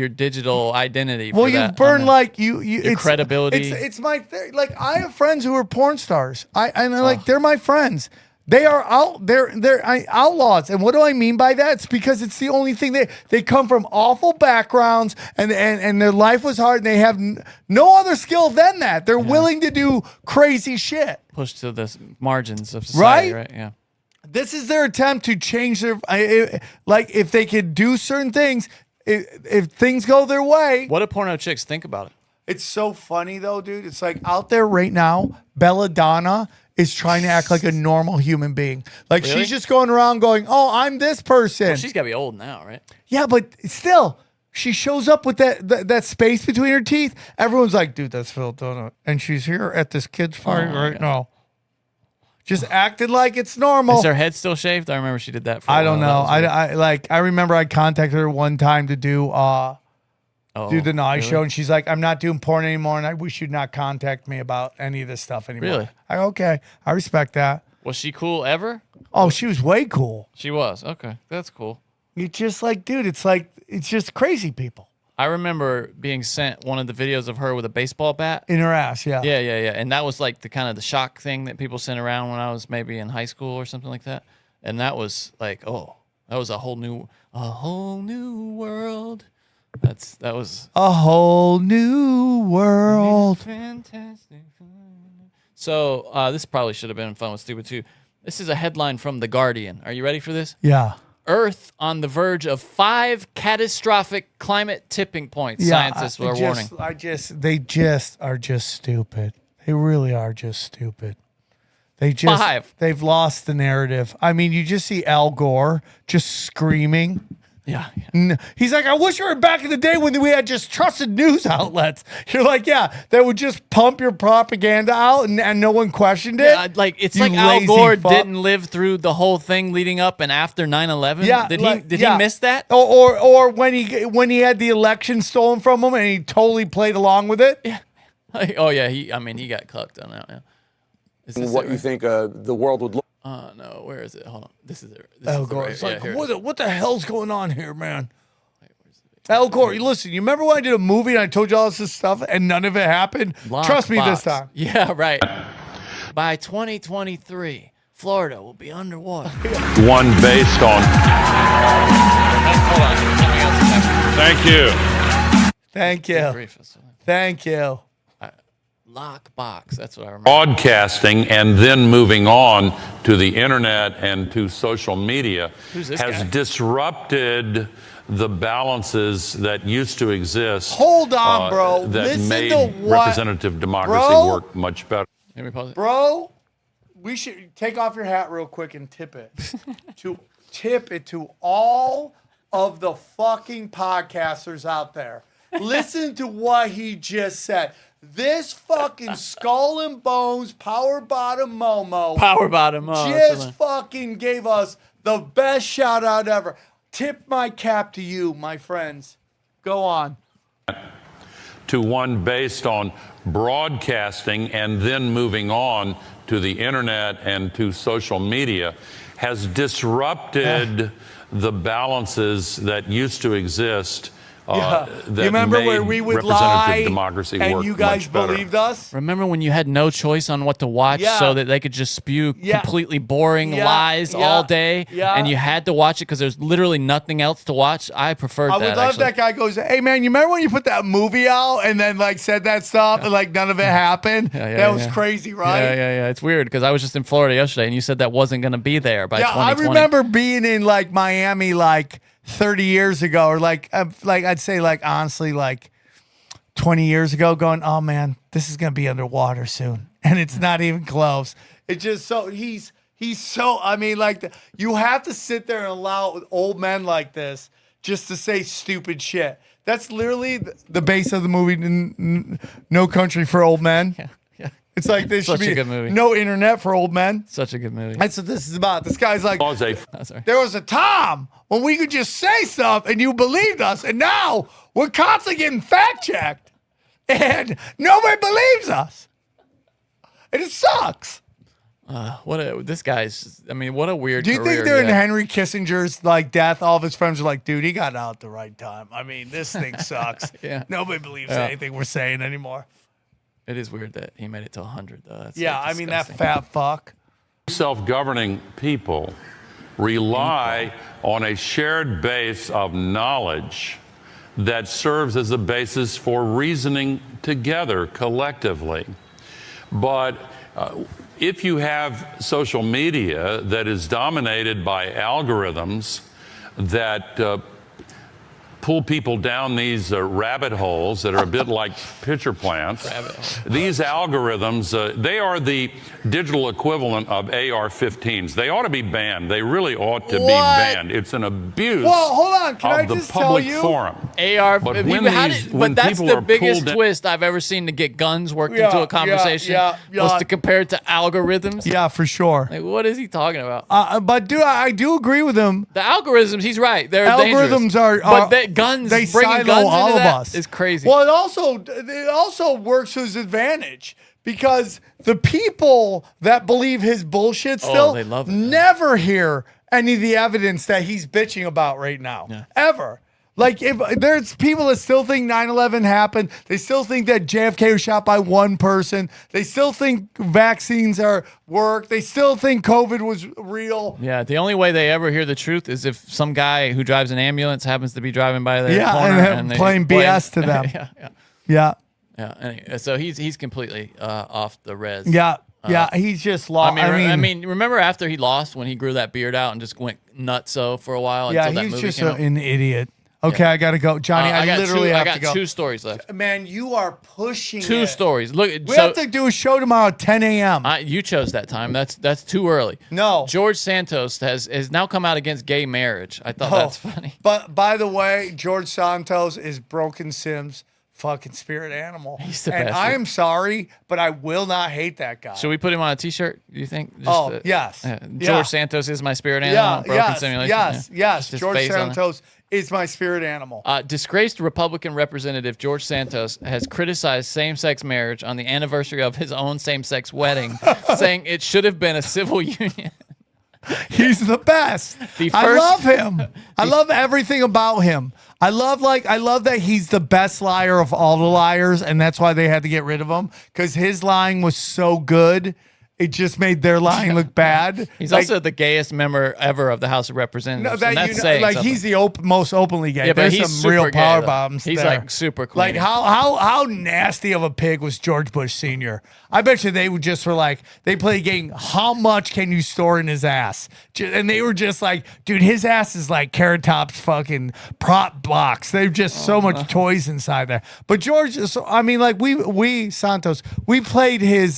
digital identity. well, for you've that. burned like your it's, credibility. It's my like I have friends who are porn stars. They're my friends. They are out. They're outlaws. And what do I mean by that? It's because it's the only thing they come from awful backgrounds and their life was hard and they have no other skill than that. They're willing to do crazy shit. Pushed to the margins of society, right? Yeah. This is their attempt to change their like if they could do certain things, if things go their way. What do porno chicks think about it? It's so funny though, dude. It's like out there right now, Belladonna is trying to act like a normal human being. Like Really? she's just going around going, "Oh, I'm this person." Well, she's got to be old now, right? Yeah, but still, she shows up with that space between her teeth. Everyone's like, "Dude, that's Phil Donut," and she's here at this kid's party right now, just acting like it's normal. Is her head still shaved? I remember she did that. For I a don't while. know. That was weird. I remember I contacted her one time to do the Nye show, and she's like, "I'm not doing porn anymore, and I wish you'd not contact me about any of this stuff anymore." Really? Okay, I respect that. Was she cool ever? Oh, she was way cool. She was. Okay, that's cool. You just like, dude, it's just crazy people I remember being sent one of the videos of her with a baseball bat. in her ass. Yeah. Yeah. And that was like the kind of the shock thing that people sent around when I was maybe in high school or something like that. And that was like, oh, that was a whole new world. That was a whole new world. Fantastic. So this probably should have been fun with Stupid too. This is a headline from The Guardian. Are you ready for this? Yeah. Earth on the verge of 5 catastrophic climate tipping points. Scientists are warning. They just are just stupid. They really are just stupid. They've lost the narrative. I mean, you just see Al Gore just screaming. Yeah. He's like, I wish we were back in the day when we had just trusted news outlets. You're like, yeah, that would just pump your propaganda out and no one questioned it. Yeah, like it's You like Al lazy Gore fuck. didn't live through the whole thing leading up and after 9/11. Yeah, Did yeah. he miss that? Or when he had the election stolen from him and he totally played along with it. Yeah. Oh yeah, he got cucked on that. Yeah. Is this what it, you right? think the world would look. No, where is it? Hold on. This is it. Al Gore. It's like, what the hell's going on here, man? El Corey, listen, you remember when I did a movie and I told you all this stuff and none of it happened? Trust me this time. Yeah, right. By 2023, Florida will be underwater. One based on. Hold on. Thank you. Thank you. Thank you. Lockbox. That's what I remember. Broadcasting and then moving on to the internet and to social media Who's this has guy? disrupted the balances that used to exist. Hold on, bro. That Listen made to what- representative democracy Bro? work much better. Let me pause it. Bro, we should take off your hat real quick and tip it. to all of the fucking podcasters out there. Listen to what he just said. This fucking skull and bones power bottom Momo. Power bottom, just fucking gave us the best shout out ever. Tip my cap to you, my friends. Go on. To one based on broadcasting and then moving on to the internet and to social media has disrupted the balances that used to exist. That you remember made where we would representative lie democracy and work you guys much better. believed us? Remember when you had no choice on what to watch so that they could just spew completely boring lies all day and you had to watch it because there's literally nothing else to watch? I preferred I that. would love actually. that guy goes, hey man, you remember when you put that movie out and then like said that stuff and like none of it happened? That was crazy, right? Yeah. It's weird because I was just in Florida yesterday and you said that wasn't going to be there by 2020. I remember being in like Miami like 30 years ago or like I'd say like honestly like 20 years ago going, oh man, this is going to be underwater soon. And it's not even close. It's just so he's so, I mean, like you have to sit there and allow old men like this just to say stupid shit. That's literally the base of the movie No Country for Old Men. Yeah. It's like this should Such be a good movie. no internet for old men. Such a good movie. That's what this is about. This guy's like, sorry. there was a time when we could just say stuff and you believed us, and now we're constantly getting fact checked, and nobody believes us, and it sucks. This guy's. I mean, what a weird. Do you career think during he had. Henry Kissinger's like death, all of his friends were like, "Dude, he got out at the right time." I mean, this thing sucks. Nobody believes anything we're saying anymore. It is weird that he made it to 100 though. That's I mean that fat fuck. Self-governing people rely on a shared base of knowledge that serves as a basis for reasoning together collectively. But if you have social media that is dominated by algorithms that pull people down these rabbit holes that are a bit like pitcher plants. These algorithms, they are the digital equivalent of AR-15s. They ought to be banned. They really ought to be banned. It's an abuse hold on. Can I of the just tell public you? forum. AR, But but, when that's people the are biggest pulled twist I've ever seen to get guns worked into a conversation. Was to compare it to algorithms. Yeah, for sure. Like, what is he talking about? But I do agree with him. The algorithms, he's right. They're Algorithms dangerous. are guns, they bringing silo guns all into of that us. is crazy. Well, it also works to his advantage because the people that believe his bullshit still they love it. never hear any of the evidence that he's bitching about right now. Ever. Like, if there's people that still think 9/11 happened, they still think that JFK was shot by one person, they still think vaccines work, they still think COVID was real. Yeah, the only way they ever hear the truth is if some guy who drives an ambulance happens to be driving by their corner and they playing BS to them. Yeah. Anyway, so he's completely off the res. He's just lost. I mean, remember after he lost when he grew that beard out and just went nutso for a while until that he's movie just came out? an idiot. Okay, I gotta go, Johnny. I literally have to go. I got 2 stories left. Man, you are pushing. 2 stories. Look, we have to do a show tomorrow at 10 a.m. You chose that time. That's too early. No. George Santos has now come out against gay marriage. I thought that's funny. But by the way, George Santos is Broken Sim's fucking spirit animal. He's the and best. I am sorry, but I will not hate that guy. Should we put him on a T-shirt? Do you think? Yes. George Santos is my spirit animal. Broken Simulation. Yes. Just his George face on it. Santos is my spirit animal. Disgraced Republican Representative George Santos has criticized same-sex marriage on the anniversary of his own same-sex wedding, saying it should have been a civil union. He's the best. I love him. I love everything about him. I love that he's the best liar of all the liars, and that's why they had to get rid of him, because his lying was so good. It just made their lying look bad. He's also the gayest member ever of the House of Representatives. No, and that's saying like something. he's the most openly gay. Yeah, but There's he's some real super gay, power though. bombs. He's there. like super clean. Like how nasty of a pig was George Bush Sr.? I bet you they were like they played a game. How much can you store in his ass? And they were just like, dude, his ass is like Carrot Top's fucking prop box. They've just so much toys inside there. But George, I mean, like we Santos, we played his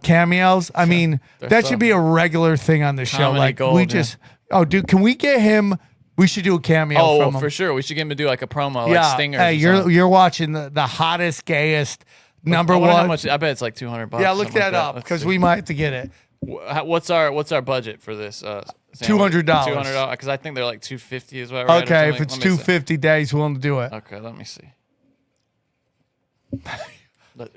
cameos. I mean, that should be a regular thing on the show. Comedy Like gold, we just, oh, dude, can we get him? We should do a cameo from him. For sure. We should get him to do like a promo, like Stingers. Hey, you're watching the hottest, gayest number I wonder one. how much, I bet it's like $200. Yeah, look something that like up Let's because see. we might have to get it. What's our budget for this? $200. $200 because I think they're like $250 is what I read. Okay, if it's 250 days, willing to do it. Okay, let me see.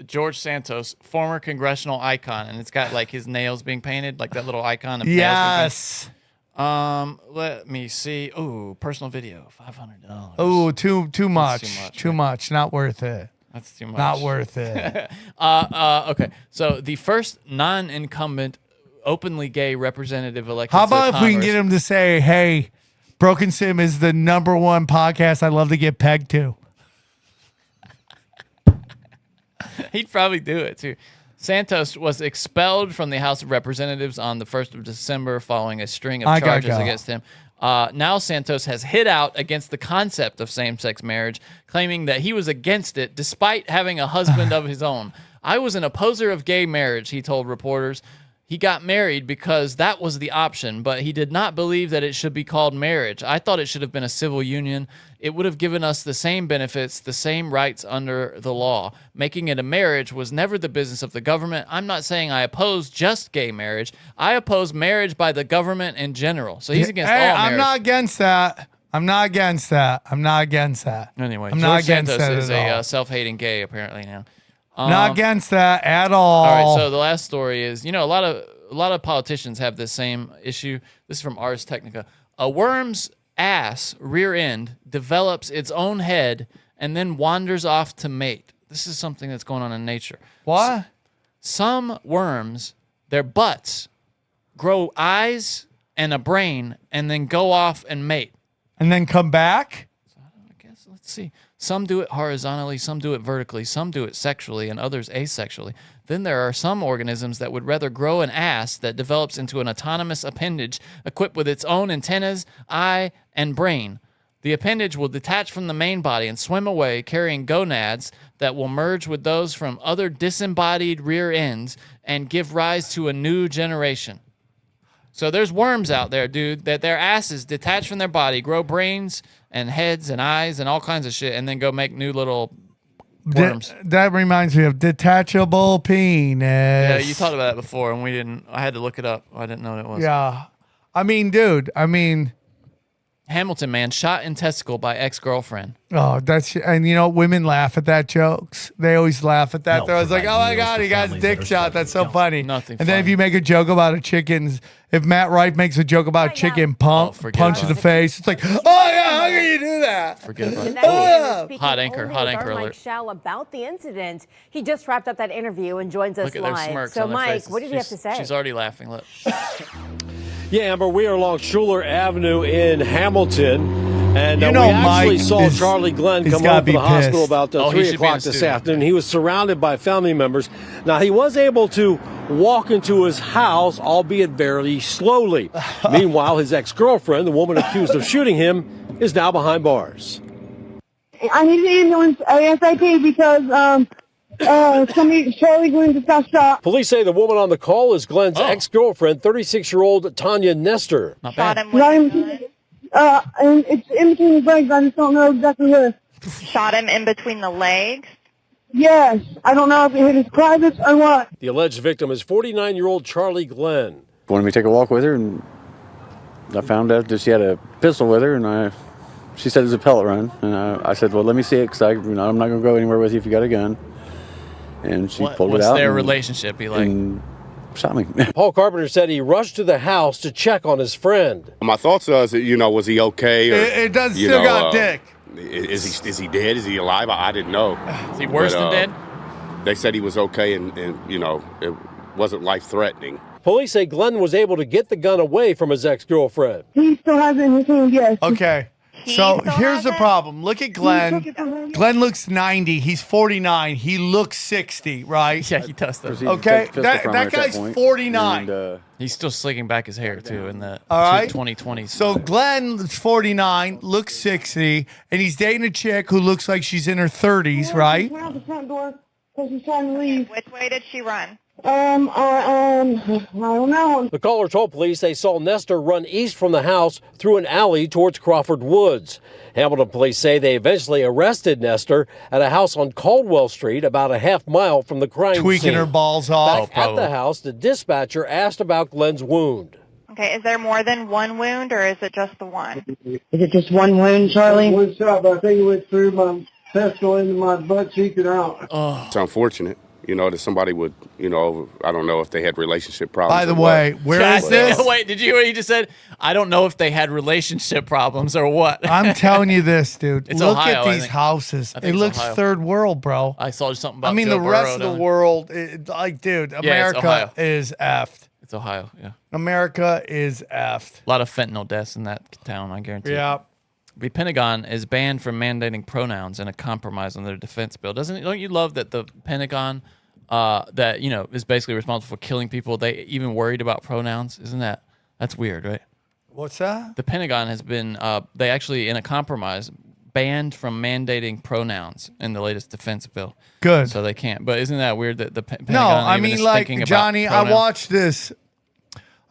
George Santos, former congressional icon, and it's got like his nails being painted, like that little icon of nails being Yes. painted. Let me see. Oh, personal video, $500. Oh, too much. That's Too much. Not worth it. That's too much. Not worth it. Okay, so the first non-incumbent, openly gay representative elected. How to about if we can Congress. get him to say, "Hey, Broken Sim is the number one podcast I love to get pegged to." He'd probably do it too. Santos was expelled from the House of Representatives on the 1st of December following a string of I gotta charges go. against him. Now Santos has hit out against the concept of same-sex marriage, claiming that he was against it despite having a husband of his own. I was an opposer of gay marriage, he told reporters. He got married because that was the option, but he did not believe that it should be called marriage. I thought it should have been a civil union. It would have given us the same benefits, the same rights under the law. Making it a marriage was never the business of the government. I'm not saying I oppose just gay marriage. I oppose marriage by the government in general. So he's against all marriage. I'm not against that. I'm not against that. I'm not against that. Anyway, I'm George not against Santos that is at a all. self-hating gay apparently now. Not against that at all. All right, so the last story is, a lot of politicians have this same issue. This is from Ars Technica. A worm's ass rear end develops its own head and then wanders off to mate. This is something that's going on in nature. What? Some worms, their butts grow eyes and a brain and then go off and mate. And then come back? Let's see. Some do it horizontally, some do it vertically, some do it sexually, and others asexually. Then there are some organisms that would rather grow an ass that develops into an autonomous appendage equipped with its own antennas, eye, and brain. The appendage will detach from the main body and swim away, carrying gonads that will merge with those from other disembodied rear ends and give rise to a new generation. So there's worms out there, dude, that their asses detach from their body, grow brains and heads and eyes and all kinds of shit, and then go make new little worms. That reminds me of detachable penis. Yeah, you talked about that before, and we didn't. I had to look it up. I didn't know what it was. Yeah. I mean, dude, Hamilton man shot in testicle by ex-girlfriend. Oh, and women laugh at that jokes. They always laugh at that. They're always like, oh my God, he got his dick shot. That's so funny. Nothing And then if you make a joke about if Matt Rife makes a joke about chicken punch in the face, it's like, oh yeah, how can you do that? Forget about And it. that man was speaking Hot anchor only with our alert. Mike Schall about the incident. He just wrapped up that interview and joins us Look at their live. smirks So, on their Mike, faces. what did he have to say? She's already laughing. Look. Yeah, Amber, we are along Schuler Avenue in Hamilton. And we Mike actually saw Charlie Glenn come home from the hospital about 3 o'clock this afternoon. He was surrounded by family members. Now, he was able to walk into his house, albeit very slowly. Meanwhile, his ex-girlfriend, the woman accused of shooting him, is now behind bars. I need an ambulance ASAP because Charlie Glenn just got shot. Police say the woman on the call is Glenn's ex-girlfriend, 36-year-old Tanya Nestor. Not bad. And it's in between his legs. I just don't know exactly where. Shot him in between the legs? Yes. I don't know if it hit his privates or what. The alleged victim is 49-year-old Charlie Glenn. Wanted me to take a walk with her, and I found out that she had a pistol with her, and she said it was a pellet run. And I said, well, let me see it, because I'm not going to go anywhere with you if you got a gun. And she pulled it out. What's their relationship be like? And shot me. Paul Carpenter said he rushed to the house to check on his friend. My thoughts are, was he okay? Or, it does still got dick. Is he dead? Is he alive? I didn't know. Is he worse than dead? They said he was okay, and it wasn't life-threatening. Police say Glenn was able to get the gun away from his ex-girlfriend. He still has it in his hand, yes. Okay. So here's the problem. Look at Glenn. Glenn looks 90. He's 49. He looks 60, right? Yeah, he does though. Okay, that guy's 49. He's still slicking back his hair too in the All right. 2020s. So Glenn's 49, looks 60, and he's dating a chick who looks like she's in her 30s, right? She went out the front door because she's trying to leave. Which way did she run? I don't know. The caller told police they saw Nestor run east from the house through an alley towards Crawford Woods. Hamilton police say they eventually arrested Nestor at a house on Caldwell Street, about a half mile from the crime scene. Tweaking her balls off. Back at the house, the dispatcher asked about Glenn's wound. Okay, is there more than one wound, or is it just the one? Is it just one wound, Charlie? One shot, but I think it went through my pistol into my butt cheek and out. It's unfortunate, that somebody would, I don't know if they had relationship problems. By the way, where is this? Wait, did you hear what he just said? I don't know if they had relationship problems or what. I'm telling you this, dude. It's Look Ohio, at I these think. houses. I It think it's looks Ohio. third world, bro. I saw something about the Joe rest Burrow of the down world, dude, it's America Ohio. is effed. It's Ohio, yeah. America is effed. A lot of fentanyl deaths in that town, I guarantee. Yeah. The Pentagon is banned from mandating pronouns in a compromise on their defense bill. Don't you love that the Pentagon, is basically responsible for killing people? They even worried about pronouns. That's weird, right? What's that? The Pentagon has been, they actually, in a compromise, banned from mandating pronouns in the latest defense bill. Good. So they can't. But isn't that weird that the Pentagon No, I even mean, is like, thinking about Johnny, I pronouns?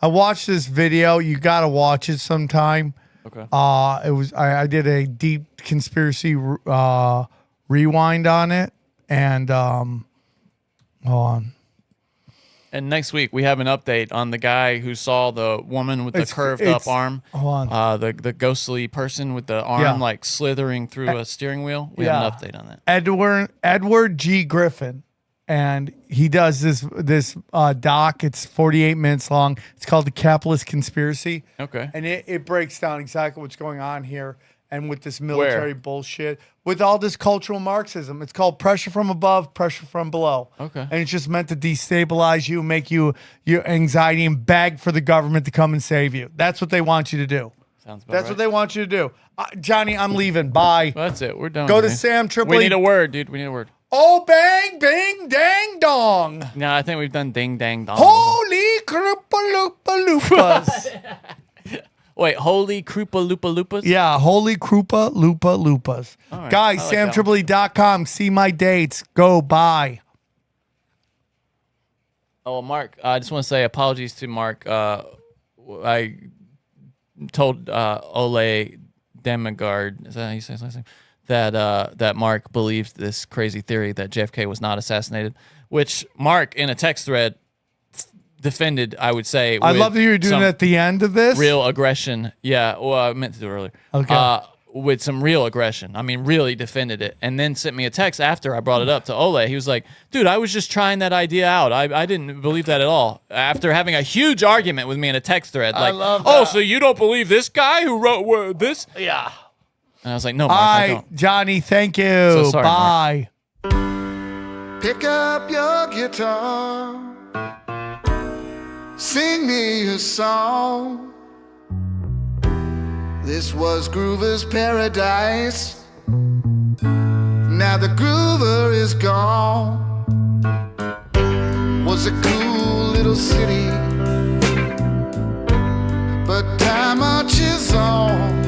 watched this video. You got to watch it sometime. Okay. I did a deep conspiracy rewind on it, and hold on. And next week we have an update on the guy who saw the woman with the curved up arm. Hold on. The ghostly person with the arm like slithering through a steering wheel. We have an update on that. Edward G. Griffin, and he does this doc. It's 48 minutes long. It's called The Capitalist Conspiracy. Okay. And it breaks down exactly what's going on here, and with this military bullshit, with all this cultural Marxism. It's called pressure from above, pressure from below. Okay. And it's just meant to destabilize you, make you your anxiety, and beg for the government to come and save you. That's what they want you to do. Sounds about That's what they want you to do. Johnny, I'm leaving. Bye. Well, that's it. We're done. Go to man. Sam Tripoli. We need a word, dude. We need a word. Oh, bang, bing, dang, dong. No, I think we've done ding, dang, dong. Holy Krupa-Lupa-Lupas. Wait, holy Krupa Lupa Lupas? Yeah, holy Krupa Lupa Lupas. All right, Guys, I like that one. samtripoli.com. See my dates. Go, bye. Oh, Mark, I just want to say apologies to Mark. I told Ole Demigard, is that how you say his last name? That Mark believed this crazy theory that JFK was not assassinated, which Mark, in a text thread, defended, I would say. I with love that you're doing some it at the end of this. real aggression. Yeah, well, I meant to do it earlier. Okay. With some real aggression. I mean, really defended it. And then sent me a text after I brought it up to Ole. He was like, dude, I was just trying that idea out. I didn't believe that at all. After having a huge argument with me in a text thread. Like, I love oh, that. so you don't believe this guy who wrote this? Yeah. And I was like, no, Mark, I All don't. right, Johnny, thank you. So sorry, Bye. Pick up your guitar, sing me a song. This was Groover's paradise. Now the Groover is gone. Was a cool little city, but time marches on.